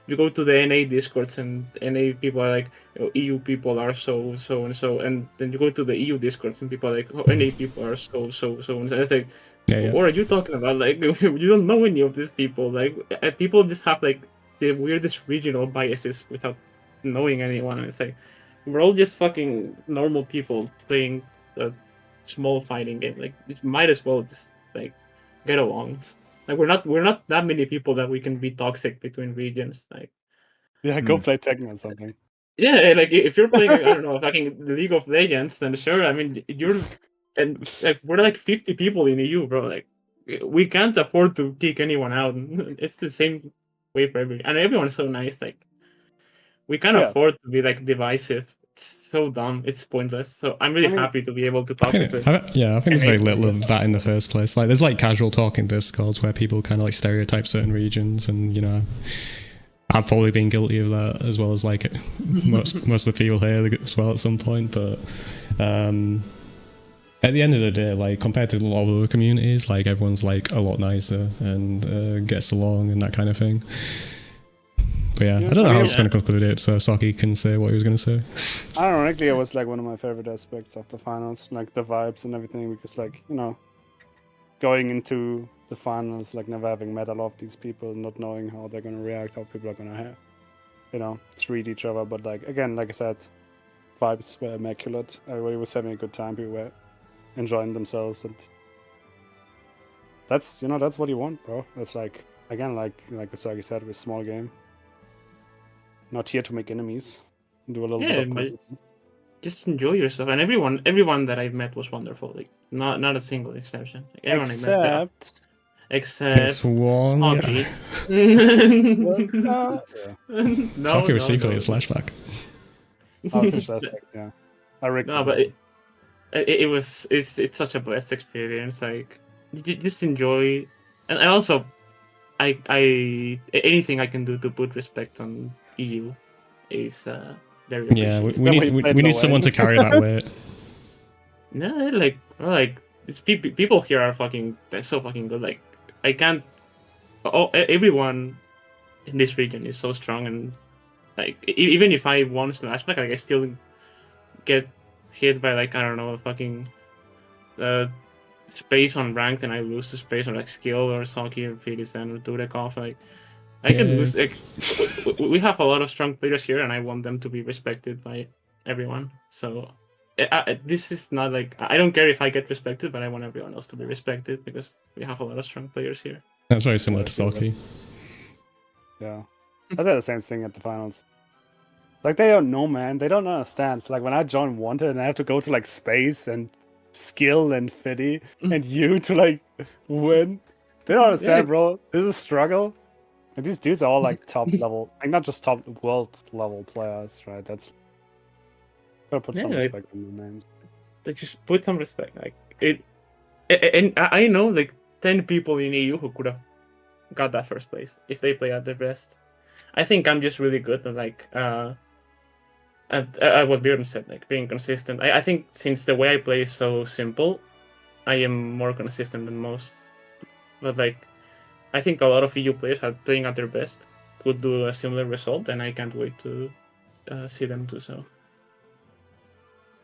you go to the NA discords and NA people are like, oh, EU people are so and so, and then you go to the EU discords and people are like, oh, NA people are so and so. And it's like, Yeah. what are you talking about? Like, you don't know any of these people. Like, people just have like the weirdest regional biases without knowing anyone. And it's like, we're all just fucking normal people playing a small fighting game. Like, you might as well just like get along. Like, we're not that many people that we can be toxic between regions. Like, Yeah, go play Tekken or something. yeah, like if you're playing, I don't know, fucking League of Legends, then sure. I mean, and like we're like 50 people in EU, bro. Like, we can't afford to kick anyone out. It's the same way for everyone, and everyone's so nice. Like, we can't afford to be like divisive. It's so dumb. It's pointless. So I'm really happy to be able to talk with it. I think there's very little of that in the first place. Like, there's like casual talk in Discords where people kind of like stereotype certain regions, and you know, I've probably been guilty of that, as well as like most of the people here as well at some point. But at the end of the day, like compared to a lot of other communities, like everyone's like a lot nicer and gets along and that kind of thing. But yeah, I don't know how I was going to conclude it, so Socky can say what he was going to say. Ironically, it was like one of my favorite aspects of the finals, like the vibes and everything, because like, you know, going into the finals, like never having met a lot of these people, not knowing how they're going to react, how people are going to, you know, treat each other. But like, again, like I said, vibes were immaculate. Everybody was having a good time. People were enjoying themselves. And that's, you know, that's what you want, bro. It's like, again, like Usagi said, with small game. Not here to make enemies. Do a little bit of just enjoy yourself. And everyone that I've met was wonderful. Like, not a single exception. Like, everyone except one. Socky. Socky was secretly a Slashback. Oh, it's a Slashback, yeah. But it's such a blessed experience. Like, you just enjoy, and also, I anything I can do to put respect on EU is very. Yeah, we need someone to carry that weight. No, like it's people here are they're so fucking good. Like, I can't. Everyone in this region is so strong, and like even if I won Slashback, like I still get hit by like, I don't know, fucking space on ranked, and I lose to space on like skill or Socky or Fidisen or Dudeakoff. Like, I can lose. Like, we have a lot of strong players here, and I want them to be respected by everyone. So this is not like, I don't care if I get respected, but I want everyone else to be respected, because we have a lot of strong players here. That's very similar to Socky. Yeah, I said the same thing at the finals. Like, they don't know, man. They don't understand. So, like, when I join Wanted and I have to go to like space and skill and Fiddy and you to like win, they don't understand, bro. This is a struggle. And these dudes are all like top level, like not just top world level players, right? That's gotta put some respect in their names. Like, just put some respect. Like it, and I know like 10 people in EU who could have got that first place if they play at their best. I think I'm just really good at like at what Virum said, like being consistent. I think since the way I play is so simple, I am more consistent than most. But like, I think a lot of EU players are playing at their best could do a similar result, and I can't wait to see them do so.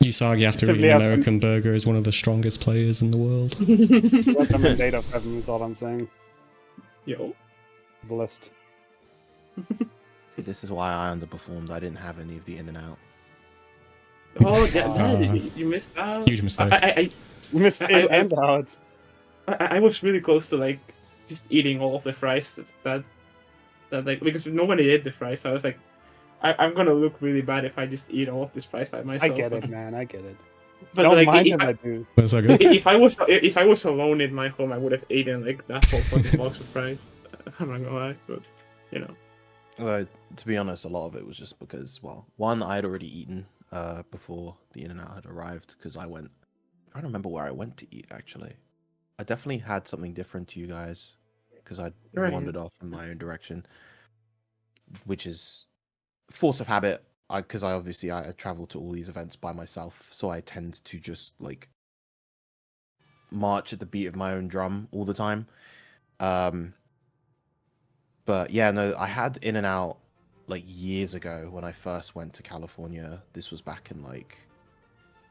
Usagi, after eating an American burger, is one of the strongest players in the world. Recommendation of heaven is all I'm saying. Yo. Blessed. See, this is why I underperformed. I didn't have any of the in and out. Oh, yeah, you missed out. Huge mistake. I missed in and out. I was really close to like just eating all of the fries that like, because nobody ate the fries, so I was like, I'm gonna look really bad if I just eat all of these fries by myself. I get it, man. I get it. But Don't like, mind if I do. That's okay. if I was alone in my home, I would have eaten like that whole fucking box of fries. I'm not gonna lie, but you know. To be honest, a lot of it was just because, well, one, I had already eaten before the In-N-Out had arrived, because I went... I don't remember where I went to eat, actually. I definitely had something different to you guys, because I wandered off in my own direction, which is force of habit, because I travel to all these events by myself, so I tend to just, like, march at the beat of my own drum all the time. But yeah, no, I had In-N-Out like years ago when I first went to California. This was back in like,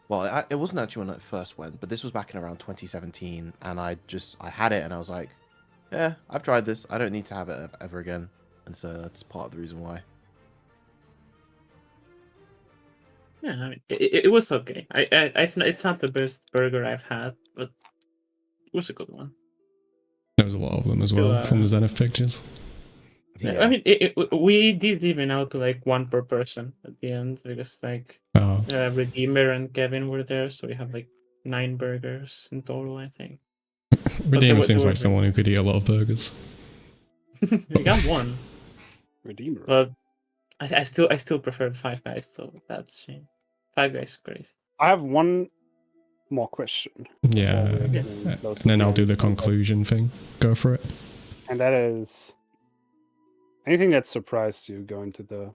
well, it wasn't actually when I first went, but this was back in around 2017, and I had it, and I was like, yeah, I've tried this. I don't need to have it ever again, and so that's part of the reason why. Yeah, I mean, it was okay. It's not the best burger I've had, but it was a good one. There was a lot of them as well from the Zenith pictures. Yeah. I mean, we did even out to like one per person at the end, because like Redeemer and Kevin were there, so we have like 9 burgers in total, I think. Redeemer seems like someone who could eat a lot of burgers. We got one. Redeemer. But I still prefer Five Guys, though. That's a shame. Five Guys is crazy. I have one more question. Yeah, and then I'll do the conclusion thing. Go for it. And that is, anything that surprised you going to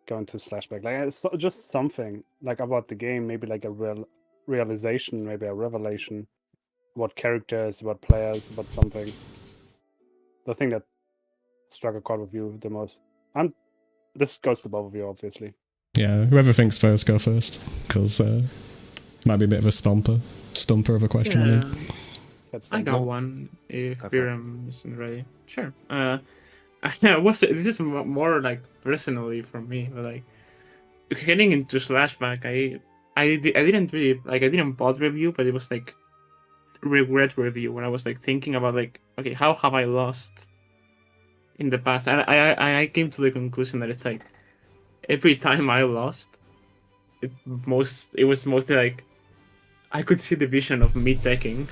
Slashback? Like, it's just something like about the game, maybe like a realization, maybe a revelation about characters, about players, about something. The thing that struck a chord with you the most. This goes to both of you, obviously. Yeah, whoever thinks first, go first, because might be a bit of a stumper of a question. Yeah. I mean, I got one if Virum isn't ready. Sure. This is more like personally from me, but like getting into Slashback, I didn't really like, I didn't bot review, but it was like regret review when I was like thinking about like, okay, how have I lost in the past? And I came to the conclusion that it's like every time I lost, it was mostly like I could see the vision of me teching.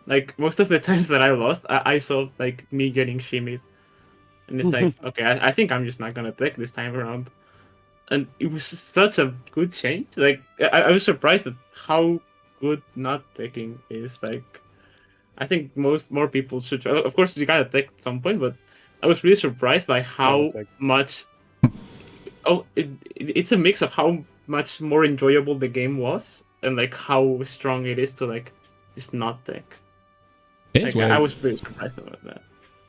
Like most of the times that I lost, I saw like me getting shimmied. And it's like, okay, I think I'm just not gonna tech this time around. And it was such a good change. Like I was surprised at how good not teching is. Like I think more people should try. Of course, you gotta tech at some point, but I was really surprised by how much. Oh, it's a mix of how much more enjoyable the game was, and like how strong it is to like just not tech. It is weird. I was really surprised about that.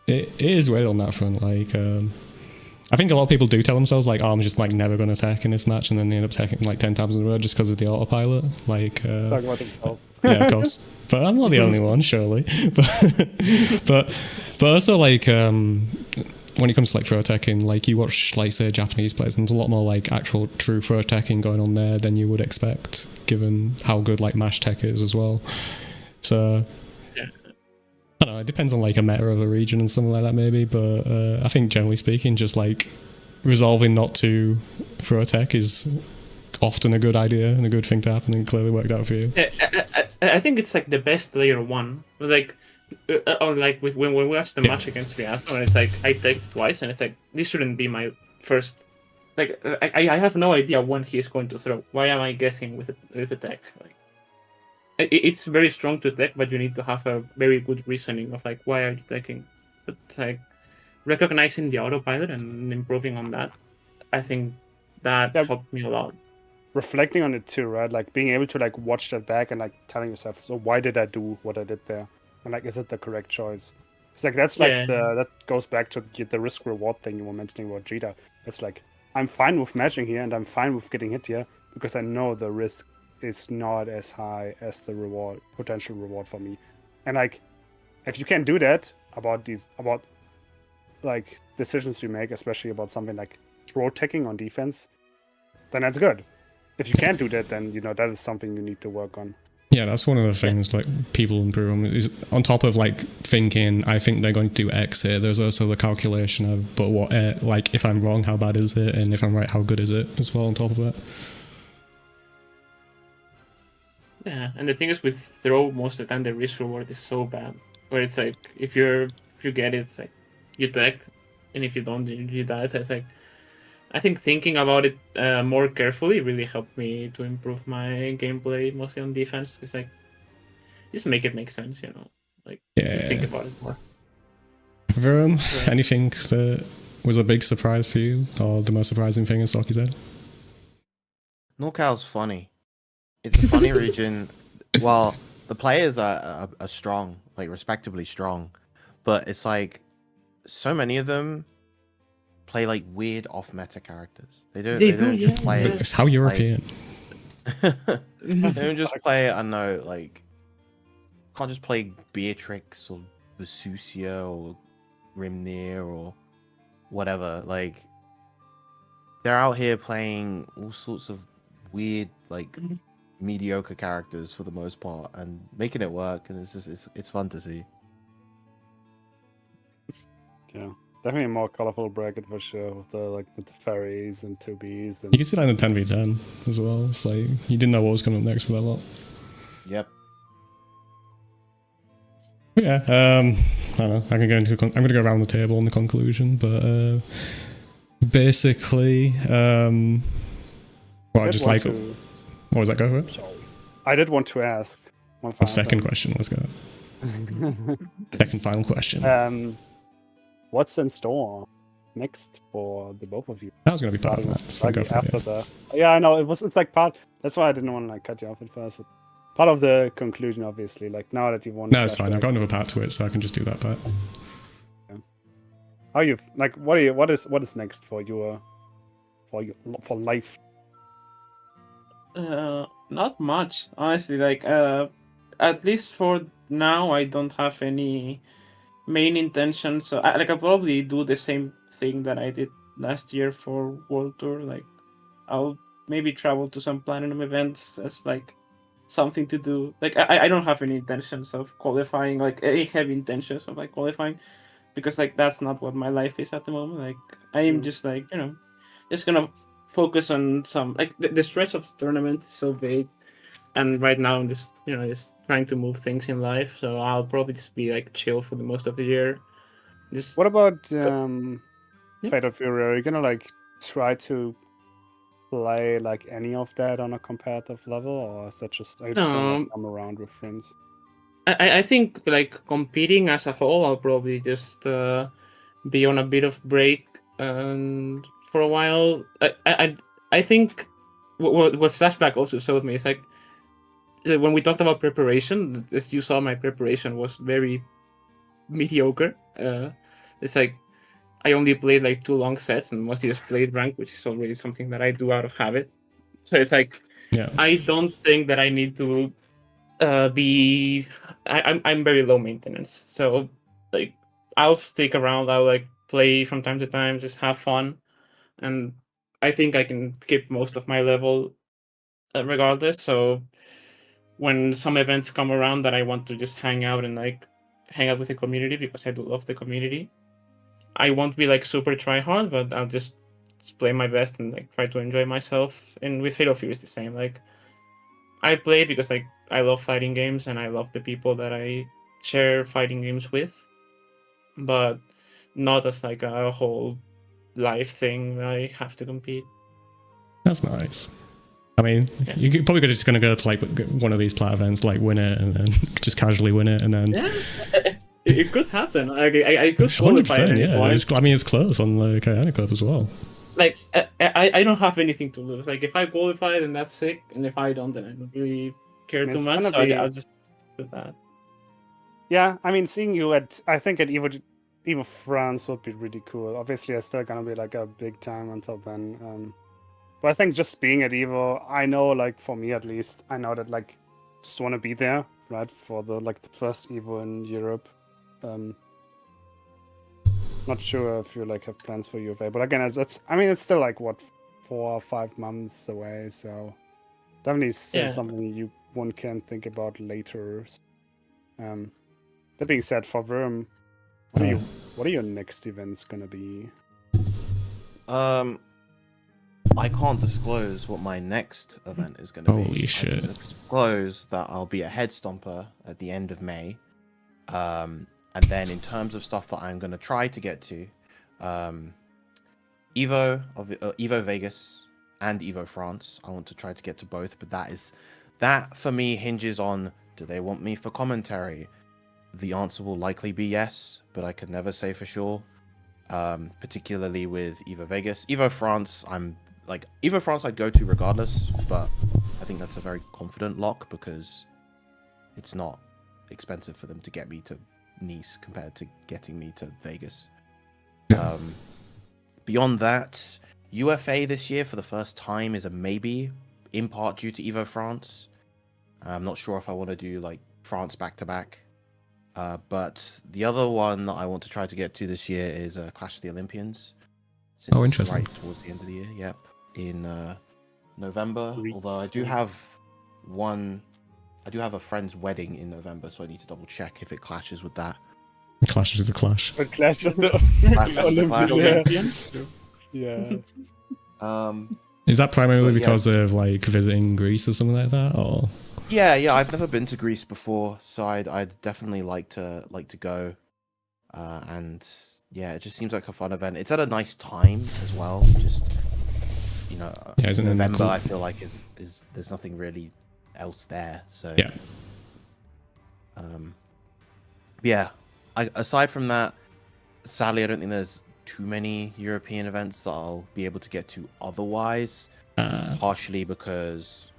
It is weird on that front. Like, I think a lot of people do tell themselves like, "Oh, I'm just like never going to tech in this match," and then they end up teching like 10 times in a row just because of the autopilot. Like, talk about themselves. Yeah, of course. But I'm not the only one, surely. But also like when it comes to like throw teching, like you watch like say Japanese players, and there's a lot more like actual true throw teching going on there than you would expect, given how good like mash tech is as well. So yeah. I don't know, it depends on like a meta of the region and something like that maybe, but I think generally speaking, just like resolving not to throw tech is often a good idea and a good thing to happen, and clearly worked out for you. I think it's like the best player won. Like, or like when we watched the match against Riaso, and it's like I take twice, and it's like this shouldn't be my first like I have no idea when he's going to throw. Why am I guessing with a tech? Like it's very strong to tech, but you need to have a very good reasoning of like why are you teching. But it's like recognizing the autopilot and improving on that. I think that helped me a lot. Reflecting on it too, right? Like being able to like watch that back and like telling yourself, so why did I do what I did there? And like, is it the correct choice? It's like that's like that goes back to the risk reward thing you were mentioning about Jita. It's like I'm fine with matching here and I'm fine with getting hit here because I know the risk is not as high as the potential reward for me. And like, if you can do that about like decisions you make, especially about something like throw teching on defense, then that's good. If you can't do that, then that is something you need to work on. Yeah, that's one of the things like people improve on. Is on top of like thinking, I think they're going to do X here. There's also the calculation of, but what? Like if I'm wrong, how bad is it? And if I'm right, how good is it? As well on top of that. Yeah, and the thing is with throw, most of the time the risk reward is so bad. Where it's like if you get it, it's like you tech, and if you don't, you die. So it's like I think thinking about it more carefully really helped me to improve my gameplay, mostly on defense. It's like just make it make sense, Like just think about it more. Virum, anything that was a big surprise for you, or the most surprising thing, as Socky said? NorCal's funny. It's a funny region. Well, the players are strong, like respectably strong, but it's like so many of them play like weird off-meta characters. They don't just play. It's how European. Like, they don't just play. I don't know, like can't just play Beatrix or Vesusia or Grimnir or whatever. Like they're out here playing all sorts of weird, like mediocre characters for the most part, and making it work. And it's fun to see. Yeah. Definitely a more colorful bracket for sure, with the fairies and 2Bs. And... You can see that in the 10v10 as well. It's like you didn't know what was coming up next for that lot. Yep. Yeah, I don't know. I can go into. I'm going to go around the table on the conclusion, but basically, well, just like, what was that? Go for it. Sorry. I did want to ask one final second question. Let's go. Second final question. What's in store next for the both of you? That was going to be part of that. So after yeah, I know it's like part. That's why I didn't want to like cut you off at first. But part of the conclusion, obviously. Like now that you want. No, it's fine. I've got another part to it, so I can just do that part. Yeah. How you like? What is next for for life? Not much, honestly. Like at least for now, I don't have any main intention, so I'll probably do the same thing that I did last year for World Tour. Like I'll maybe travel to some Platinum events as like something to do. Like I don't have any intentions of qualifying, like any heavy intentions of like qualifying, because like that's not what my life is at the moment. Like I am just like just gonna focus on some like the stress of tournament is so big. And right now I'm just just trying to move things in life, so I'll probably just be like chill for the most of the year. What about Fatal Fury? Are you gonna like try to play like any of that on a competitive level, or is that just gonna like, come around with friends? I think like competing as a whole, I'll probably just be on a bit of break and for a while. I think what Slashback also showed me is like, when we talked about preparation, as you saw, my preparation was very mediocre. It's like I only played like 2 long sets and mostly just played rank, which is already something that I do out of habit. So it's like I don't think that I need to be. I'm very low maintenance, so like I'll stick around. I'll like play from time to time, just have fun, and I think I can keep most of my level regardless. So when some events come around that I want to just hang out and like hang out with the community, because I do love the community, I won't be like super try hard, but I'll just play my best and like try to enjoy myself. And with Fatal Fury is the same. Like I play because like I love fighting games and I love the people that I share fighting games with, but not as like a whole live thing where I have to compete. That's nice. I mean, Yeah. you probably just gonna go to like one of these plat events, like win it, and then just casually win it, and then. Yeah, it could happen. I could qualify at 100%, any yeah. point. I mean, it's close on the Kayana Cup as well. Like I don't have anything to lose. Like if I qualify, then that's sick, and if I don't, then I don't really care too It's much. gonna So be- I'll just do that. Yeah, I mean, seeing you I think at Evo France would be really cool. Obviously, it's still gonna be like a big time until then. But I think just being at Evo, I know, like for me at least, I know that like just want to be there, right, for the first Evo in Europe. Not sure if you like have plans for UFA, but again, it's still like what 4 or 5 months away, so definitely still Yeah. something one can think about later. That being said, for Virum, what are your next events gonna be? I can't disclose what my next event is going to be. Holy I shit. can disclose that I'll be a head stomper at the end of May. And then in terms of stuff that I'm going to try to get to, Evo Vegas and Evo France. I want to try to get to both, but that for me hinges on, do they want me for commentary? The answer will likely be yes, but I can never say for sure. Particularly with Evo Vegas. Evo France, Evo France I'd go to regardless, but I think that's a very confident lock because it's not expensive for them to get me to Nice compared to getting me to Vegas. Beyond that, UFA this year for the first time is a maybe, in part due to Evo France. I'm not sure if I want to do like France back-to-back. But the other one that I want to try to get to this year is Clash of the Olympians. Since Oh, it's interesting. Right towards the end of the year, yep. In November. Great Although I do have a friend's wedding in November, so I need to double check if it clashes with that. Clashes with the Clash. The Clash of the Clash of the Clash. Olympians, yeah. Is that primarily But, yeah. because of like visiting Greece or something like that, or? Yeah, I've never been to Greece before, so I'd definitely like to go. And yeah, it just seems like a fun event. It's at a nice time as well. Just Yeah, isn't it in the November club? I feel like is there's nothing really else there. So Yeah. Yeah. Aside from that, sadly I don't think there's too many European events that I'll be able to get to otherwise. Partially because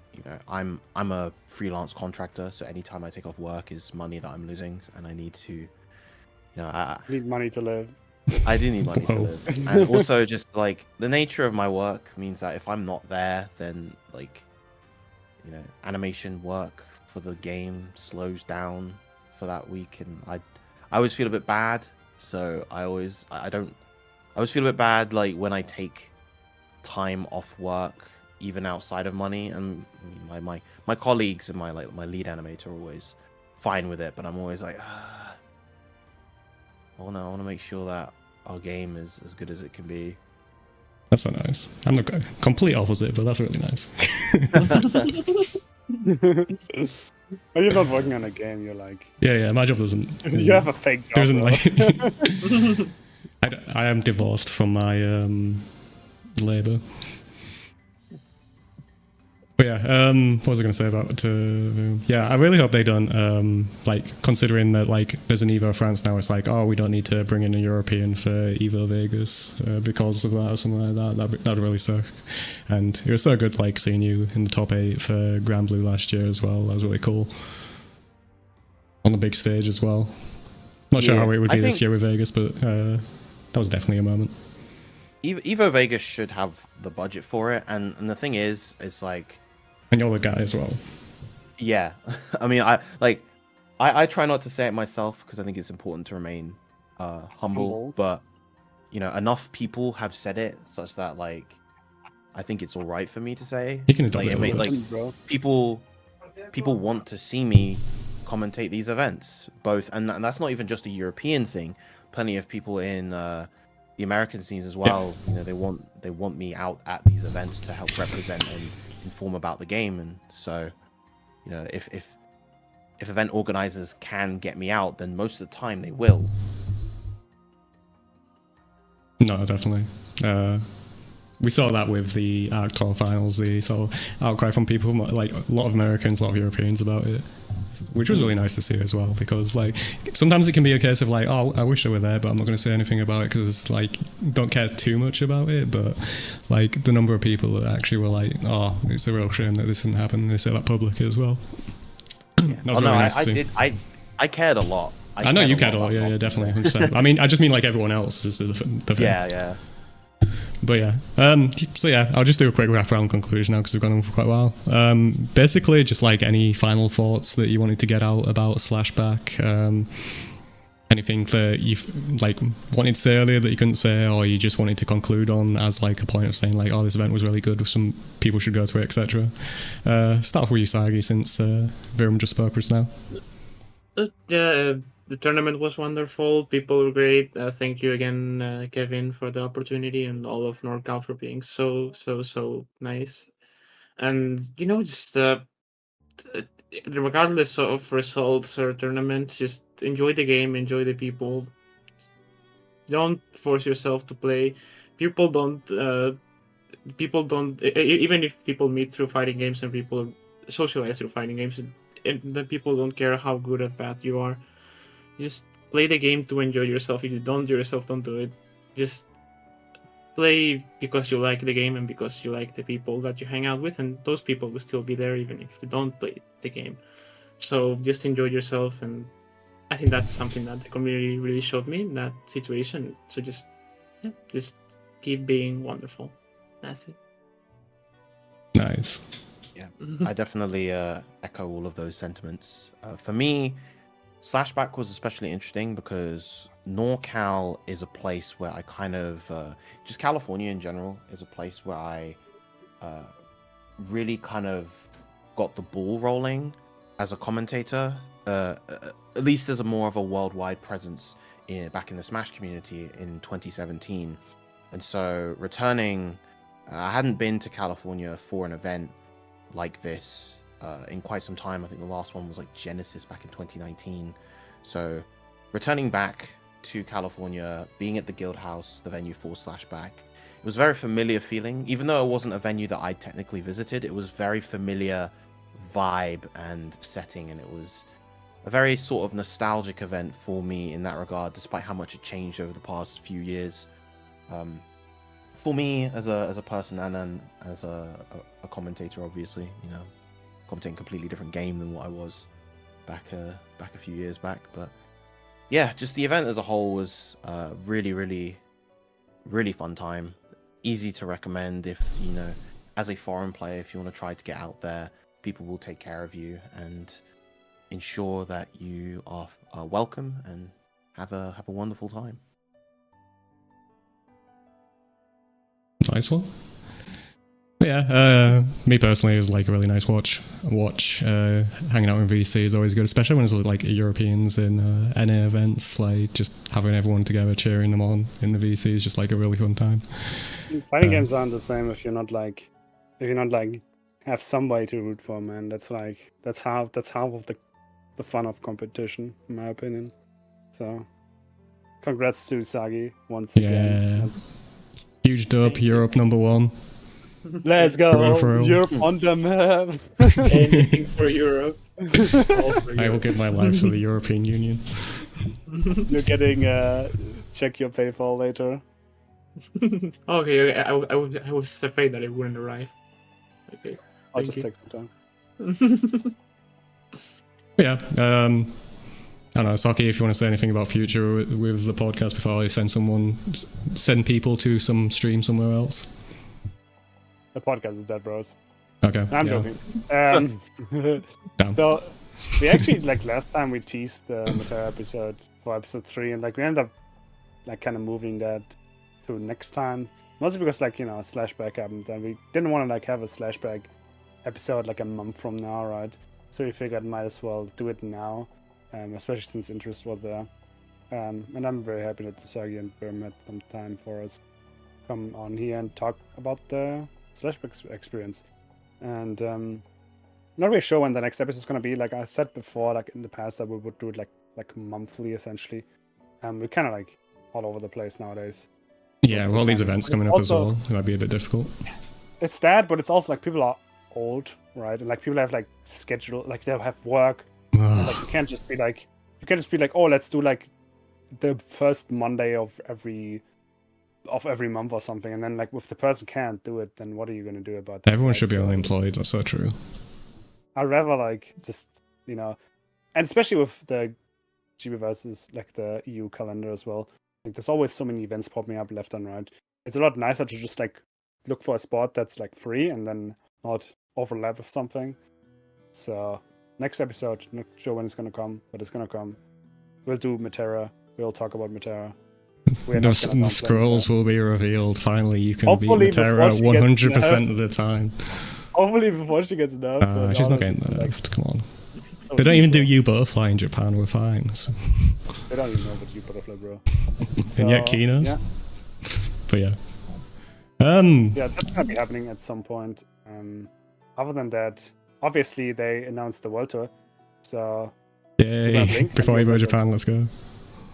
I'm a freelance contractor, so anytime I take off work is money that I'm losing, and I need to, I Need money to live. do need money to Whoa. live, and also just like the nature of my work means that if I'm not there, then like, animation work for the game slows down for that week, and I always feel a bit bad. So I always feel a bit bad like when I take time off work, even outside of money, and my colleagues and my lead animator are always fine with it, but I'm always like, I want to make sure that our game is as good as it can be. That's so nice. I'm the complete opposite, but that's really nice. Oh, you're not working on a game. You're like yeah, my job doesn't. you have a fake job. There isn't though. like. I am divorced from my labor. But yeah, what was I going to say about? Yeah, I really hope they don't. Like considering that like there's an Evo France now, it's like, oh, we don't need to bring in a European for Evo Vegas because of that or something like that. That'd really suck. And it was so good, like seeing you in the top 8 for Grand Blue last year as well. That was really cool. On the big stage as well. Not sure Yeah, how it would be I this think- year with Vegas, but that was definitely a moment. Evo Vegas should have the budget for it, and the thing is, it's like, And you're the guy as well. yeah, I mean, I try not to say it myself because I think it's important to remain humble, but enough people have said it such that like I think it's all right for me to say. You can adopt Like, it a little bit. Bro. people want to see me commentate these events, both, and that's not even just a European thing. Plenty of people in the American scenes as well. They want me out at these events to help represent and inform about the game, and so if event organizers can get me out, then most of the time they will. No, definitely. We saw that with the Arc Tour finals, the sort of outcry from people, like a lot of Americans, a lot of Europeans about it, which was really nice to see as well, because like sometimes it can be a case of like, oh, I wish I were there, but I'm not going to say anything about it because like don't care too much about it. But like the number of people that actually were like, oh, it's a real shame that this didn't happen, and they say that publicly as well. Yeah. I cared a lot. I know you cared a lot, yeah, definitely. 100%. I mean, I just mean like everyone else is the thing. Yeah. But yeah, so yeah, I'll just do a quick wrap-around conclusion now because we've gone on for quite a while. Basically, just like any final thoughts that you wanted to get out about Slashback, anything that you've like wanted to say earlier that you couldn't say, or you just wanted to conclude on as like a point of saying like, oh, this event was really good, some people should go to it, etc. Start off with Usagi since Virum just spoke just now. The tournament was wonderful. People were great. Thank you again, Kevin, for the opportunity, and all of NorCal for being so nice. And just regardless of results or tournaments, just enjoy the game, enjoy the people. Don't force yourself to play. People don't. Even if people meet through fighting games and people socialize through fighting games, and the people don't care how good or bad you are. Just play the game to enjoy yourself. If you don't enjoy yourself, don't do it. Just play because you like the game and because you like the people that you hang out with, and those people will still be there even if you don't play the game. So just enjoy yourself, and I think that's something that the community really showed me in that situation. So just keep being wonderful. That's it. Nice. Yeah, I definitely echo all of those sentiments. For me, Slashback was especially interesting because NorCal is a place where I kind of, just California in general is a place where I really kind of got the ball rolling as a commentator, at least as a more of a worldwide presence back in the Smash community in 2017. And so returning, I hadn't been to California for an event like this in quite some time. I think the last one was like Genesis back in 2019. So returning back to California, being at the Guild House, the venue for Slashback, it was a very familiar feeling. Even though it wasn't a venue that I technically visited, it was very familiar vibe and setting, and it was a very sort of nostalgic event for me in that regard, despite how much it changed over the past few years. For me, as a person and as a commentator, obviously, commentating a completely different game than what I was back a few years back. But yeah, just the event as a whole was really, really, really fun time. Easy to recommend if, as a foreign player, if you want to try to get out there, people will take care of you and ensure that you are welcome and have a wonderful time. Nice one. Yeah, me personally, it was like a really nice watch. Hanging out in VC is always good, especially when it's like Europeans in NA events. Like just having everyone together, cheering them on in the VC is just like a really fun time. Fighting games aren't the same if you're not like have somebody to root for, man. That's half of the fun of competition, in my opinion. So, congrats to Usagi once again. Huge dub, Europe #1. Let's go, Europe on the map. Anything for Europe. I will give my life to the European Union. You're getting check your PayPal later. Okay, I was afraid that it wouldn't arrive. Okay, I'll just take some time. Yeah, I don't know, Socky, if you want to say anything about future with the podcast before I send people to some stream somewhere else. The podcast is dead, bros. Okay. I'm joking. So we actually, last time we teased the Matera episode for episode 3, and we ended up kind of moving that to next time. Mostly because Slashback happened, and we didn't want to have a Slashback episode a month from now, right? So we figured might as well do it now. Especially since interest was there. And I'm very happy that Usagi and Virum had some time for us to come on here and talk about the Slashback experience. And not really sure when the next episode is going to be. Like I said before, in the past, that we would do it like monthly, essentially. We're kind of all over the place nowadays. Yeah, well, these events coming up as also- well. It might be a bit difficult. It's that, but it's also like people are old, right? And like people have like schedule, like they have work. And, like you can't just be like, oh, let's do like the first Monday of every month or something, and then like if the person can't do it, then what are you going to do about that? Everyone right? should be So unemployed. That's so true. I'd rather like just and especially with the GB versus like the EU calendar as well. Like there's always so many events popping up left and right. It's a lot nicer to just like look for a spot that's like free and then not overlap with something. So next episode, not sure when it's gonna come, but it's gonna come. We'll do Metera. We'll talk about Metera. The scrolls will be revealed. Finally, you can beat Hopefully Metera before she gets 100% of the time. Hopefully before she gets nerfed. So She's not getting nerfed. Come on. They don't even do U butterfly in Japan. We're fine. So. They don't even know about U butterfly, bro. And yet Keeners. Yeah. But yeah. Yeah, that's gonna be happening at some point. Other than that, obviously they announced the World Tour. So Yay. Before Evo Japan, let's go.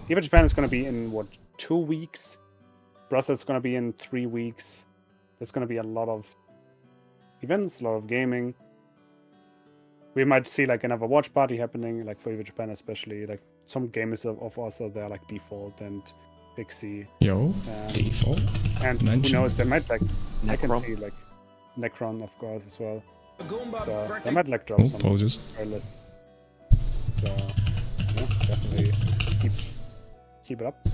Evo Japan is gonna be in 2 weeks. Brussels is gonna be in 3 weeks. There's gonna be a lot of events, a lot of gaming. We might see like another watch party happening, like for Evo Japan especially. Like some gamers of us are there, like Default and Pixie. Yo, Default. And Mention. who knows, they might like I can Necron. see like Necron of course as well. So they might like drop Oh, some apologies. early. So yeah, definitely keep it up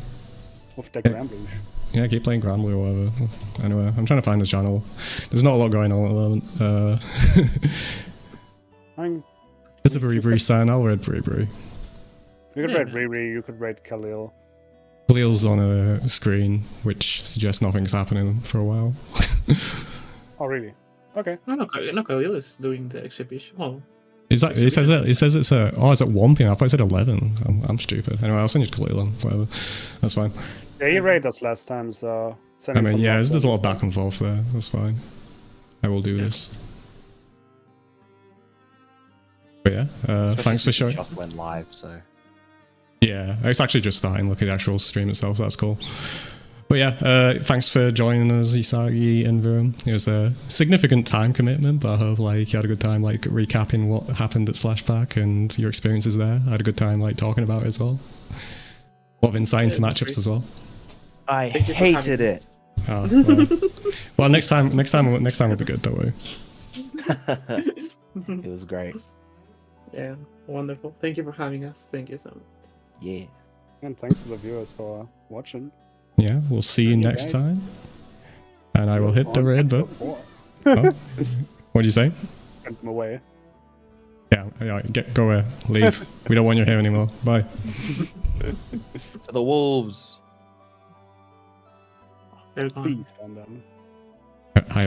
with the Grand Blue. Yeah, keep playing Grand Blue or whatever. Anyway, I'm trying to find the channel. There's not a lot going on at the moment. I mean, It's a Bree sign. I'll read Bree. you could rate Riri, you could rate Khalil. Khalil's on a screen, which suggests nothing's happening for a while. Oh really? Okay. No, Khalil is doing the exhibition. Oh, Is that? It says it's a. Oh, it's at 1 p.m. I thought it said 11. I'm stupid. Anyway, I'll send you Khalil on. Whatever. That's fine. Yeah, he rated us last time, so send I him mean, some yeah, love there's a then. lot of back and forth there. That's fine. I will do Yeah. this. But yeah, Especially thanks for since it showing. Just went live, so Yeah, it's actually just starting. Look at the actual stream itself. So that's cool. But yeah, thanks for joining us, Usagi and Virum. It was a significant time commitment, but I hope like you had a good time like recapping what happened at Slashback and your experiences there. I had a good time like talking about it as well. A lot of insight into Yeah, matchups as well. I Thank you for hated having it. Oh, well, next time will be good. Don't worry. It was great. yeah, wonderful. Thank you for having us. Thank you so much. Yeah. And thanks to the viewers for watching. Yeah, we'll see you next guys. time. And I will hit the red button. Four. Oh. What do you say? Send them away. Yeah, go away. Leave. We don't want you here anymore. Bye. For the wolves. They're gone. Please stand them. I